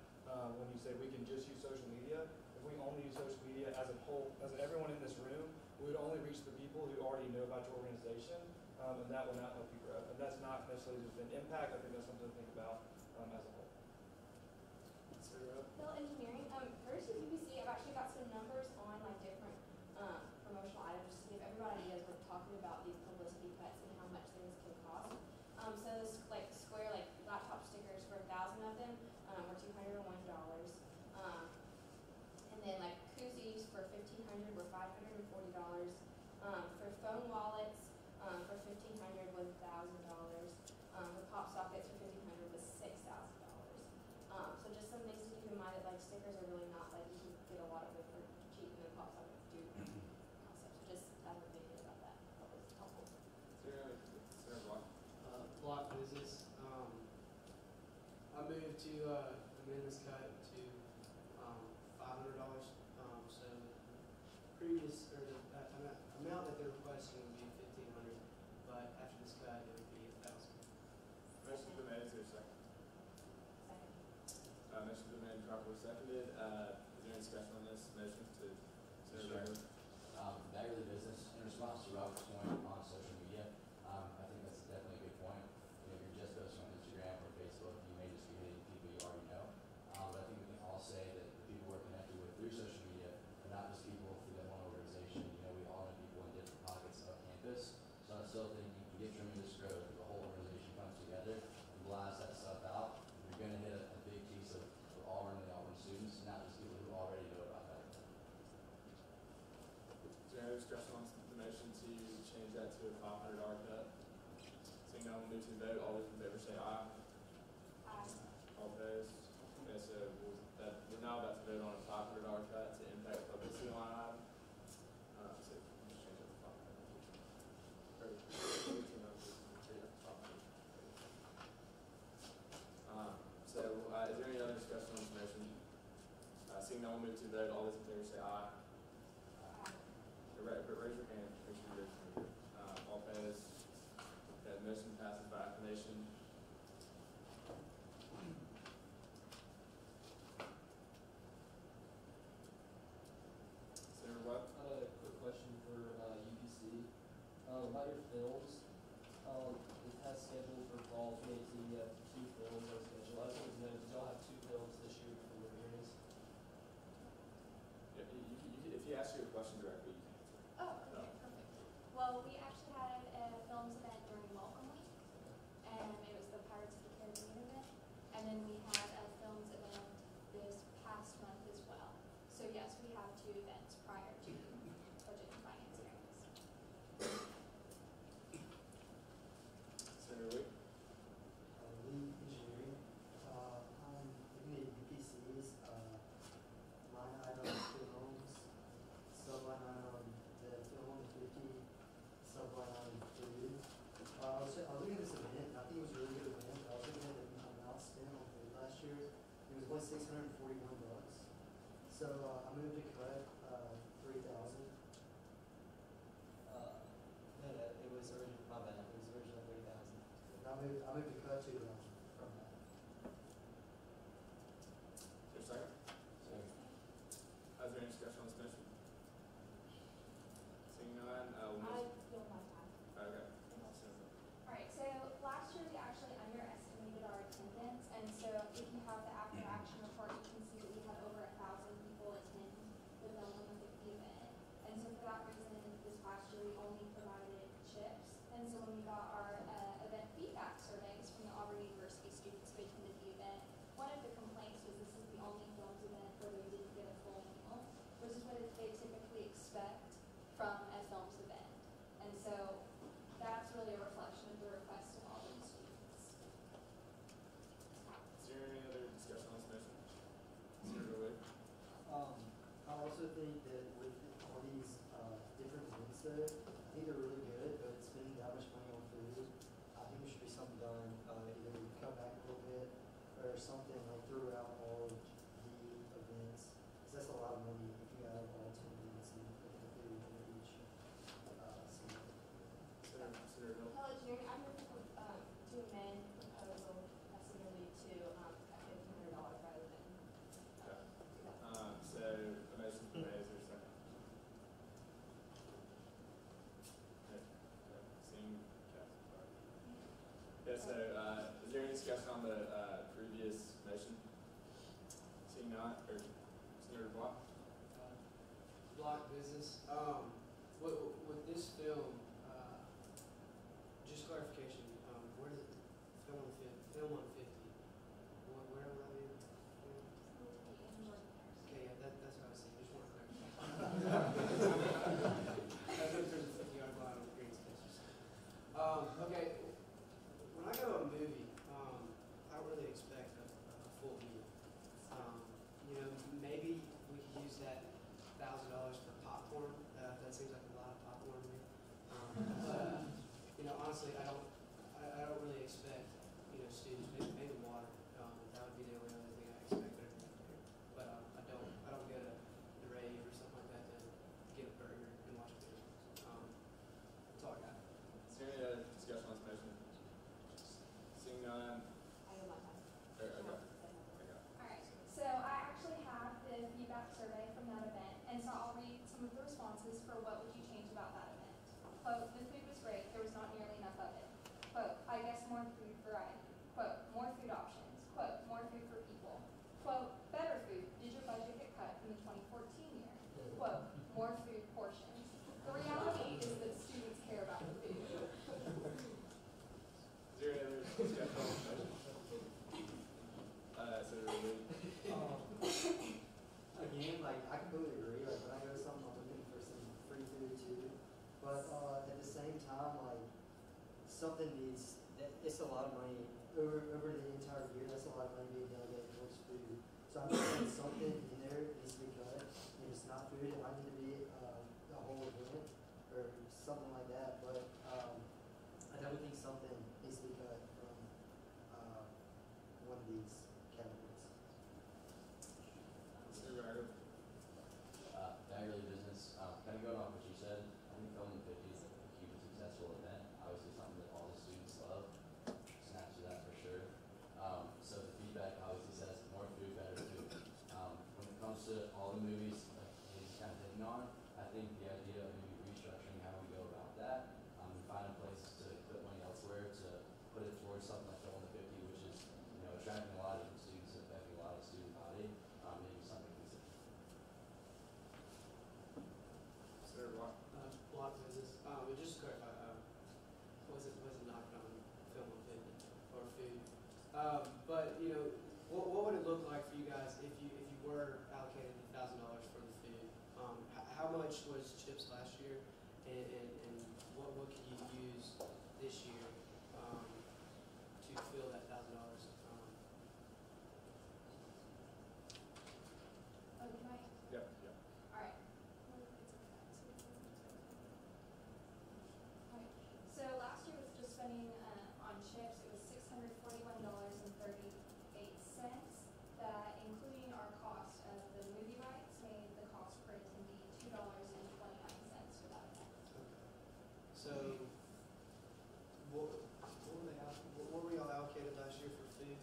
when you say we can just use social media. If we only use social media as a whole, as everyone in this room, we would only reach the people who already know about your organization, and that will not help you grow. And that's not necessarily just an Impact, I think that's something to think about as a whole. Bill Engineering. First is UBC. I've actually got some numbers on like different promotional items just to give everybody ideas. We're talking about these publicity cuts and how much things can cost. So this like square like laptop stickers for 1,000 of them were $201. And then like koozies for 1,500 were $540. For phone wallets for 1,500 was $1,000. For pop sockets for 1,500 was $6,000. So just some things to keep in mind that like stickers are really not like you can get a lot of it for cheap, and then pop sockets do cost. So just have a video about that. That was helpful. Senator Block? Block business. I moved to amend this cut to $500. So previous or the amount that they're requesting would be $1,500, but after this cut it would be $1,000. Motion's been made. Is there a second? Second. motion's been made and properly seconded. Is there any discussion on this motion to Senator Bagley? Bagley business, in response to Robert's point on social media, I think that's definitely a good point. You know, if you're just posting on Instagram or Facebook, you may just be hitting people you already know. But I think we can all say that the people we're connected with through social media are not just people through that one organization. You know, we all know people in different pockets of campus. So I still think you can get tremendous growth if the whole organization comes together and blasts that stuff out. You're going to hit a big piece of Auburn and the Auburn students, not just people who already know about that. Is there any other discussion on the motion to change that to a $500 cut? Seeing none, we'll move to the vote. All those in favor say aye. Aye. All opposed? Okay, so we're now about to vote on a $500 cut to impact publicity line item. So let's change it to 500. So is there any other discussion on this motion? Seeing none, we'll move to the vote. All those in favor say aye. Raise your hand. Make sure you raise your hand. All opposed? Okay, the motion passes by acclamation. Senator Webb? I had a quick question for UPC. About your films, the test schedule for fall 2018, you have 2 films on schedule. I just wanted to know, did y'all have 2 films this year for the hearings? If you ask your question directly, you can answer. Oh, okay, perfect. Well, we actually had a films event during Welcome Week, and it was the Pirates of the Caribbean event. And then we had a films event this past month as well. So yes, we have 2 events prior to budget and finance hearings. Senator Lee? Lead engineering, I'm looking at UPC's, line item films, subline item, the film 50, subline item 2. I was looking at this event, and I think it was a really good event. I was looking at the amount spent on food last year. It was only $641. So I moved to cut 3,000. No, it was originally, my bad, it was originally 3,000. I moved to cut 2,000 from that. Is there a second? Second. Is there any discussion on this motion? Seeing none, we'll I move. feel my time. Okay. Alright, so last year we actually underestimated our attendance, and so if you have the after action report, you can see that we had over 1,000 people attend the Film 150 event. And so for that reason, this past year we only provided chips. And so when we got our event feedback surveys from the Auburn University students who attended the event, one of the complaints was this is the only films event where they didn't get a full meal, which is what they typically expect from a films event. And so that's really a reflection of the request of all these students. Is there any other discussion on this motion? Senator Lee? I also think that with all these different events though, I think they're really good, but spending that much money on food, I think there should be something done, either we cut back a little bit or something like throughout all of the events. Because that's a lot of money if you have all 10 events and look at the food in each season. Senator Hill? Well, engineering, I'm looking for, to amend proposal similarly to a $1,500 rather than. Okay. So a motion's been made. Is there a second? Okay. Seeing, okay, so is there any discussion on the previous motion? Seeing none, or Senator Block? Block business. With this film, just clarification, where does it, film 150, where will that be? Okay, yeah, that's what I was saying, just want to clarify. That's what there's a 50-yard line on the green space or something. Okay, when I go to a movie, I don't really expect a full meal. You know, maybe we could use that $1,000 for popcorn. That seems like a lot of popcorn to me. But you know, honestly, I don't really expect, you know, students, maybe water. That would be the only other thing I expect them to do. But I don't go to the rave or something like that to get a burger and watch a movie. That's all I got. Is there any other discussion on this motion? Seeing none, I know my time. okay. Alright, something needs, it's a lot of money, over the entire year, that's a lot of money being delegated towards food. So I'm just saying something in there needs to be cut. If it's not food, it might need to be a whole event or something like that, but I definitely think something needs to be cut from one of these categories. Mr. Ryder. Daily business, kind of going off what you said, I think Film 50 is a hugely successful event. Obviously something that all the students love. Snaps to that for sure. So the feedback obviously says more food, better food. When it comes to all the movies like he's kind of hitting on, I think the idea of maybe restructuring how we go about that, and find a place to put money elsewhere to put it towards something like Film 50, which is, you know, attracting a lot of different students and affecting a lot of the student body, maybe something to consider. Sir, what? Block business. And just to clarify, was it knocked on film or food or food? But you know, what would it look like for you guys if you were allocated $1,000 for the food? How much was chips last year, and what could you use this year to fill that $1,000? Oh, can I? Yep, yep. All right. Okay. So last year was just spending on chips. It was $641.38. That, including our cost of the movie rights, made the cost per attendee $2.29 for that event. So, what were y'all allocated last year for food?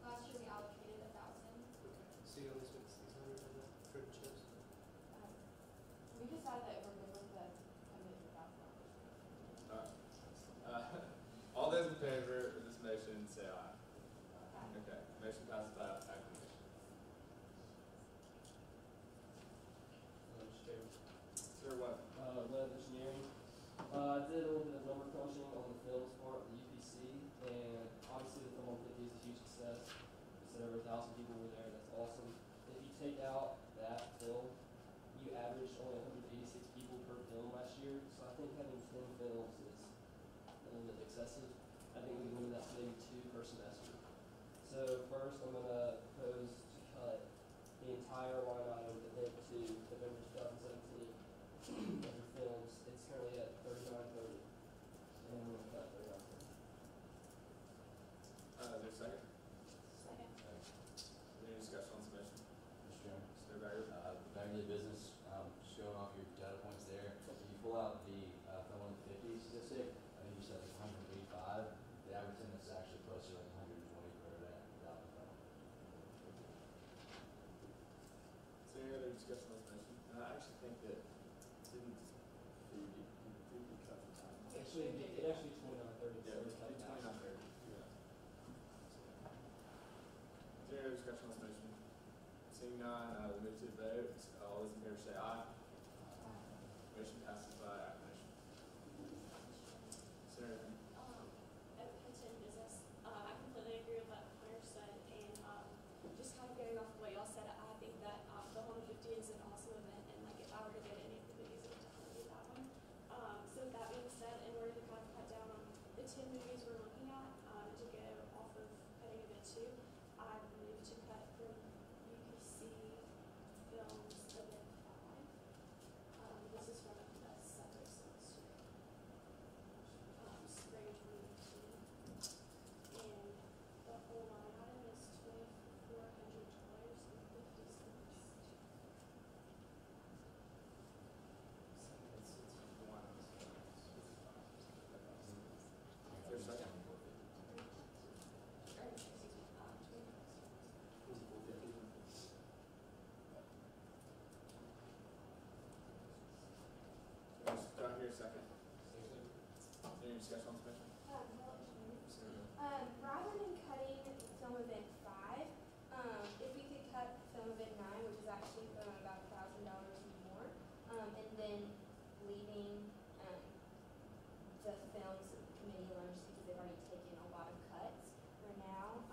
Last year we allocated 1,000. Okay. So you only spent 600 on that for the chips? We decided that we're good with the $1,000. All those in favor of this motion say aye. Okay, motion passes by acclamation. Mr. Chairman. Sir, what? Web engineering. I did a little bit of number crunching on the films part of the UPC, and obviously the Film 150 is a huge success. We said over 1,000 people were there. That's awesome. If you take out that film, you averaged only 186 people per film last year. So I think having 10 films is a little bit excessive. I think we can limit that to maybe 2 per semester. So first, I'm going to propose to cut the entire line item event to November 2017 under films. It's currently at 3930, and I'm going to cut 3930. Is there a second? Second. Any discussion on this motion? Mr. Chairman. Mr. Ryder. Daily business, just going off your data points there, if you pull out the Film 150 statistic, I think you said like 185. The average attendance is actually closer to like 120 per event without the film. Is there any other discussion on this motion? And I actually think that didn't food be cut from time? Actually, it actually 2930. Yeah, it was 2930. Yeah. Is there any other discussion on this motion? Seeing none, we'll move to the vote. All those in favor say aye. Motion passes by acclamation. Sarah. Attend business. I completely agree with that 100%. And just kind of going off of what y'all said, I think that the 150 is an awesome event. And like if I were to get any of the movies, it would definitely be that one. So with that being said, in order to kind of cut down on the 10 movies we're looking at, and to go off of cutting event 2, I move to cut from UPC Films event 5. This is from a separate semester. Spring 2018. And the whole line item is Is there a second? Do I hear a second? Any discussion on this motion? Rather than cutting film event 5, if we could cut film event 9, which is actually about $1,000 more, and then leaving the films committee alone just because they've already taken a lot of cuts for now.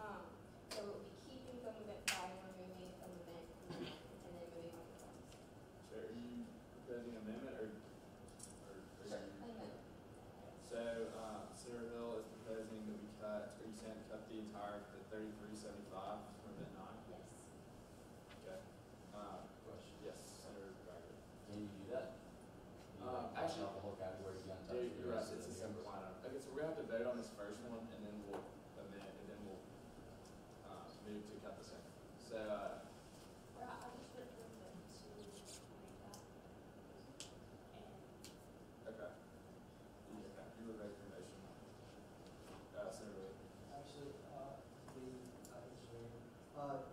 So we'll be keeping film event 5 and removing film event 9, and then moving on to films. So are you proposing amendment or Sure, amendment. $33.75 for event 9. Yes. Okay. Question. Yes, Senator Bagger. Can you do that? You like, Actually, the whole category be untouched. You're right, it's a separate line item. Okay, so we're gonna have to vote on this first one, and then we'll amend, and then we'll move to cut the second. So, Or I just put from the to make that. And okay. Okay, you were ready for your motion. Senator Wood. Actually,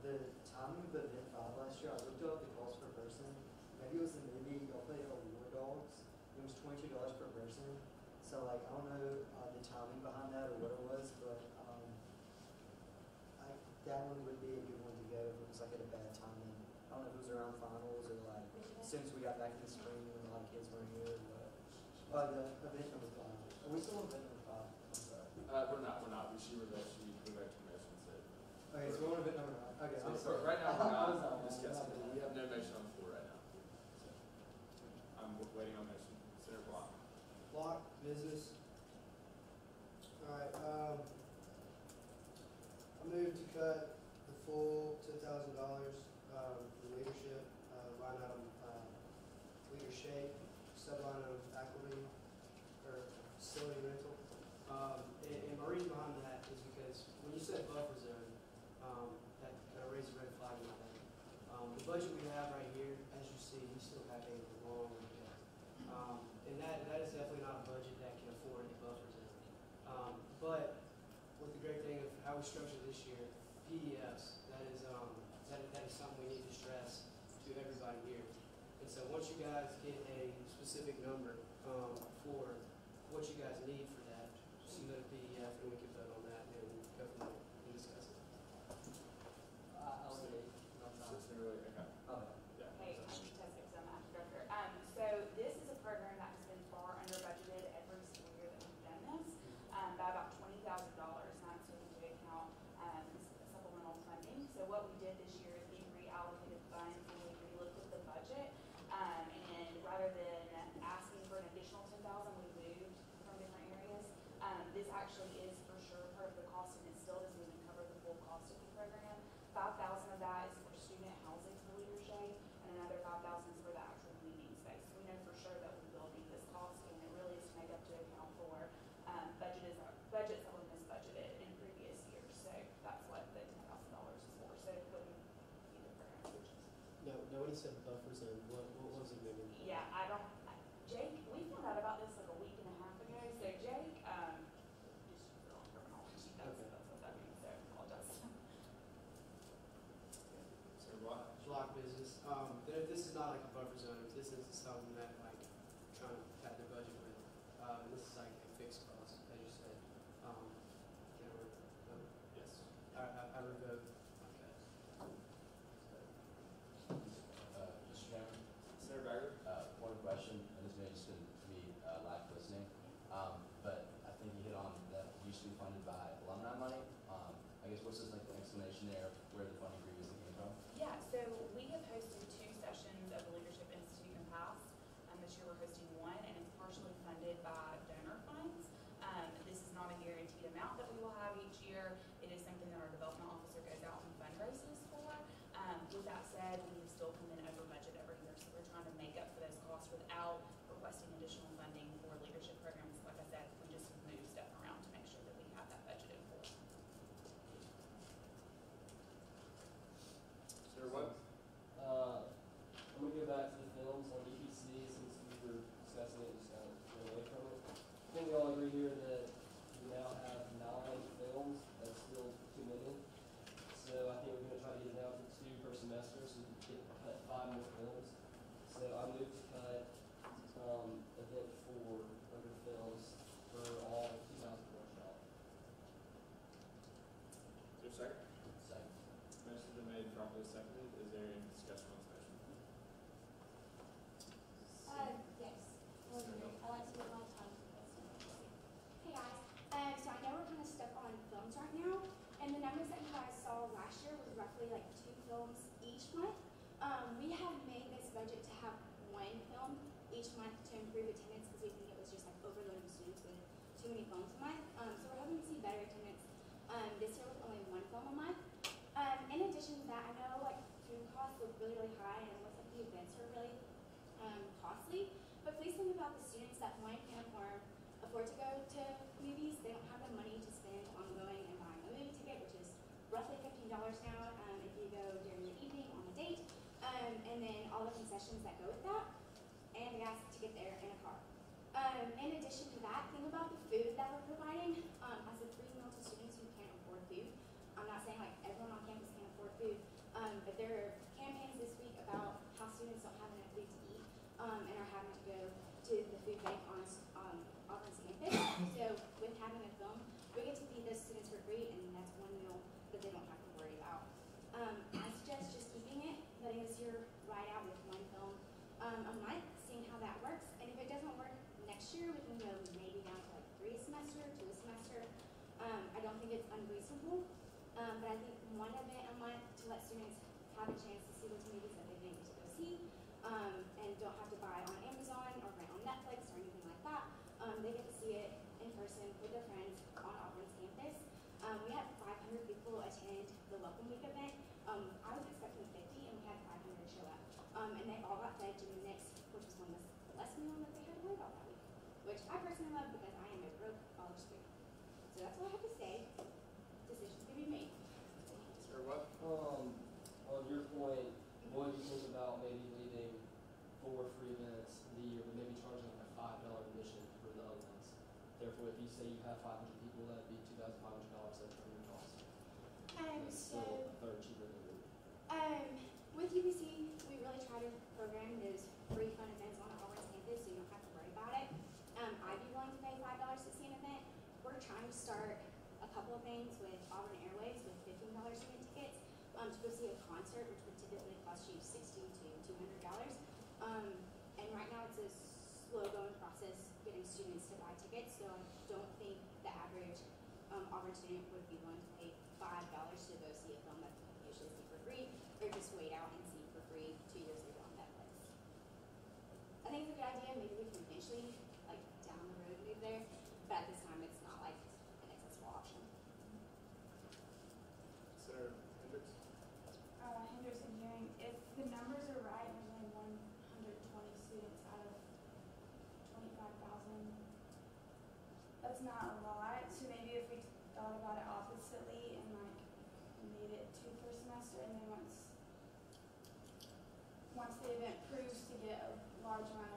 the timing of the event 5 last year, I looked up the cost per person. Maybe it was the movie, y'all played War Dogs. It was $22 per person. So like, I don't know the timing behind that or what it was, but that one would be a good one to go if it was like at a bad timing. I don't know if it was around finals or like as soon as we got back in the spring when a lot of kids weren't here. But the event number 5. Are we still on event number 5? I'm sorry. We're not. She revoked your motion, so. Okay, so we're on event number 9. Okay, I'm So sorry. right now, we're I was not out. discussing it. We have no motion on the floor right now. So, I'm waiting on motion. Senator Block. Block, business. Alright, I move to cut the full $10,000, for leadership, line item, leader shape, subline item faculty, or facility rental. And my reason behind that is because when you said buffer zone, that kind of raised a red flag in my head. The budget we have right here, as you see, we still have a long way to go. And that is definitely not a budget that can afford a buffer zone. But with the great thing of how we structured this year, PEFs, that is something we need to stress to everybody here. And so once you guys get a specific number for what you guys need for that, just submit a PEF and we can vote on that and go from there and discuss it. I'll wait. Senator Wood, okay. Yeah. Hey, I'm Jessica, so I'm Active Director. So this is a program that has been far under budgeted every single year that we've done this, by about $20,000, not taking into account supplemental funding. So what we did this year is we reallocated funds and we relooked at the budget, and rather than asking for an additional $10,000, we moved from different areas. This actually is for sure part of the cost, and it still doesn't even cover the full cost of the program. 5,000 of that is for student housing for leadership, and another 5,000 is for the actual meeting space. We know for sure that we will need this cost, and it really is to make up to account for budgets that were misbudgeted in previous years. So that's what the $10,000 is for. So it wouldn't be the program switches. No, nobody said buffer zone. What was it moving? Yeah, Jake, we found out about this like a week and a half ago. So Jake, just use the wrong terminology. That's what that means. So I apologize. Senator Block. Block business. This is not like a buffer zone. This is something that like trying to pad their budget with. And this is like a fixed cost, as you said. Can I vote? Yes. I would vote. Mr. Chairman, Senator Bagger. one question, and this may have just been me live listening, but I think you hit on that it used to be funded by alumni money. I guess what's just like the explanation there of where the funding previously came from? Yeah, so we have hosted 2 sessions of the Leadership Institute in the past. This year we're hosting 1, and it's partially funded by donor funds. This is not a guaranteed amount that we will have each year. It is something that our development officer goes out and fundraises for. With that said, we have still come in over budget every year, so we're trying to make up for those costs without requesting additional funding for leadership programs. Like I said, we just move stuff around to make sure that we have that budgeted for. and then all the concessions that go with that, and the gas to get there in a car. In addition to that, think about the food that we're providing as a free meal to students who can't afford food. I'm not saying like everyone on campus can't afford food, but there are campaigns this week about how students don't have enough food to eat and are having to go to the food bank on Auburn's campus. So with having a film, we get to feed those students for free, and that's one meal that they don't have to worry about. I suggest just keeping it, letting us year ride out with one film a month, seeing how that works. And if it doesn't work next year, we can go maybe down to like 3 a semester, 2 a semester. I don't think it's unreasonable, but I think one event a month to let students have a chance to see those movies that they didn't get to go see, and don't have to buy on Amazon or rent on Netflix or anything like that. They get to see it in person with their friends on Auburn's campus. We had 500 people attend the Welcome Week event. I was expecting 50, and we had 500 show up. And they all got fed Jimmy Mix, which was one less meal that they had to worry about that week, which I personally love because I am a broke college student. So that's all I have to say. Decisions can be made. Sir, what? On your point, what do you think about maybe leaving 4 free events in the year, but maybe charging like a $5 admission for the other ones? Therefore, if you say you have 500 people, that'd be $2,500 extra for your cost. It's still a third cheaper than the With UBC, we really try to program those free fun events on Auburn's campus, so you don't have to worry about it. I'd be willing to pay $5 to see an event. We're trying to start a couple of things with Auburn Airways with $15 student tickets to go see a concert, which would typically cost you $60 to $200. And right now it's a slow going process getting students to buy tickets, so I don't think the average Auburn student would be willing to pay $5 to go see a film that they can usually see for free, or just wait out and see for free 2 years later on Netflix. I think it's a good idea. Maybe we can eventually, like down the road, move there, but at this time it's not like an accessible option. Senator Hendricks? Hendricks Engineering, if the numbers are right, there's only 120 students out of 25,000. That's not a lot. So maybe if we thought about it oppositely and like made it 2 per semester, and then once the event proves to get a large amount of